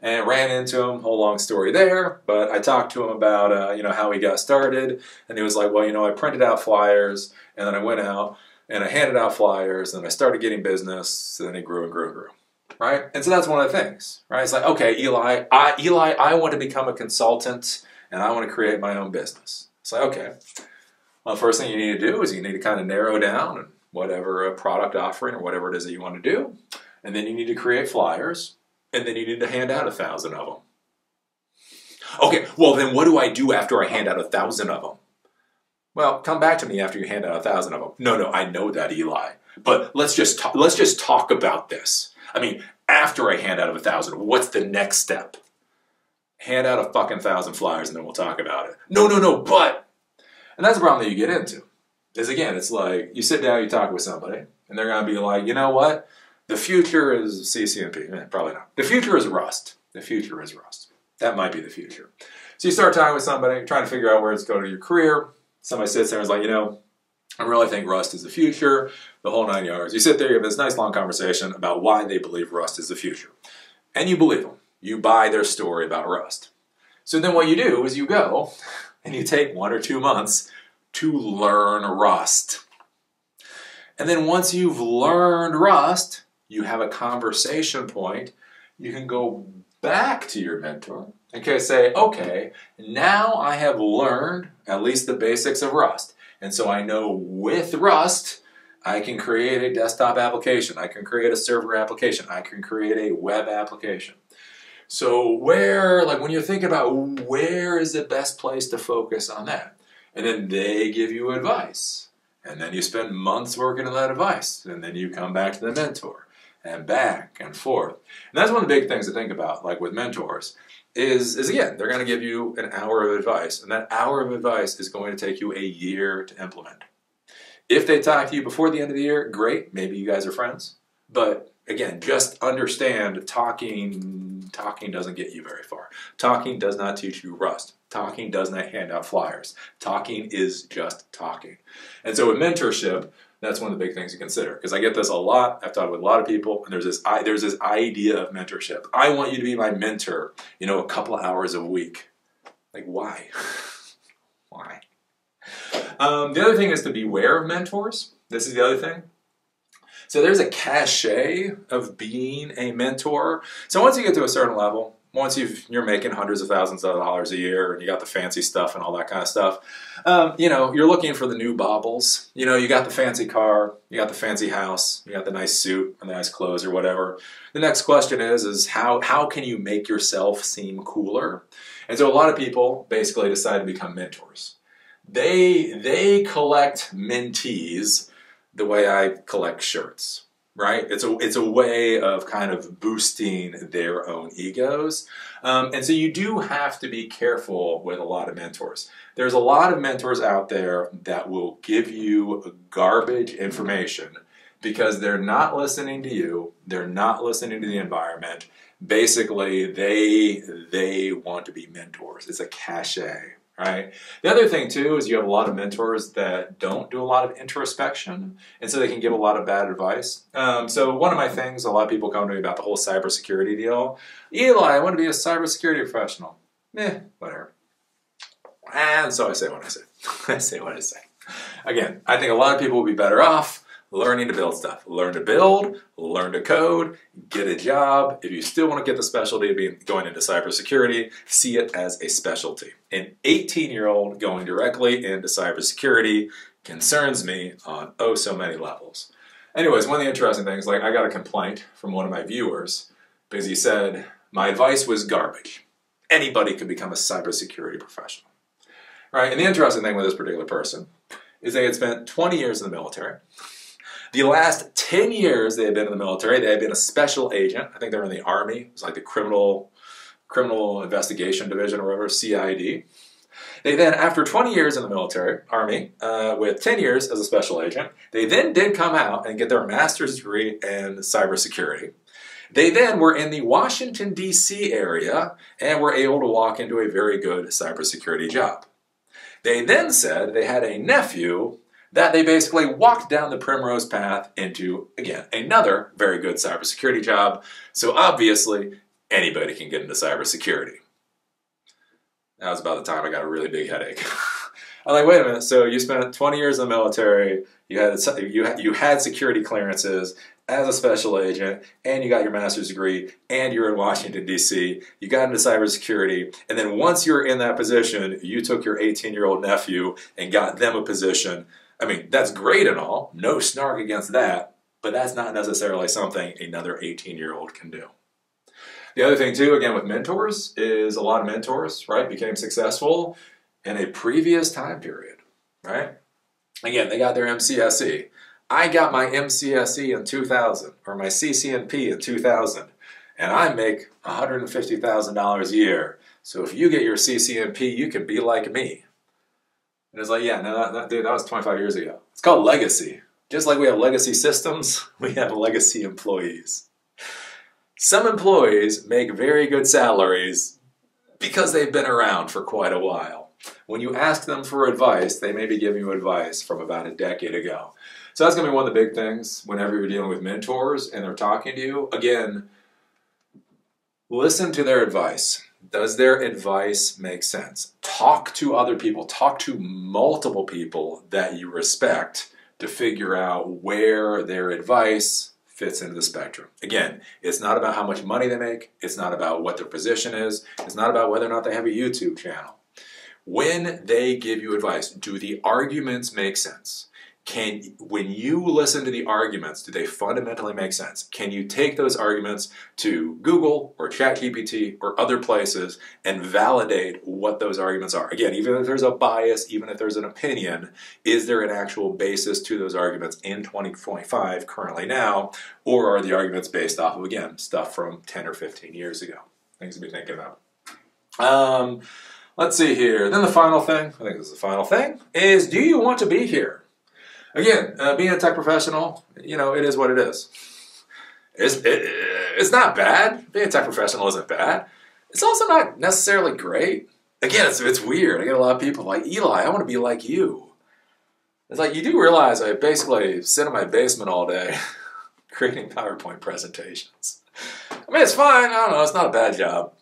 and ran into him, whole long story there, but I talked to him about how he got started, and he was like, well, I printed out flyers, and then I went out, and I handed out flyers, and I started getting business, and then it grew and grew and grew, right? And so that's one of the things, right? It's like, okay, Eli, I want to become a consultant, and I want to create my own business. It's like, okay, well, the first thing you need to do is you need to kind of narrow down whatever product offering or whatever it is that you want to do, and then you need to create flyers, and then you need to hand out 1,000 of them. Okay, well then what do I do after I hand out 1,000 of them? Well, come back to me after you hand out 1,000 of them. No, I know that, Eli. But let's just talk about this. I mean, after I hand out 1,000, what's the next step? Hand out a fucking 1,000 flyers and then we'll talk about it. No, but. And that's the problem that you get into. is, again, it's like you sit down, you talk with somebody, and they're going to be like, you know what? The future is CCNP. Probably not. The future is Rust. The future is Rust. That might be the future. So you start talking with somebody, trying to figure out where it's going to your career. Somebody sits there and is like, you know, I really think Rust is the future, the whole 9 yards. You sit there, you have this nice long conversation about why they believe Rust is the future. And you believe them. You buy their story about Rust. So then what you do is you go and you take 1 or 2 months to learn Rust. And then once you've learned Rust, you have a conversation point. You can go back to your mentor and say, okay, now I have learned at least the basics of Rust. And so I know with Rust, I can create a desktop application. I can create a server application. I can create a web application. So where, like when you're thinking about where is the best place to focus on that? And then they give you advice. And then you spend months working on that advice. And then you come back to the mentor and back and forth. And that's one of the big things to think about, like with mentors, is again, they're going to give you an hour of advice. And that hour of advice is going to take you a year to implement. If they talk to you before the end of the year, great. Maybe you guys are friends. But again, just understand talking doesn't get you very far. Talking does not teach you Rust. Talking does not hand out flyers. Talking is just talking. And so with mentorship, that's one of the big things to consider. Because I get this a lot. I've talked with a lot of people, and there's this idea of mentorship. I want you to be my mentor, you know, a couple of hours a week. Like, why? Why? The other thing is to beware of mentors. This is the other thing. So there's a cachet of being a mentor. So once you get to a certain level, once you're making hundreds of thousands of dollars a year and you got the fancy stuff and all that kind of stuff, you know, you're looking for the new baubles. You know, you got the fancy car, you got the fancy house, you got the nice suit and the nice clothes or whatever. The next question is how can you make yourself seem cooler? And so a lot of people basically decide to become mentors. They collect mentees the way I collect shirts, right? It's a way of kind of boosting their own egos. And so you do have to be careful with a lot of mentors. There's a lot of mentors out there that will give you garbage information because they're not listening to you, they're not listening to the environment. Basically, they want to be mentors. It's a cachet. Right. The other thing too is you have a lot of mentors that don't do a lot of introspection, and so they can give a lot of bad advice. So one of my things, a lot of people come to me about the whole cybersecurity deal. Eli, I want to be a cybersecurity professional. Whatever. And so I say what I say. I say what I say. Again, I think a lot of people will be better off learning to build stuff. Learn to build, learn to code, get a job. If you still want to get the specialty of going into cybersecurity, see it as a specialty. An 18-year-old going directly into cybersecurity concerns me on oh so many levels. Anyways, one of the interesting things, like I got a complaint from one of my viewers because he said, my advice was garbage. Anybody could become a cybersecurity professional. Right? And the interesting thing with this particular person is they had spent 20 years in the military. The last 10 years they had been in the military, they had been a special agent. I think they were in the Army. It was like the Criminal Investigation Division or whatever, CID. They then, after 20 years in the military, Army, with 10 years as a special agent, they then did come out and get their master's degree in cybersecurity. They then were in the Washington, D.C. area and were able to walk into a very good cybersecurity job. They then said they had a nephew that they basically walked down the primrose path into, again, another very good cybersecurity job. So obviously, anybody can get into cybersecurity. That was about the time I got a really big headache. I'm like, wait a minute, so you spent 20 years in the military, you had security clearances as a special agent, and you got your master's degree, and you're in Washington, D.C., you got into cybersecurity, and then once you're in that position, you took your 18-year-old nephew and got them a position. I mean, that's great and all, no snark against that, but that's not necessarily something another 18-year-old can do. The other thing too, again with mentors, is a lot of mentors, right, became successful in a previous time period, right? Again, they got their MCSE. I got my MCSE in 2000, or my CCNP in 2000, and I make $150,000 a year. So if you get your CCNP, you can be like me. And it's like, yeah, no, dude, that was 25 years ago. It's called legacy. Just like we have legacy systems, we have legacy employees. Some employees make very good salaries because they've been around for quite a while. When you ask them for advice, they may be giving you advice from about a decade ago. So that's going to be one of the big things whenever you're dealing with mentors and they're talking to you. Again, listen to their advice. Does their advice make sense? Talk to other people. Talk to multiple people that you respect to figure out where their advice fits into the spectrum. Again, it's not about how much money they make. It's not about what their position is. It's not about whether or not they have a YouTube channel. When they give you advice, do the arguments make sense? When you listen to the arguments, do they fundamentally make sense? Can you take those arguments to Google or ChatGPT or other places and validate what those arguments are? Again, even if there's a bias, even if there's an opinion, is there an actual basis to those arguments in 2025 currently now? Or are the arguments based off of, again, stuff from 10 or 15 years ago? Things to be thinking about. Let's see here. Then the final thing, I think this is the final thing, is do you want to be here? Again, being a tech professional, you know, it is what it is. It's not bad. Being a tech professional isn't bad. It's also not necessarily great. Again, it's weird. I get a lot of people like, Eli, I want to be like you. It's like, you do realize I basically sit in my basement all day creating PowerPoint presentations. I mean, it's fine. I don't know. It's not a bad job.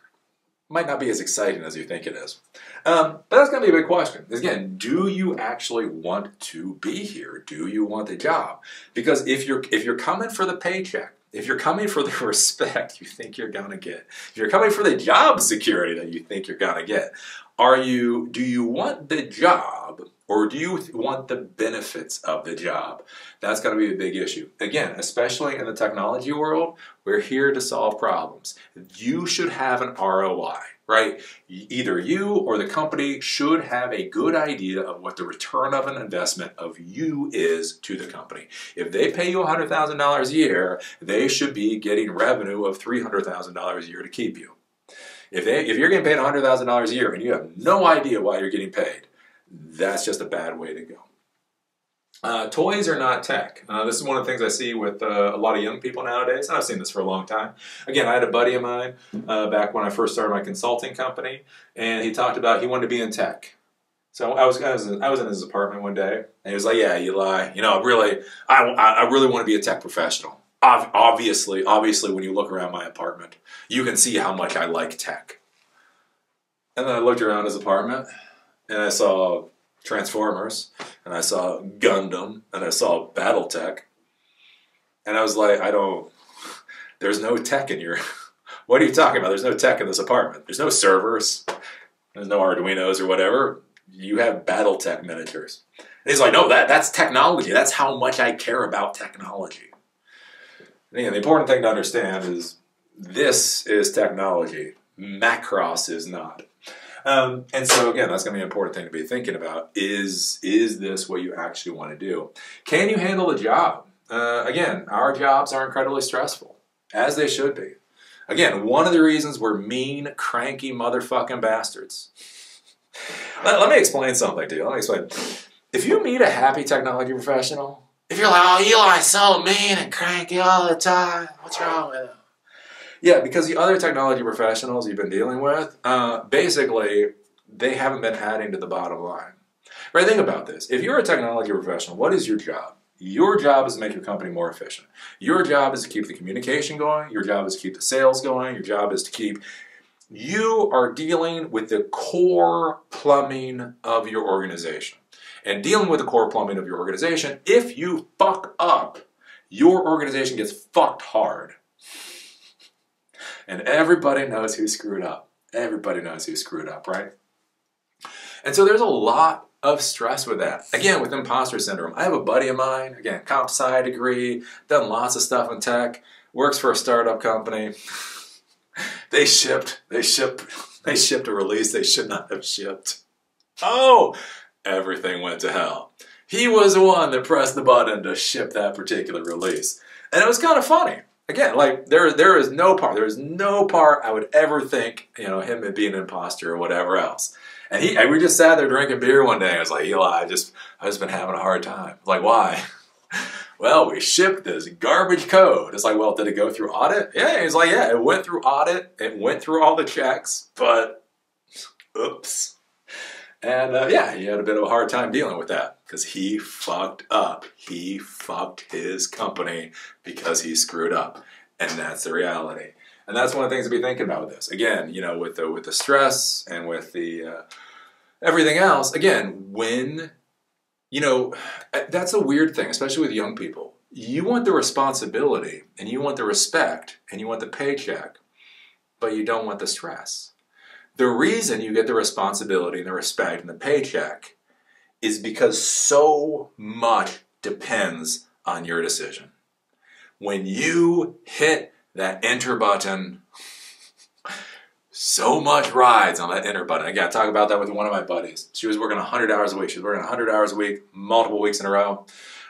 Might not be as exciting as you think it is. But that's going to be a big question. Again, do you actually want to be here? Do you want the job? Because if you're coming for the paycheck, if you're coming for the respect you think you're going to get, if you're coming for the job security that you think you're going to get, do you want the job or do you want the benefits of the job? That's going to be a big issue. Again, especially in the technology world, we're here to solve problems. You should have an ROI, right? Either you or the company should have a good idea of what the return of an investment of you is to the company. If they pay you $100,000 a year, they should be getting revenue of $300,000 a year to keep you. If you're getting paid $100,000 a year and you have no idea why you're getting paid, that's just a bad way to go. Toys are not tech. This is one of the things I see with a lot of young people nowadays, and I've seen this for a long time. Again, I had a buddy of mine back when I first started my consulting company, and he talked about he wanted to be in tech. So I was in his apartment one day, and he was like, "Yeah, Eli, you know, I really want to be a tech professional. Obviously, when you look around my apartment, you can see how much I like tech." And then I looked around his apartment, and I saw Transformers, and I saw Gundam, and I saw BattleTech, and I was like, there's no tech in your, what are you talking about? There's no tech in this apartment. There's no servers, there's no Arduinos or whatever. You have BattleTech miniatures. And he's like, no, that's technology. That's how much I care about technology. And again, the important thing to understand is this is technology. Macross is not. And so again, that's going to be an important thing to be thinking about. Is this what you actually want to do? Can you handle the job? Again, our jobs are incredibly stressful, as they should be. Again, one of the reasons we're mean, cranky motherfucking bastards. Let me explain something to you. Let me explain. If you meet a happy technology professional, if you're like, oh, Eli's so mean and cranky all the time, what's wrong with him? Yeah, because the other technology professionals you've been dealing with, basically, they haven't been adding to the bottom line. Right, think about this. If you're a technology professional, what is your job? Your job is to make your company more efficient. Your job is to keep the communication going. Your job is to keep the sales going. Your job is to keep... You are dealing with the core plumbing of your organization. And dealing with the core plumbing of your organization, if you fuck up, your organization gets fucked hard. And everybody knows who screwed up. Everybody knows who screwed up, right? And so there's a lot of stress with that. Again, with imposter syndrome. I have a buddy of mine, again, comp sci degree, done lots of stuff in tech, works for a startup company. They shipped a release they should not have shipped. Oh, everything went to hell. He was the one that pressed the button to ship that particular release. And it was kind of funny. Again, like there is no part I would ever think, him being an imposter or whatever else. And we just sat there drinking beer one day. I was like, Eli, I've just been having a hard time. Like, why? Well, we shipped this garbage code. It's like, well, did it go through audit? Yeah, he's like, yeah, it went through audit. It went through all the checks, but oops. And yeah, he had a bit of a hard time dealing with that because he fucked up. He fucked his company because he screwed up. And that's the reality. And that's one of the things to be thinking about with this. Again, you know, with the stress and with the everything else, again, when, you know, that's a weird thing, especially with young people. You want the responsibility and you want the respect and you want the paycheck, but you don't want the stress. The reason you get the responsibility and the respect and the paycheck is because so much depends on your decision. When you hit that enter button, so much rides on that enter button. Again, I talk about that with one of my buddies. She was working 100 hours a week. She was working 100 hours a week, multiple weeks in a row.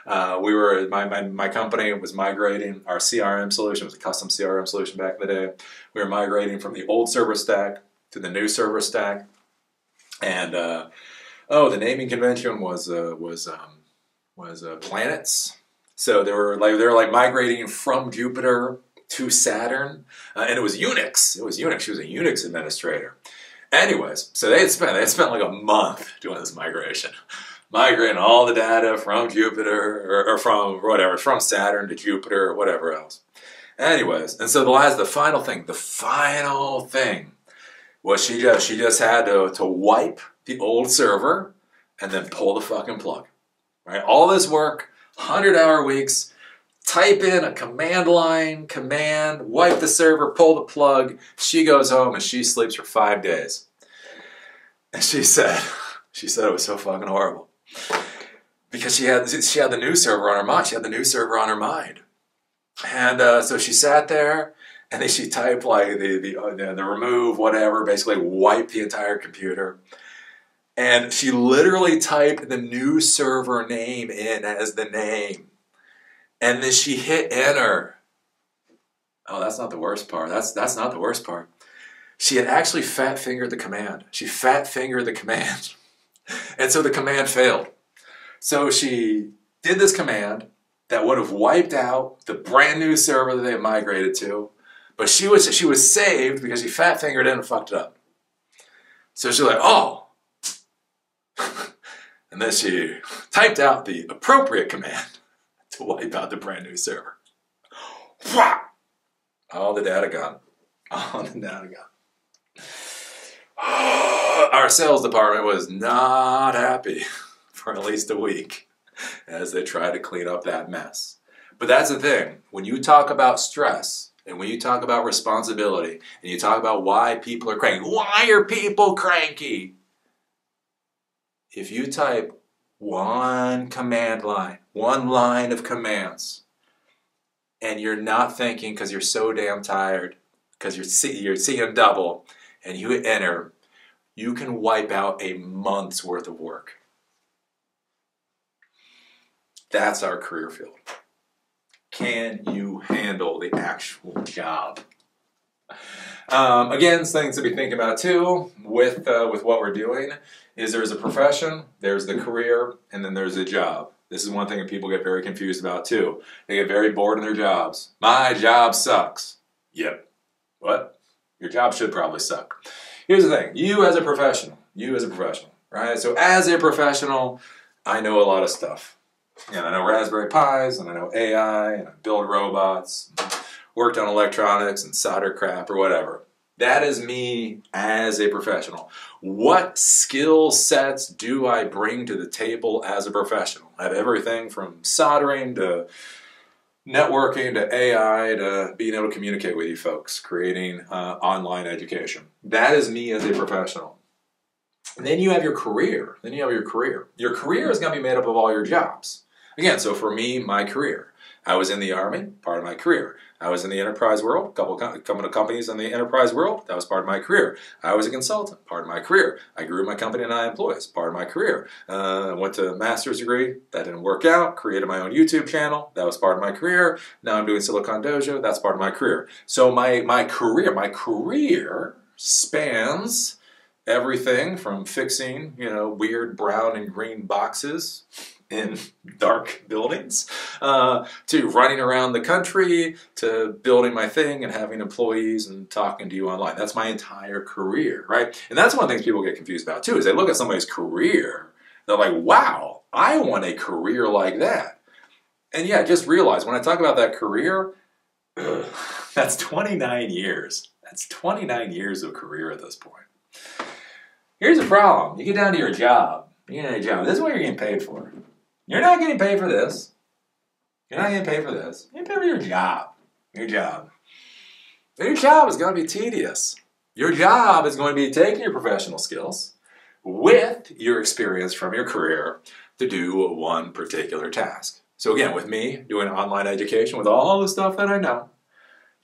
My company was migrating. Our CRM solution was a custom CRM solution back in the day. We were migrating from the old server stack to the new server stack. And the naming convention was planets. So they were like migrating from Jupiter to Saturn, and it was Unix. It was Unix. She was a Unix administrator. Anyways, so they had spent like a month doing this migration, migrating all the data from Jupiter or from Saturn to Jupiter or whatever else. Anyways, and so the final thing was she just had to wipe the old server and then pull the fucking plug. Right, all this work, 100-hour weeks. Type in a command line, command, wipe the server, pull the plug. She goes home and she sleeps for 5 days. And she said it was so fucking horrible. Because she had the new server on her mind. She had the new server on her mind. And so she sat there and then she typed like the remove, whatever, basically wipe the entire computer. And she literally typed the new server name in as the name. And then she hit enter. Oh, that's not the worst part. That's not the worst part. She had actually fat-fingered the command. She fat-fingered the command. And so the command failed. So she did this command that would have wiped out the brand new server that they had migrated to. But she was saved because she fat-fingered it and fucked it up. So she's like, oh. And then she typed out the appropriate command to wipe out the brand new server. All the data gone. All the data gone. Our sales department was not happy for at least a week as they tried to clean up that mess. But that's the thing. When you talk about stress and when you talk about responsibility and you talk about why people are cranky, why are people cranky? If you type one command line, one line of commands, and you're not thinking because you're so damn tired, because you're seeing double, and you hit enter, you can wipe out a month's worth of work. That's our career field. Can you handle the actual job? Again, things to be thinking about too with what we're doing is there's a profession, there's the career, and then there's a job. This is one thing that people get very confused about too. They get very bored in their jobs. My job sucks. Yep. What? Your job should probably suck. Here's the thing. You as a professional, right? So as a professional, I know a lot of stuff. And I know Raspberry Pis, and I know AI, and I build robots, worked on electronics and solder crap or whatever. That is me as a professional. What skill sets do I bring to the table as a professional? I have everything from soldering to networking to AI to being able to communicate with you folks, creating online education. That is me as a professional. And then you have your career. Your career is going to be made up of all your jobs. Again, so for me, my career. I was in the Army, part of my career. I was in the enterprise world, a couple of companies in the enterprise world, that was part of my career. I was a consultant, part of my career. I grew my company to 9 employees, part of my career. Went to a master's degree, that didn't work out. Created my own YouTube channel, that was part of my career. Now I'm doing Silicon Dojo, that's part of my career. So my career spans everything from fixing, weird brown and green boxes in dark buildings, to running around the country, to building my thing and having employees and talking to you online. That's my entire career, right? And that's one of the things people get confused about too, is they look at somebody's career, they're like, wow, I want a career like that. And yeah, just realize when I talk about that career, that's 29 years. That's 29 years of career at this point. Here's the problem. You get down to your job. This is what you're getting paid for. You're not getting paid for this. You're not getting paid for this. You're getting paid for your job. Your job. Your job is going to be tedious. Your job is going to be taking your professional skills with your experience from your career to do one particular task. So again, with me doing online education, with all the stuff that I know,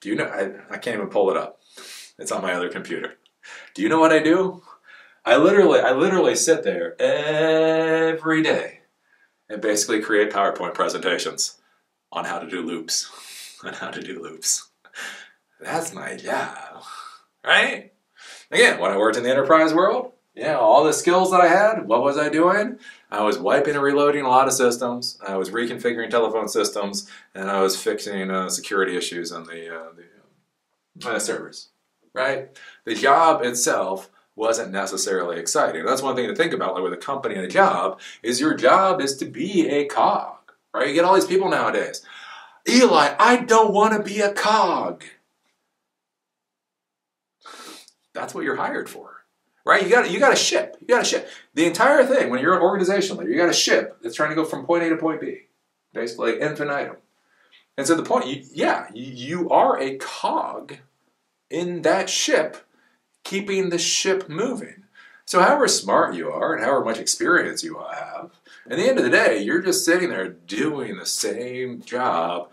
do you know, I can't even pull it up. It's on my other computer. Do you know what I do? I literally sit there every day and basically create PowerPoint presentations on how to do loops. That's my job, right? Again, when I worked in the enterprise world, all the skills that I had, what was I doing? I was wiping and reloading a lot of systems. I was reconfiguring telephone systems, and I was fixing security issues on the servers, right? The job itself wasn't necessarily exciting. That's one thing to think about, like with a company and a job, is your job is to be a cog, right? You get all these people nowadays. Eli, I don't want to be a cog. That's what you're hired for, right? You got to ship. The entire thing, when you're an organization leader, you got a ship that's trying to go from point A to point B, basically infinitum. And so the point, you are a cog in that ship, keeping the ship moving. So however smart you are and however much experience you have, at the end of the day, you're just sitting there doing the same job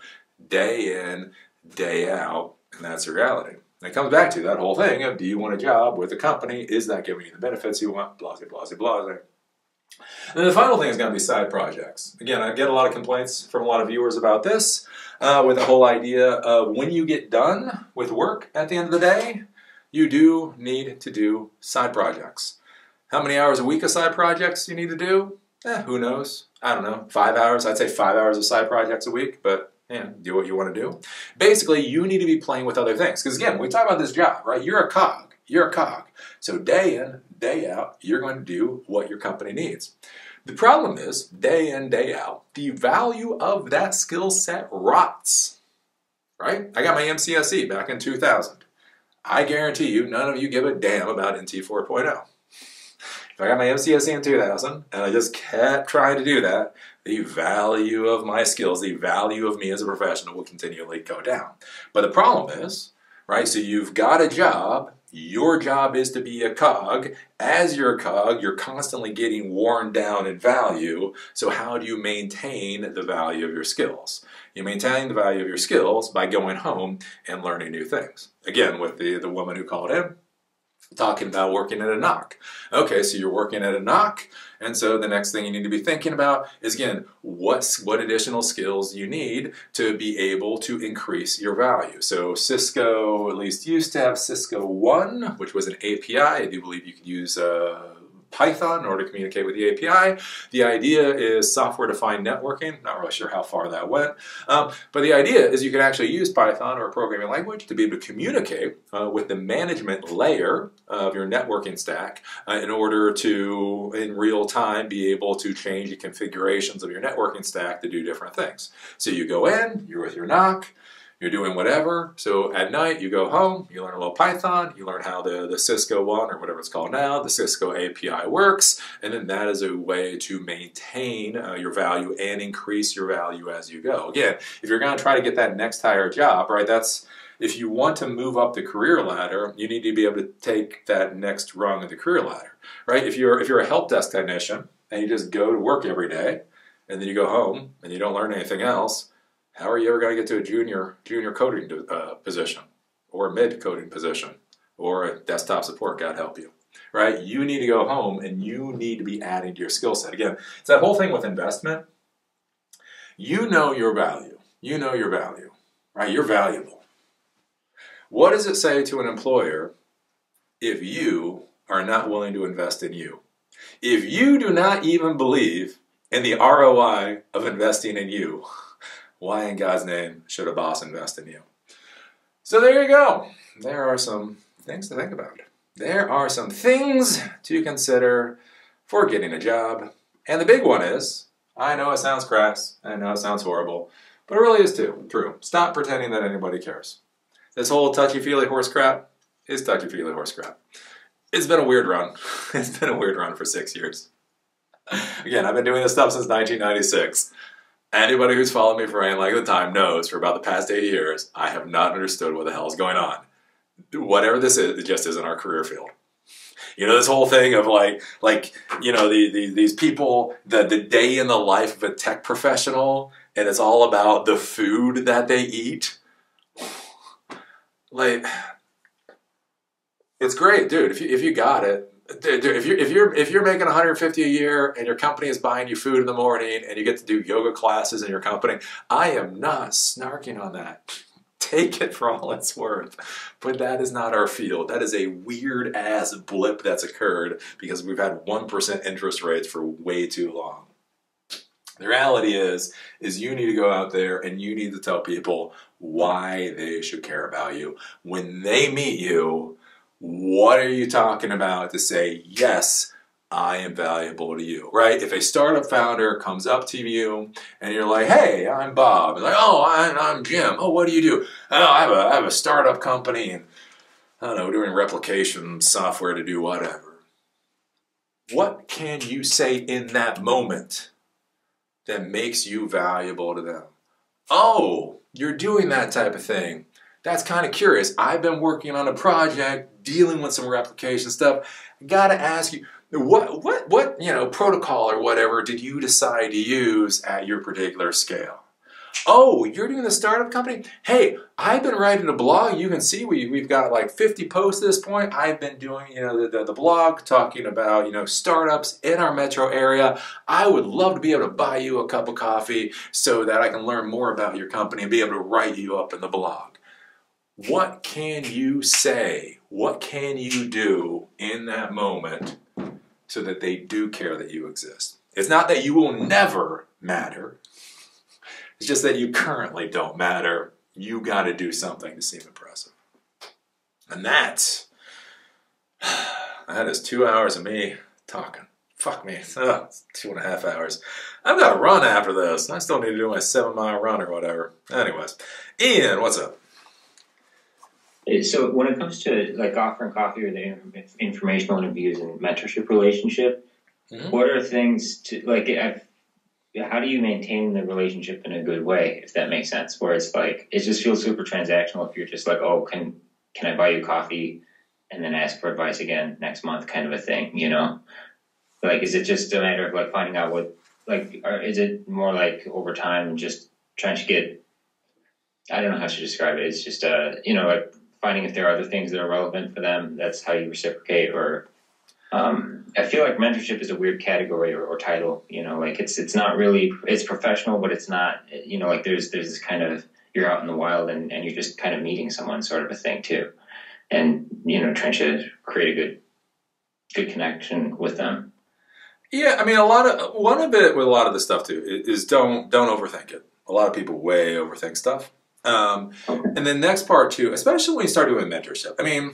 day in, day out, and that's the reality. And it comes back to that whole thing of, do you want a job with a company? Is that giving you the benefits you want? Blase, blase, blase. And then the final thing is going to be side projects. Again, I get a lot of complaints from a lot of viewers about this, with the whole idea of when you get done with work at the end of the day, you do need to do side projects. How many hours a week of side projects you need to do? Who knows? I don't know. 5 hours? I'd say 5 hours of side projects a week, but do what you want to do. Basically, you need to be playing with other things. Because again, when we talk about this job, right? You're a cog. So day in, day out, you're going to do what your company needs. The problem is, day in, day out, the value of that skill set rots. Right? I got my MCSE back in 2000. I guarantee you, none of you give a damn about NT 4.0. If I got my MCSE in 2000, and I just kept trying to do that, the value of my skills, the value of me as a professional will continually go down. But the problem is, right, so you've got a job, your job is to be a cog. As you're a cog, you're constantly getting worn down in value, so how do you maintain the value of your skills? You maintain the value of your skills by going home and learning new things. Again, with the woman who called in, talking about working at a knock. Okay, so you're working at a knock, and so the next thing you need to be thinking about is, again, what additional skills you need to be able to increase your value. So Cisco at least used to have Cisco One, which was an API. I do believe you could use Python in order to communicate with the API. The idea is software-defined networking. Not really sure how far that went. But the idea is you can actually use Python or a programming language to be able to communicate with the management layer of your networking stack in order to, in real time, be able to change the configurations of your networking stack to do different things. So you go in, you're with your NOC, you're doing whatever. So at night, you go home, you learn a little Python, you learn how the Cisco One, or whatever it's called now, the Cisco API works, and then that is a way to maintain your value and increase your value as you go. Again, if you're going to try to get that next higher job, right, if you want to move up the career ladder, you need to be able to take that next rung of the career ladder, right? If you're a help desk technician and you just go to work every day, and then you go home and you don't learn anything else, how are you ever going to get to a junior coding position, or a mid coding position, or a desktop support? God help you, right? You need to go home and you need to be adding to your skill set. Again, it's that whole thing with investment. You know your value. You know your value, right? You're valuable. What does it say to an employer if you are not willing to invest in you. If you do not even believe in the ROI of investing in you, why in God's name should a boss invest in you? So there you go. There are some things to think about. There are some things to consider for getting a job. And the big one is, I know it sounds crass, I know it sounds horrible, but it really is true. Stop pretending that anybody cares. This whole touchy-feely horse crap is touchy-feely horse crap. It's been a weird run. It's been a weird run for 6 years. Again, I've been doing this stuff since 1996. Anybody who's followed me for any length of time knows for about the past 8 years, I have not understood what the hell is going on. Whatever this is, it just isn't our career field. You know, this whole thing of these people, the day in the life of a tech professional, and it's all about the food that they eat. Like, it's great, dude. If you got it, dude, if you're making $150 a year and your company is buying you food in the morning and you get to do yoga classes in your company, I am not snarking on that. Take it for all it's worth. But that is not our field. That is a weird ass blip that's occurred because we've had 1% interest rates for way too long. The reality is you need to go out there and you need to tell people why they should care about you. When they meet you, what are you talking about to say, yes, I am valuable to you, right? If a startup founder comes up to you and you're like, hey, I'm Bob. And like, oh, I'm Jim. Oh, what do you do? Oh, I have a startup company and I don't know, doing replication software to do whatever. What can you say in that moment that makes you valuable to them? Oh, you're doing that type of thing. That's kind of curious. I've been working on a project, dealing with some replication stuff. I gotta ask you, what protocol or whatever did you decide to use at your particular scale? Oh, you're doing the startup company? Hey, I've been writing a blog. You can see we've got like 50 posts at this point. I've been doing the blog talking about startups in our metro area. I would love to be able to buy you a cup of coffee so that I can learn more about your company and be able to write you up in the blog. What can you say? What can you do in that moment so that they do care that you exist? It's not that you will never matter. It's just that you currently don't matter. You got to do something to seem impressive. And that is 2 hours of me talking. Fuck me. It's 2.5 hours. I've got to run after this. I still need to do my 7-mile run or whatever. Anyways, Ian, what's up? So when it comes to like offering coffee or the informational interviews and mentorship relationship, what are things to like? How do you maintain the relationship in a good way, if that makes sense? Where it's like it just feels super transactional if you're just like, oh, can I buy you coffee, and then ask for advice again next month, kind of a thing, Like, is it just a matter of like finding out what or is it more like over time just trying to get? I don't know how to describe it. It's just like finding if there are other things that are relevant for them. That's how you reciprocate. Or I feel like mentorship is a weird category or title. Like it's not really, it's professional, but it's not. Like there's this kind of, you're out in the wild and you're just kind of meeting someone, sort of a thing too, and trying to create a good connection with them. Yeah, I mean, one of it with a lot of this stuff too is don't overthink it. A lot of people way overthink stuff. And the next part too, especially when you start doing mentorship. I mean,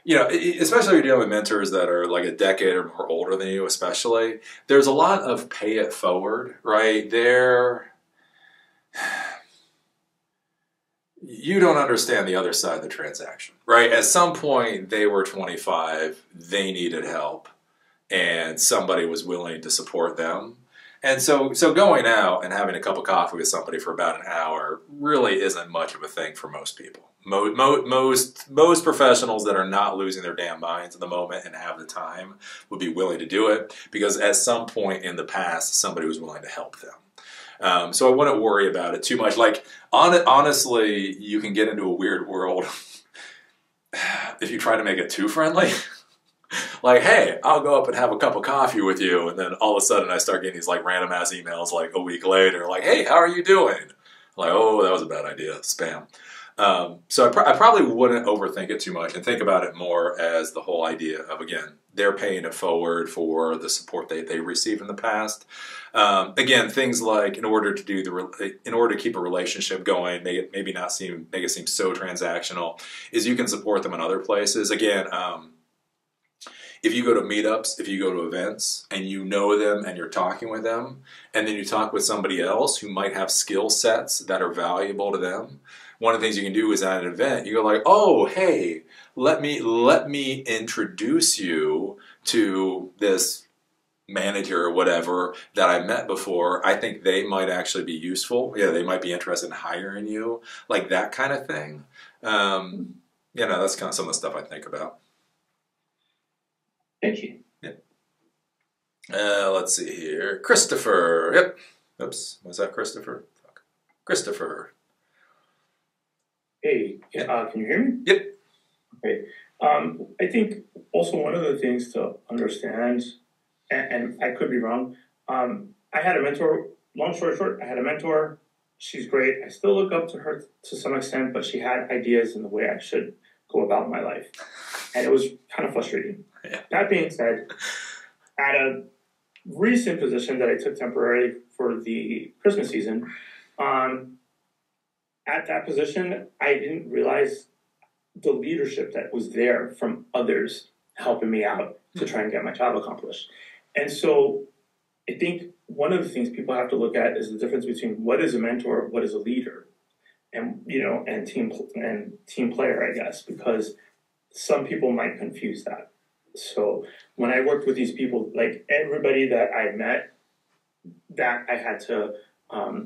especially if you're dealing with mentors that are like a decade or more older than you, especially, there's a lot of pay it forward, right? You don't understand the other side of the transaction, right? At some point, they were 25, they needed help, and somebody was willing to support them. And so going out and having a cup of coffee with somebody for about an hour really isn't much of a thing for most people. Most professionals that are not losing their damn minds in the moment and have the time would be willing to do it because at some point in the past, somebody was willing to help them. So I wouldn't worry about it too much. Like, honestly, you can get into a weird world if you try to make it too friendly. Like, hey, I'll go up and have a cup of coffee with you, and then all of a sudden I start getting these like random ass emails like a week later, like, hey, how are you doing? Like, oh, that was a bad idea, spam. So I probably wouldn't overthink it too much and think about it more as the whole idea of, again, they're paying it forward for the support they received in the past. Again, things like in order to keep a relationship going, make it seem so transactional, is you can support them in other places. Again, if you go to meetups, if you go to events, and you know them and you're talking with them, and then you talk with somebody else who might have skill sets that are valuable to them, one of the things you can do is at an event, you go like, oh, hey, let me introduce you to this manager or whatever that I met before. I think they might actually be useful. Yeah, they might be interested in hiring you, like that kind of thing. That's kind of some of the stuff I think about. Thank you. Yeah. Let's see here. Christopher. Yep. Oops. Was that Christopher? Fuck. Christopher. Hey, can you hear me? Yep. Okay. I think also one of the things to understand, and I could be wrong, I had a mentor, long story short, I had a mentor. She's great. I still look up to her to some extent, but she had ideas in the way I should go about my life. And it was kind of frustrating. Yeah. That being said, at a recent position that I took temporarily for the Christmas season, at that position, I didn't realize the leadership that was there from others helping me out to try and get my job accomplished. And so I think one of the things people have to look at is the difference between what is a mentor, what is a leader, and team player, I guess, because some people might confuse that. So when I worked with these people, like everybody that I met that I had to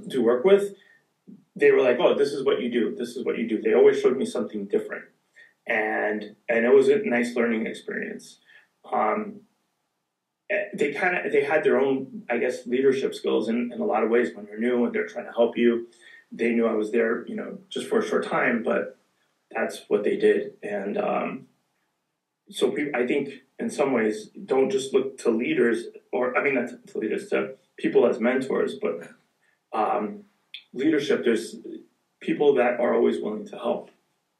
do work with, they were like, oh, this is what you do. This is what you do. They always showed me something different. And it was a nice learning experience. They had their own, I guess, leadership skills in a lot of ways. When you're new and they're trying to help you, they knew I was there, just for a short time, but that's what they did. And so I think in some ways, don't just look to leaders, not to leaders, to people as mentors, but leadership, there's people that are always willing to help.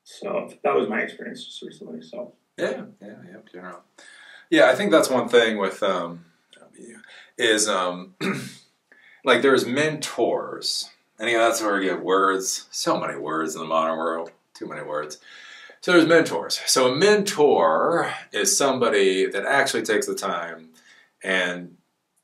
So that was my experience just recently. So general. Yeah, I think that's one thing with is like there's mentors, and that's where you get words. So many words in the modern world, too many words. So there's mentors. So a mentor is somebody that actually takes the time and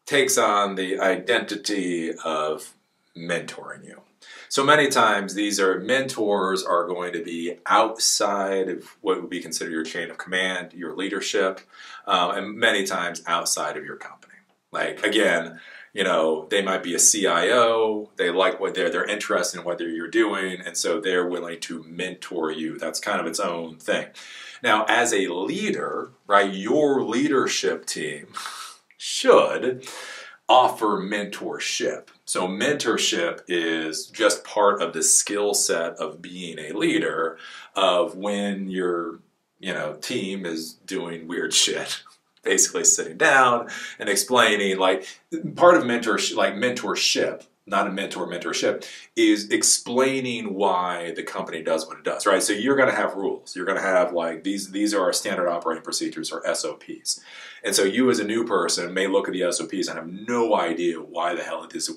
takes on the identity of mentoring you. So many times mentors are going to be outside of what would be considered your chain of command, your leadership, and many times outside of your company. Like, again, they might be a CIO, they like what they're interested in what you're doing, and so they're willing to mentor you. That's kind of its own thing. Now, as a leader, right, your leadership team should offer mentorship. So mentorship is just part of the skill set of being a leader, of when your team is doing weird shit. Basically sitting down and explaining, like, part of mentorship, not a mentorship, is explaining why the company does what it does, right? So you're going to have rules. You're going to have, like, these are our standard operating procedures, or SOPs. And so you as a new person may look at the SOPs and have no idea why the hell it is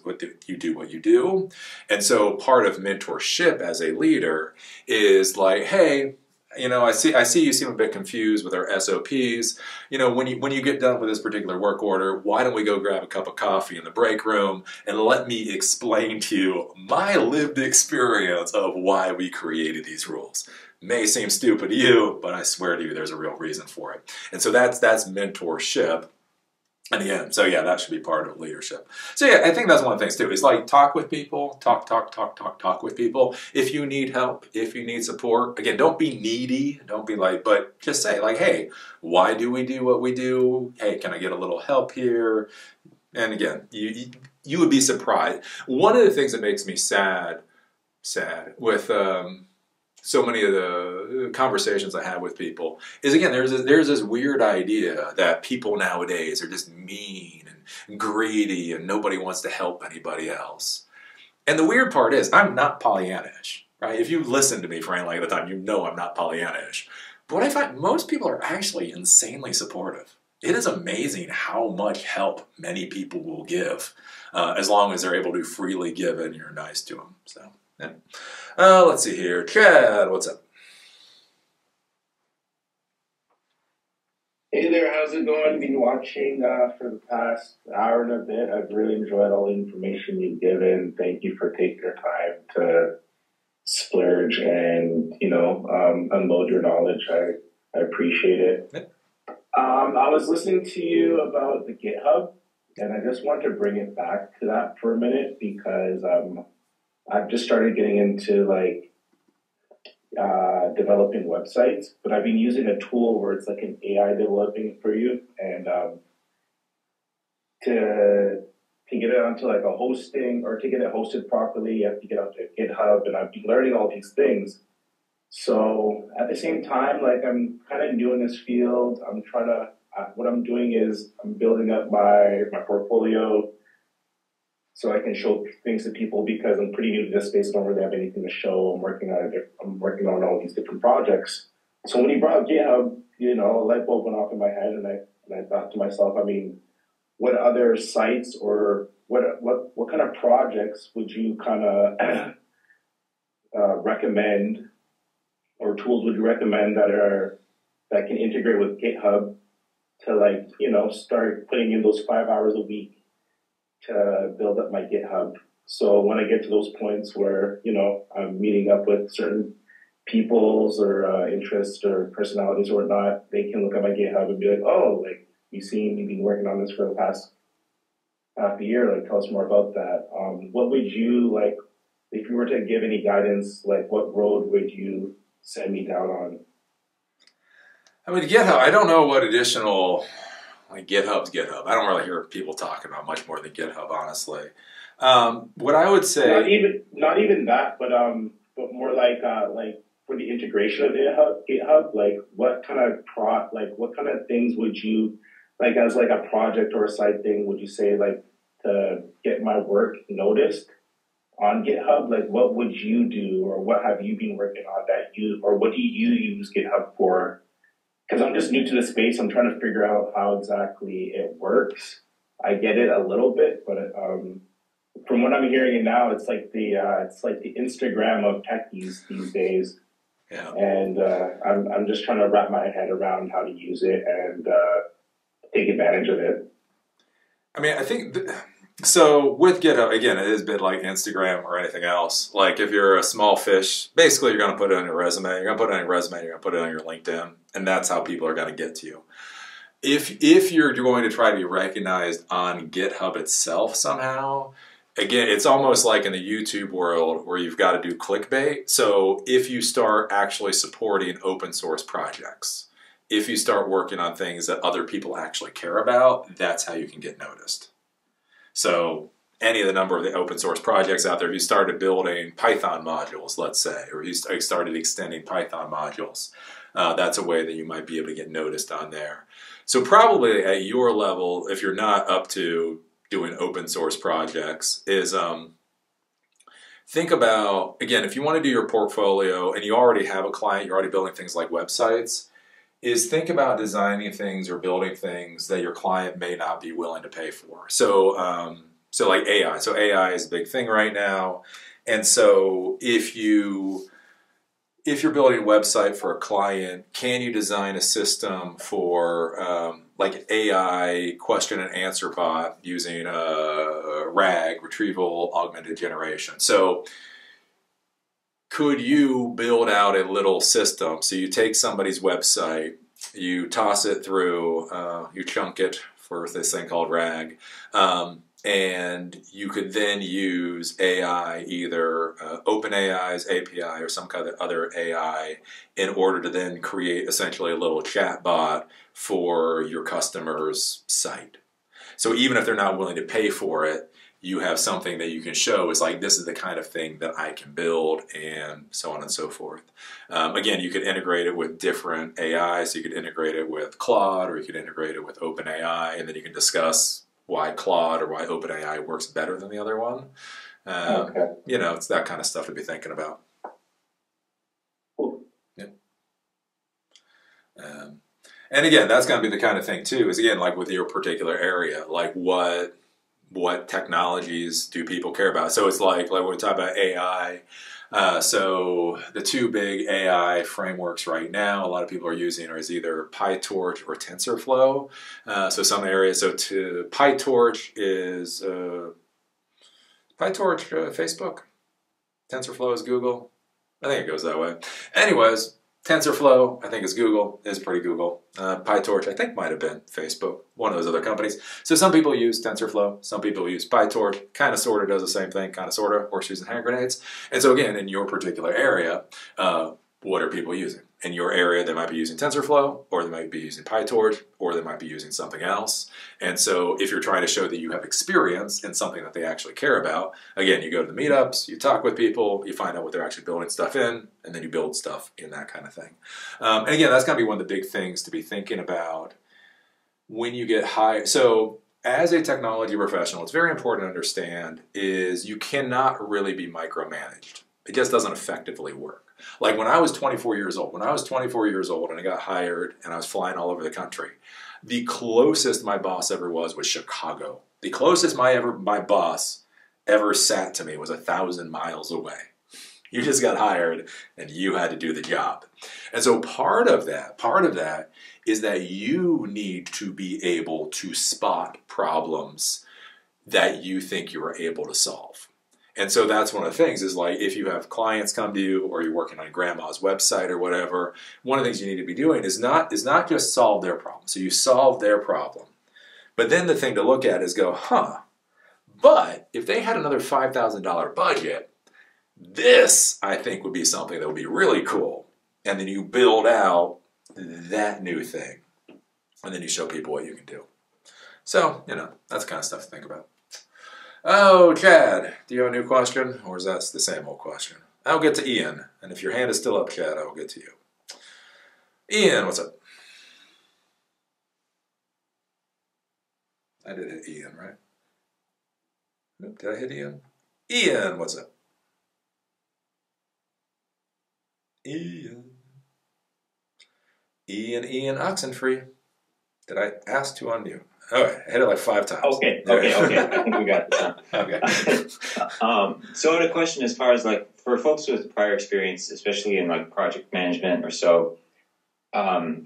you do what you do. And so part of mentorship as a leader is like, hey, I see you seem a bit confused with our SOPs. When you get done with this particular work order, why don't we go grab a cup of coffee in the break room and let me explain to you my lived experience of why we created these rules. May seem stupid to you, but I swear to you there's a real reason for it. And so that's mentorship. And again, so yeah, that should be part of leadership. So yeah, I think that's one of the things too, is like talk with people, talk with people. If you need help, if you need support, again, don't be needy, don't be like, but just say like, hey, why do we do what we do? Hey, can I get a little help here? And again, you would be surprised. One of the things that makes me sad with so many of the conversations I have with people is, again, there's this weird idea that people nowadays are just mean and greedy and nobody wants to help anybody else. And the weird part is, I'm not Pollyannish. right? If you listen to me for any length of time, you know I'm not Pollyanna-ish. But what I find, most people are actually insanely supportive. It is amazing how much help many people will give, as long as they're able to freely give and you're nice to them. So, yeah. Let's see here. Chad, what's up? Hey there, how's it going? Been watching for the past hour and a bit. I've really enjoyed all the information you've given. Thank you for taking your time to splurge and, unload your knowledge. I appreciate it. I was listening to you about the GitHub, and I just want to bring it back to that for a minute because I've just started getting into developing websites, but I've been using a tool where it's like an AI developing it for you, and to get it onto like a hosting or to get it hosted properly, you have to get onto GitHub, and I've been learning all these things. So at the same time, like I'm kind of new in this field. I'm trying to. What I'm doing is I'm building up my portfolio so I can show things to people because I'm pretty new to this space. I don't really have anything to show. I'm working on all these different projects. So when you brought up GitHub, a light bulb went off in my head, and I thought to myself, I mean, what other sites or what kind of projects would you kind of recommend, or tools would you recommend that can integrate with GitHub to start putting in those 5 hours a week to build up my GitHub. So when I get to those points where, I'm meeting up with certain peoples or interests or personalities or whatnot, they can look at my GitHub and be like, oh, you've been working on this for the past half a year, tell us more about that. What would you, if you were to give any guidance, what road would you send me down on? I mean, GitHub, I don't know what additional... GitHub's GitHub. I don't really hear people talking about much more than GitHub, honestly. What I would say, not even that, but more like for the integration of GitHub, what kind of things would you as a project or a side thing would you say to get my work noticed on GitHub? What would you do, or what have you been working on or what do you use GitHub for? Because I'm just new to the space, I'm trying to figure out how exactly it works. I get it a little bit, but from what I'm hearing now, it's like the Instagram of techies these days. Yeah. And I'm just trying to wrap my head around how to use it and take advantage of it. I mean, I think so with GitHub, again, it is a bit like Instagram or anything else. If you're a small fish, basically you're going to put it on your resume. You're going to put it on your resume. You're going to put it on your LinkedIn, and that's how people are going to get to you. If you're going to try to be recognized on GitHub itself somehow, again, it's almost like in the YouTube world where you've got to do clickbait. So if you start actually supporting open source projects, if you start working on things that other people actually care about, that's how you can get noticed. So any of the number of the open source projects out there, if you started building Python modules, let's say, or you started extending Python modules, that's a way that you might be able to get noticed on there. So probably at your level, if you're not up to doing open source projects, is think about, again, if you want to do your portfolio and you already have a client, you're already building things like websites, is think about designing things or building things that your client may not be willing to pay for. So like AI. So AI is a big thing right now. And so if you're building a website for a client, can you design a system for like an AI question and answer bot using RAG, retrieval augmented generation? So could you build out a little system? So you take somebody's website, you toss it through, you chunk it for this thing called RAG, and you could then use AI, either OpenAI's API or some kind of other AI, in order to then create essentially a little chat bot for your customer's site. So even if they're not willing to pay for it, you have something that you can show is this is the kind of thing that I can build, and so on and so forth. Again, you could integrate it with different AI, so you could integrate it with Claude, or you could integrate it with OpenAI, and then you can discuss why Claude or why OpenAI works better than the other one. Okay. It's that kind of stuff to be thinking about. And again, that's going to be the kind of thing too, is again, like with your particular area, like what technologies do people care about? So it's like when we talk about AI, so the two big AI frameworks right now, a lot of people are using is either PyTorch or TensorFlow. So some areas, PyTorch is Facebook, TensorFlow is Google. I think it goes that way. Anyways, TensorFlow, I think is Google, is pretty Google. PyTorch, I think might have been Facebook, one of those other companies. So some people use TensorFlow, some people use PyTorch, kind of sort of does the same thing, kind of sort of, horseshoes and hand grenades. And so again, in your particular area, what are people using? In your area, they might be using TensorFlow, or they might be using PyTorch, or they might be using something else. And so if you're trying to show that you have experience in something that they actually care about, again, you go to the meetups, you talk with people, you find out what they're actually building stuff in, and then you build stuff in that kind of thing. And again, that's going to be one of the big things to be thinking about when you get hired. So as a technology professional, it's very important to understand is you cannot really be micromanaged. It just doesn't effectively work. Like when I was 24 years old, and I got hired and I was flying all over the country, the closest my boss ever was Chicago. The closest my boss ever sat to me was 1,000 miles away. You just got hired and you had to do the job. And so part of that is that you need to be able to spot problems that you think you are able to solve. And so that's one of the things is like if you have clients come to you or you're working on grandma's website or whatever, one of the things you need to be doing is not just solve their problem. So you solve their problem. But then the thing to look at is go, but if they had another $5,000 budget, this I think would be something that would be really cool. And then you build out that new thing. And then you show people what you can do. So, that's the kind of stuff to think about. Oh, Chad, do you have a new question? Or is that the same old question? I'll get to Ian. And if your hand is still up, Chad, I will get to you. Ian, what's up? I did hit Ian, right? Did I hit Ian? Ian, what's up? Ian Oxenfree. Did I ask to unmute? All right, I hit it like 5 times. Okay. I think we got this. Okay. So I had a question as far as like for folks with prior experience, especially in like project management or so,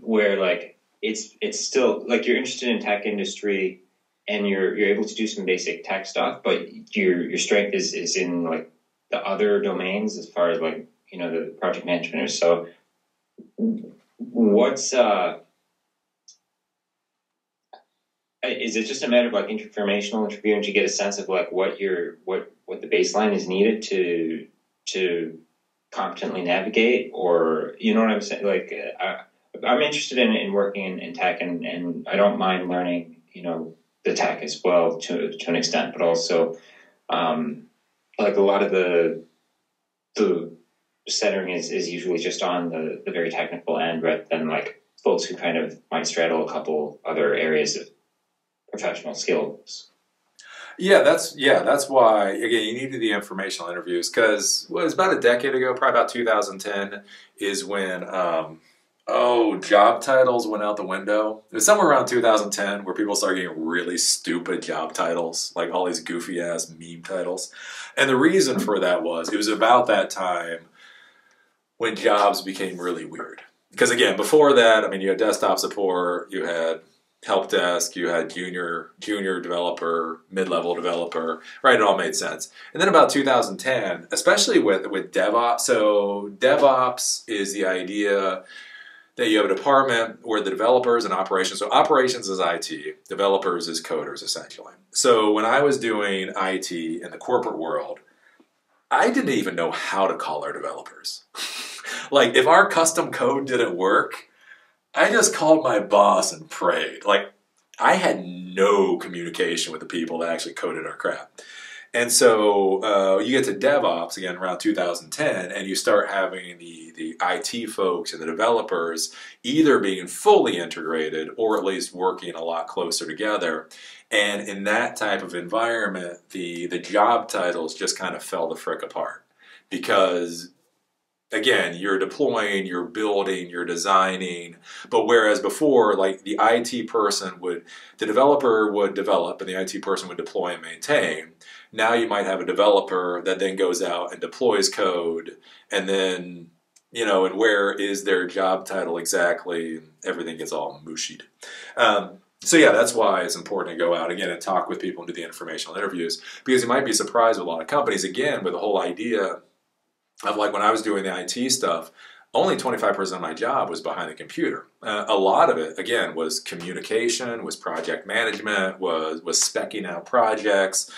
where like it's still like you're interested in tech industry and you're able to do some basic tech stuff, but your strength is in like the other domains as far as like the project management or so. What's is it just a matter of like informational interviewing to get a sense of like what the baseline is needed to competently navigate, or you know what I'm saying? Like I'm interested in working in tech, and I don't mind learning the tech as well to an extent, but also like a lot of the centering is usually just on the very technical end, rather than like folks who kind of might straddle a couple other areas of professional skills. Yeah, that's why, again, you need the informational interviews, because it was about a decade ago, probably about 2010, is when, job titles went out the window. It was somewhere around 2010 where people started getting really stupid job titles, like all these goofy-ass meme titles. And the reason for that was, it was about that time when jobs became really weird. Because again, before that, you had desktop support, you had help desk, you had junior developer, mid-level developer, right? It all made sense. And then about 2010, especially with DevOps, so DevOps is the idea that you have a department where the developers and operations, so operations is IT, developers is coders essentially. So when I was doing IT in the corporate world, I didn't even know how to call our developers. Like if our custom code didn't work, I just called my boss and prayed. Like, I had no communication with the people that actually coded our crap. And so you get to DevOps, again, around 2010, and you start having the IT folks and the developers either being fully integrated or at least working a lot closer together. And in that type of environment, the job titles just kind of fell the frick apart, because again, you're deploying, you're building, you're designing. But whereas before, like the IT person the developer would develop and the IT person would deploy and maintain. Now you might have a developer that then goes out and deploys code, and then, and where is their job title exactly? And everything gets all mushied. So yeah, that's why it's important to go out again and talk with people and do the informational interviews, because you might be surprised with a lot of companies, again, with the whole idea of like when I was doing the IT stuff, only 25% of my job was behind the computer. A lot of it, again, was communication, was project management, was speccing out projects,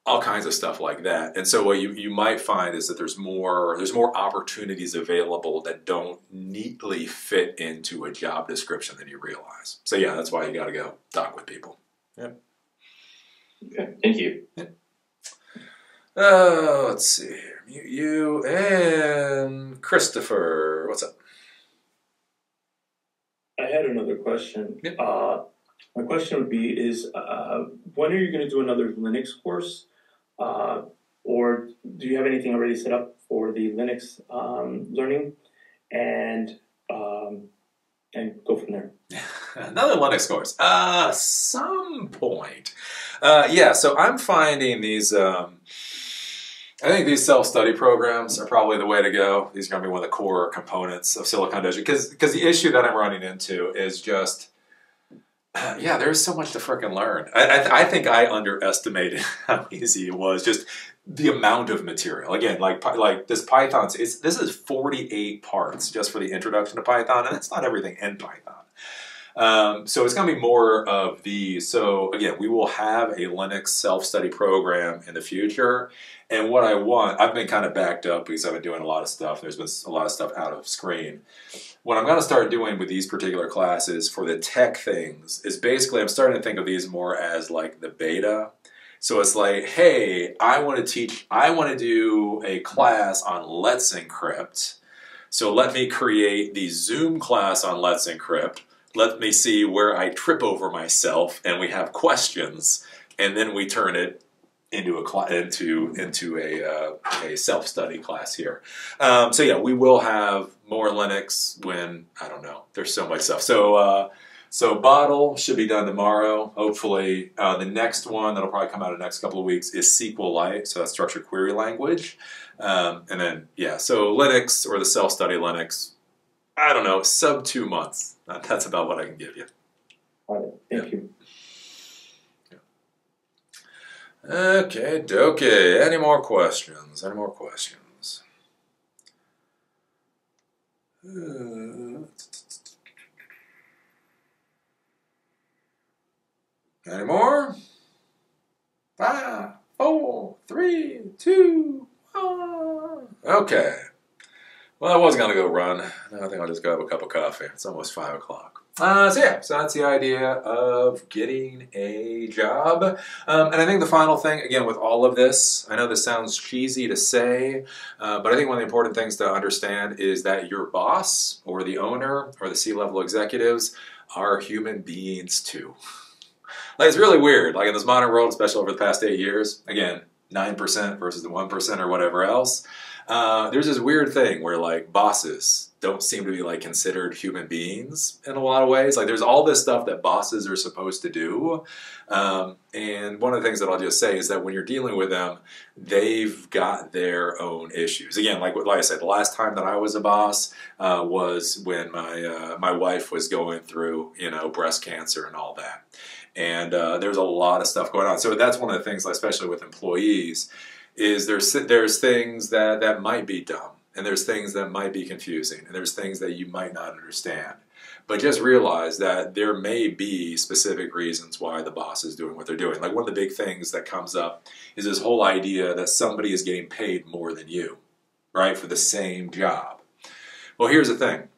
all kinds of stuff like that. And so what you might find is that there's more opportunities available that don't neatly fit into a job description than you realize. So yeah, that's why you got to go talk with people. Yep. Okay, thank you. Yep. Let's see here. Mute you and Christopher. What's up? I had another question. Yep. My question would be when are you going to do another Linux course? Or do you have anything already set up for the Linux learning? And go from there. Another Linux course. Some point. Yeah, so I'm finding these... I think these self-study programs are probably the way to go. These are going to be one of the core components of Silicon Dojo. Because the issue that I'm running into is just... yeah, there's so much to freaking learn. I think I underestimated how easy it was. Just the amount of material. Again, like this Python, this is 48 parts just for the introduction to Python, and it's not everything in Python. So it's going to be more of these. So again, we will have a Linux self-study program in the future. And what I want, I've been kind of backed up because I've been doing a lot of stuff. There's been a lot of stuff out of screen. What I'm going to start doing with these particular classes for the tech things is basically I'm starting to think of these more as like the beta. So it's like, hey, I want to do a class on Let's Encrypt. So let me create the Zoom class on Let's Encrypt. Let me see where I trip over myself and we have questions, and then we turn it into a self-study class here. So yeah, we will have more Linux when, I don't know, there's so much stuff. So Bottle should be done tomorrow, hopefully. The next one that'll probably come out in the next couple of weeks is SQLite, so that's structured query language. And then, yeah, so Linux or the self-study Linux, I don't know, sub 2 months. That's about what I can give you. All right, thank you. Okay, dokie. Any more questions? Any more questions? Any more? 5, 4, 3, 2, 1. Okay. Well, I was going to go run. I think I'll just go have a cup of coffee. It's almost 5 o'clock. So that's the idea of getting a job. And I think the final thing, again, with all of this, I know this sounds cheesy to say, but I think one of the important things to understand is that your boss or the owner or the C-level executives are human beings too. Like, it's really weird. Like in this modern world, especially over the past 8 years, again, 9% versus the 1% or whatever else, there's this weird thing where like bosses don't seem to be like considered human beings in a lot of ways. Like there's all this stuff that bosses are supposed to do. And one of the things that I'll just say is that when you're dealing with them, they've got their own issues. Again, like I said, the last time that I was a boss was when my wife was going through, breast cancer and all that. And there's a lot of stuff going on. So that's one of the things, especially with employees, is there's things that might be dumb, and there's things that might be confusing, and there's things that you might not understand. But just realize that there may be specific reasons why the boss is doing what they're doing. Like one of the big things that comes up is this whole idea that somebody is getting paid more than you, right, for the same job. Well, here's the thing.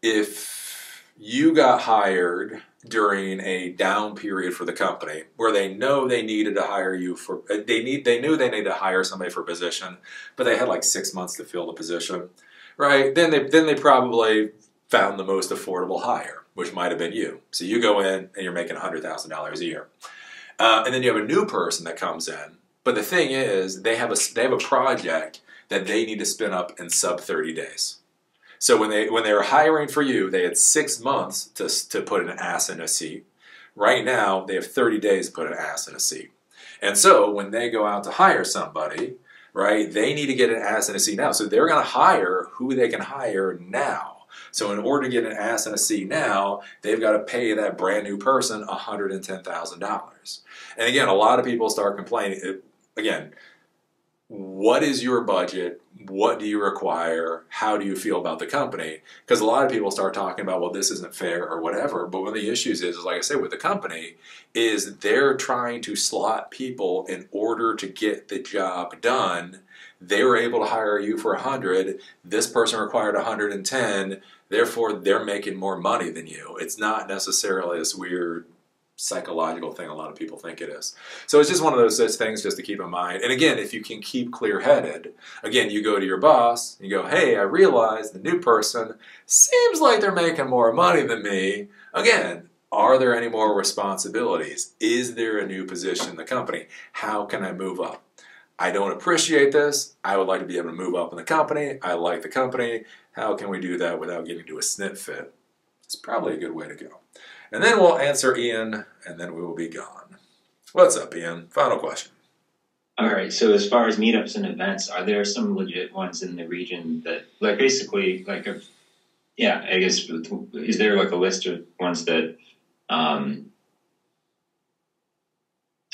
If you got hired during a down period for the company where they know they needed to hire you for, they knew they needed to hire somebody for a position, but they had like 6 months to fill the position, right? Then they probably found the most affordable hire, which might have been you. So you go in and you're making $100,000 a year. And then you have a new person that comes in, but the thing is they have a project that they need to spin up in sub 30 days. So when they were hiring for you, they had 6 months to put an ass in a seat. Right now, they have 30 days to put an ass in a seat. And so when they go out to hire somebody, right, they need to get an ass in a seat now. So they're going to hire who they can hire now. So in order to get an ass in a seat now, they've got to pay that brand new person $110,000. And again, a lot of people start complaining. Again, what is your budget? What do you require? How do you feel about the company? Because a lot of people start talking about, well, this isn't fair or whatever. But one of the issues is like I said, with the company, is they're trying to slot people in order to get the job done. They were able to hire you for 100. This person required 110. Therefore, they're making more money than you. It's not necessarily this weird psychological thing a lot of people think it is. So it's just one of those things just to keep in mind. And again, if you can keep clear-headed, again, you go to your boss, you go, hey, I realize the new person seems like they're making more money than me. Again, are there any more responsibilities? Is there a new position in the company? How can I move up? I don't appreciate this. I would like to be able to move up in the company. I like the company. How can we do that without getting to a snit fit? It's probably a good way to go. And then we'll answer Ian, and then we will be gone. What's up, Ian? Final question. All right. So as far as meetups and events, are there some legit ones in the region that, like, basically, like, yeah, I guess, is there like a list of ones that,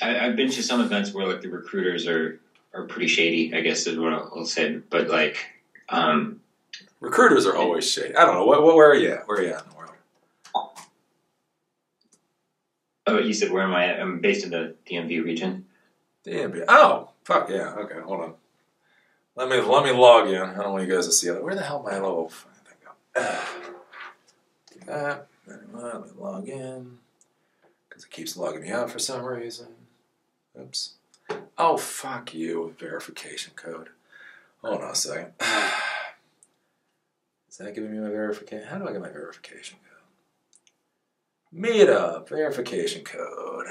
I've been to some events where like the recruiters are pretty shady, I guess is what I'll say. But like, recruiters are always shady. I don't know. Where are you at? Where are you at in the world? Oh, you said where am I at? I'm based in the DMV region. DMV. Oh, fuck yeah. Okay, hold on. Let me log in. I don't want you guys to see that. Where the hell my little thing go? Do that. Let me log in. Because it keeps logging me out for some reason. Oops. Oh, fuck you. Verification code. Hold on a second. Is that giving me my verification? How do I get my verification code? Meetup. Verification code.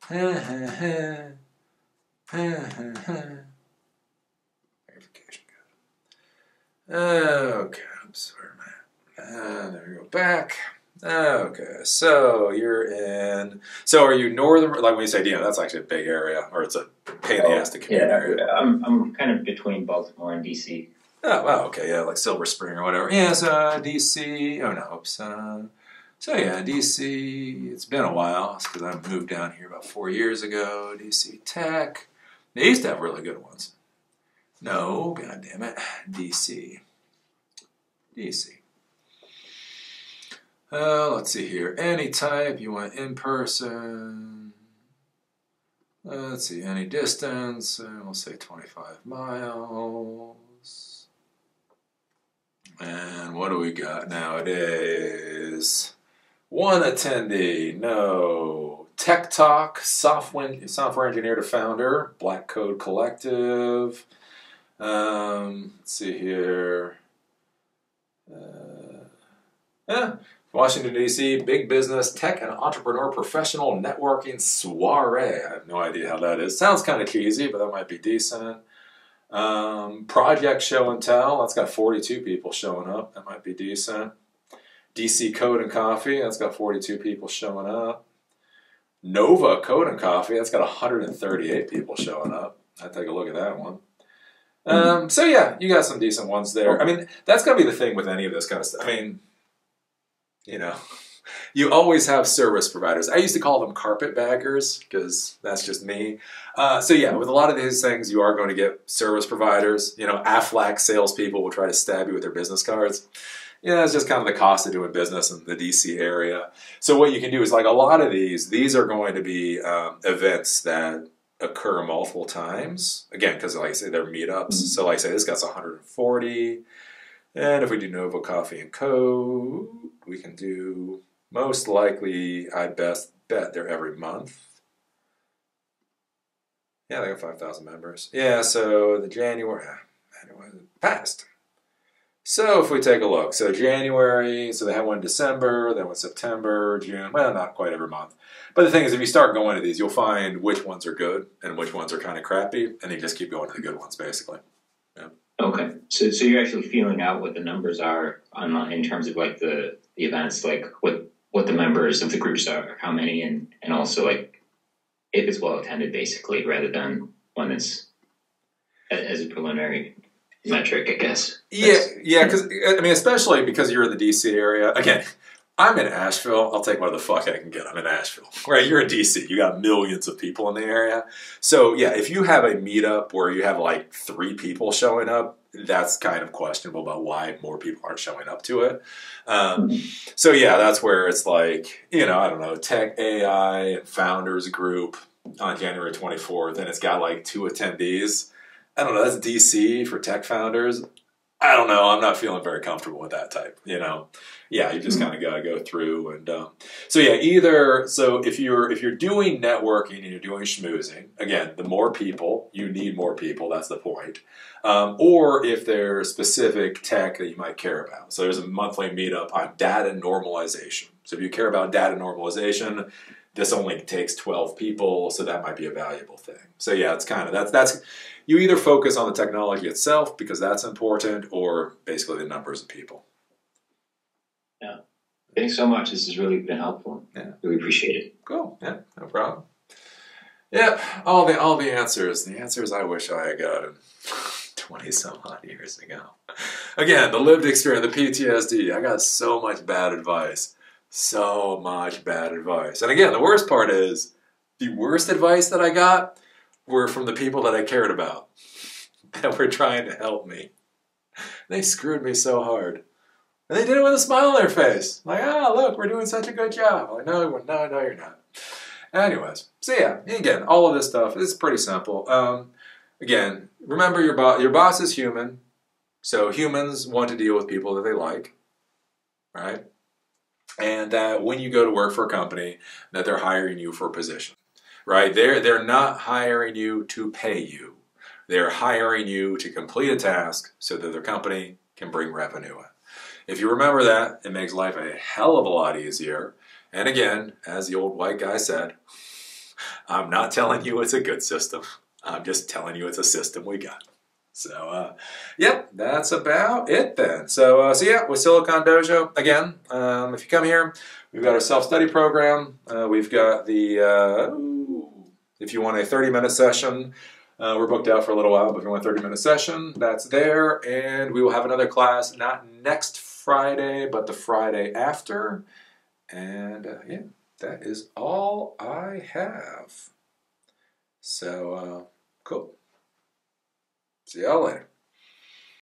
Verification code. Okay. Oops. Where am I? There we go. Back. Okay, so you're in. So are you northern? Like when you say, that's actually a big area, or it's a pain in the ass to commute area. I'm kind of between Baltimore and DC. Oh, wow, okay, yeah, like Silver Spring or whatever. Yeah, so DC. Oh no, oops. So yeah, DC. It's been a while because I moved down here about 4 years ago. DC Tech. They used to have really good ones. No, god damn it, DC. Let's see here. Any type, you want in person. Let's see, any distance. We'll say 25 miles. And what do we got nowadays? One attendee, no. Tech Talk, software engineer to founder, Black Code Collective. Let's see here. Washington, D.C., big business, tech and entrepreneur professional networking soiree. I have no idea how that is. Sounds kind of cheesy, but that might be decent. Project Show and Tell. That's got 42 people showing up. That might be decent. DC Code and Coffee. That's got 42 people showing up. Nova Code and Coffee. That's got 138 people showing up. I'd take a look at that one. So yeah, you got some decent ones there. I mean, that's going to be the thing with any of this kind of stuff. I mean, you always have service providers. I used to call them carpetbaggers because that's just me. So yeah, with a lot of these things, you are going to get service providers. Aflac salespeople will try to stab you with their business cards. It's just kind of the cost of doing business in the DC area. So what you can do is, like, a lot of these are going to be events that occur multiple times. Again, because like I say, they're meetups. So like I say, this guy's 140. And if we do Nova Coffee and Code, we can do, most likely, I best bet they're every month. Yeah, they got 5,000 members. Yeah, so the January, anyway, passed. So if we take a look, so January, so they had one in December, then one September, June, well, not quite every month. But the thing is, if you start going to these, you'll find which ones are good and which ones are kind of crappy, and you just keep going to the good ones, basically. Yeah. Okay, so you're actually feeling out what the numbers are in terms of like the events, like what the members of the groups are, how many, and also like if it's well attended, basically, rather than one that's as a preliminary metric, I guess. Yeah, because I mean, especially because you're in the DC area. Again, I'm in Asheville. I'll take what the fuck I can get. I'm in Asheville, right? You're in DC. You got millions of people in the area. So yeah, if you have a meetup where you have like 3 people showing up, that's kind of questionable about why more people aren't showing up to it. So yeah, that's where it's like, I don't know, Tech AI and Founders Group on January 24th, and it's got like 2 attendees. I don't know, that's DC for tech founders. I don't know, I'm not feeling very comfortable with that type, Yeah, you just kind of got to go through and so if you're doing networking and you're doing schmoozing, again, the more people, you need more people, that's the point. Or if there's specific tech that you might care about. So there's a monthly meetup on data normalization. So if you care about data normalization, this only takes 12 people, so that might be a valuable thing. So yeah, it's kind of, that's you either focus on the technology itself because that's important, or basically the numbers of people. Yeah. Thanks so much. This has really been helpful. Yeah. Really appreciate it. Cool. Yeah, no problem. Yeah, all the answers. The answers I wish I had gotten 20 some odd years ago. Again, the lived experience, the PTSD. I got so much bad advice. So much bad advice. And again, the worst part is, the worst advice that I got were from the people that I cared about, that were trying to help me. They screwed me so hard. And they did it with a smile on their face. Like, look, we're doing such a good job. I'm like, no, you're not. Anyways, so yeah, again, all of this stuff is pretty simple. Again, remember your boss is human. So humans want to deal with people that they like, right? And that when you go to work for a company, that they're hiring you for a position, right? They're not hiring you to pay you. They're hiring you to complete a task so that their company can bring revenue in. If you remember that, it makes life a hell of a lot easier. And again, as the old white guy said, I'm not telling you it's a good system. I'm just telling you it's a system we got. So, yep, that's about it then. So yeah, with Silicon Dojo, again, if you come here, we've got our self-study program. We've got if you want a 30-minute session, we're booked out for a little while, but if you want a 30-minute session, that's there. And we will have another class, not next Friday, but the Friday after. And yeah, that is all I have. So, cool. See y'all later.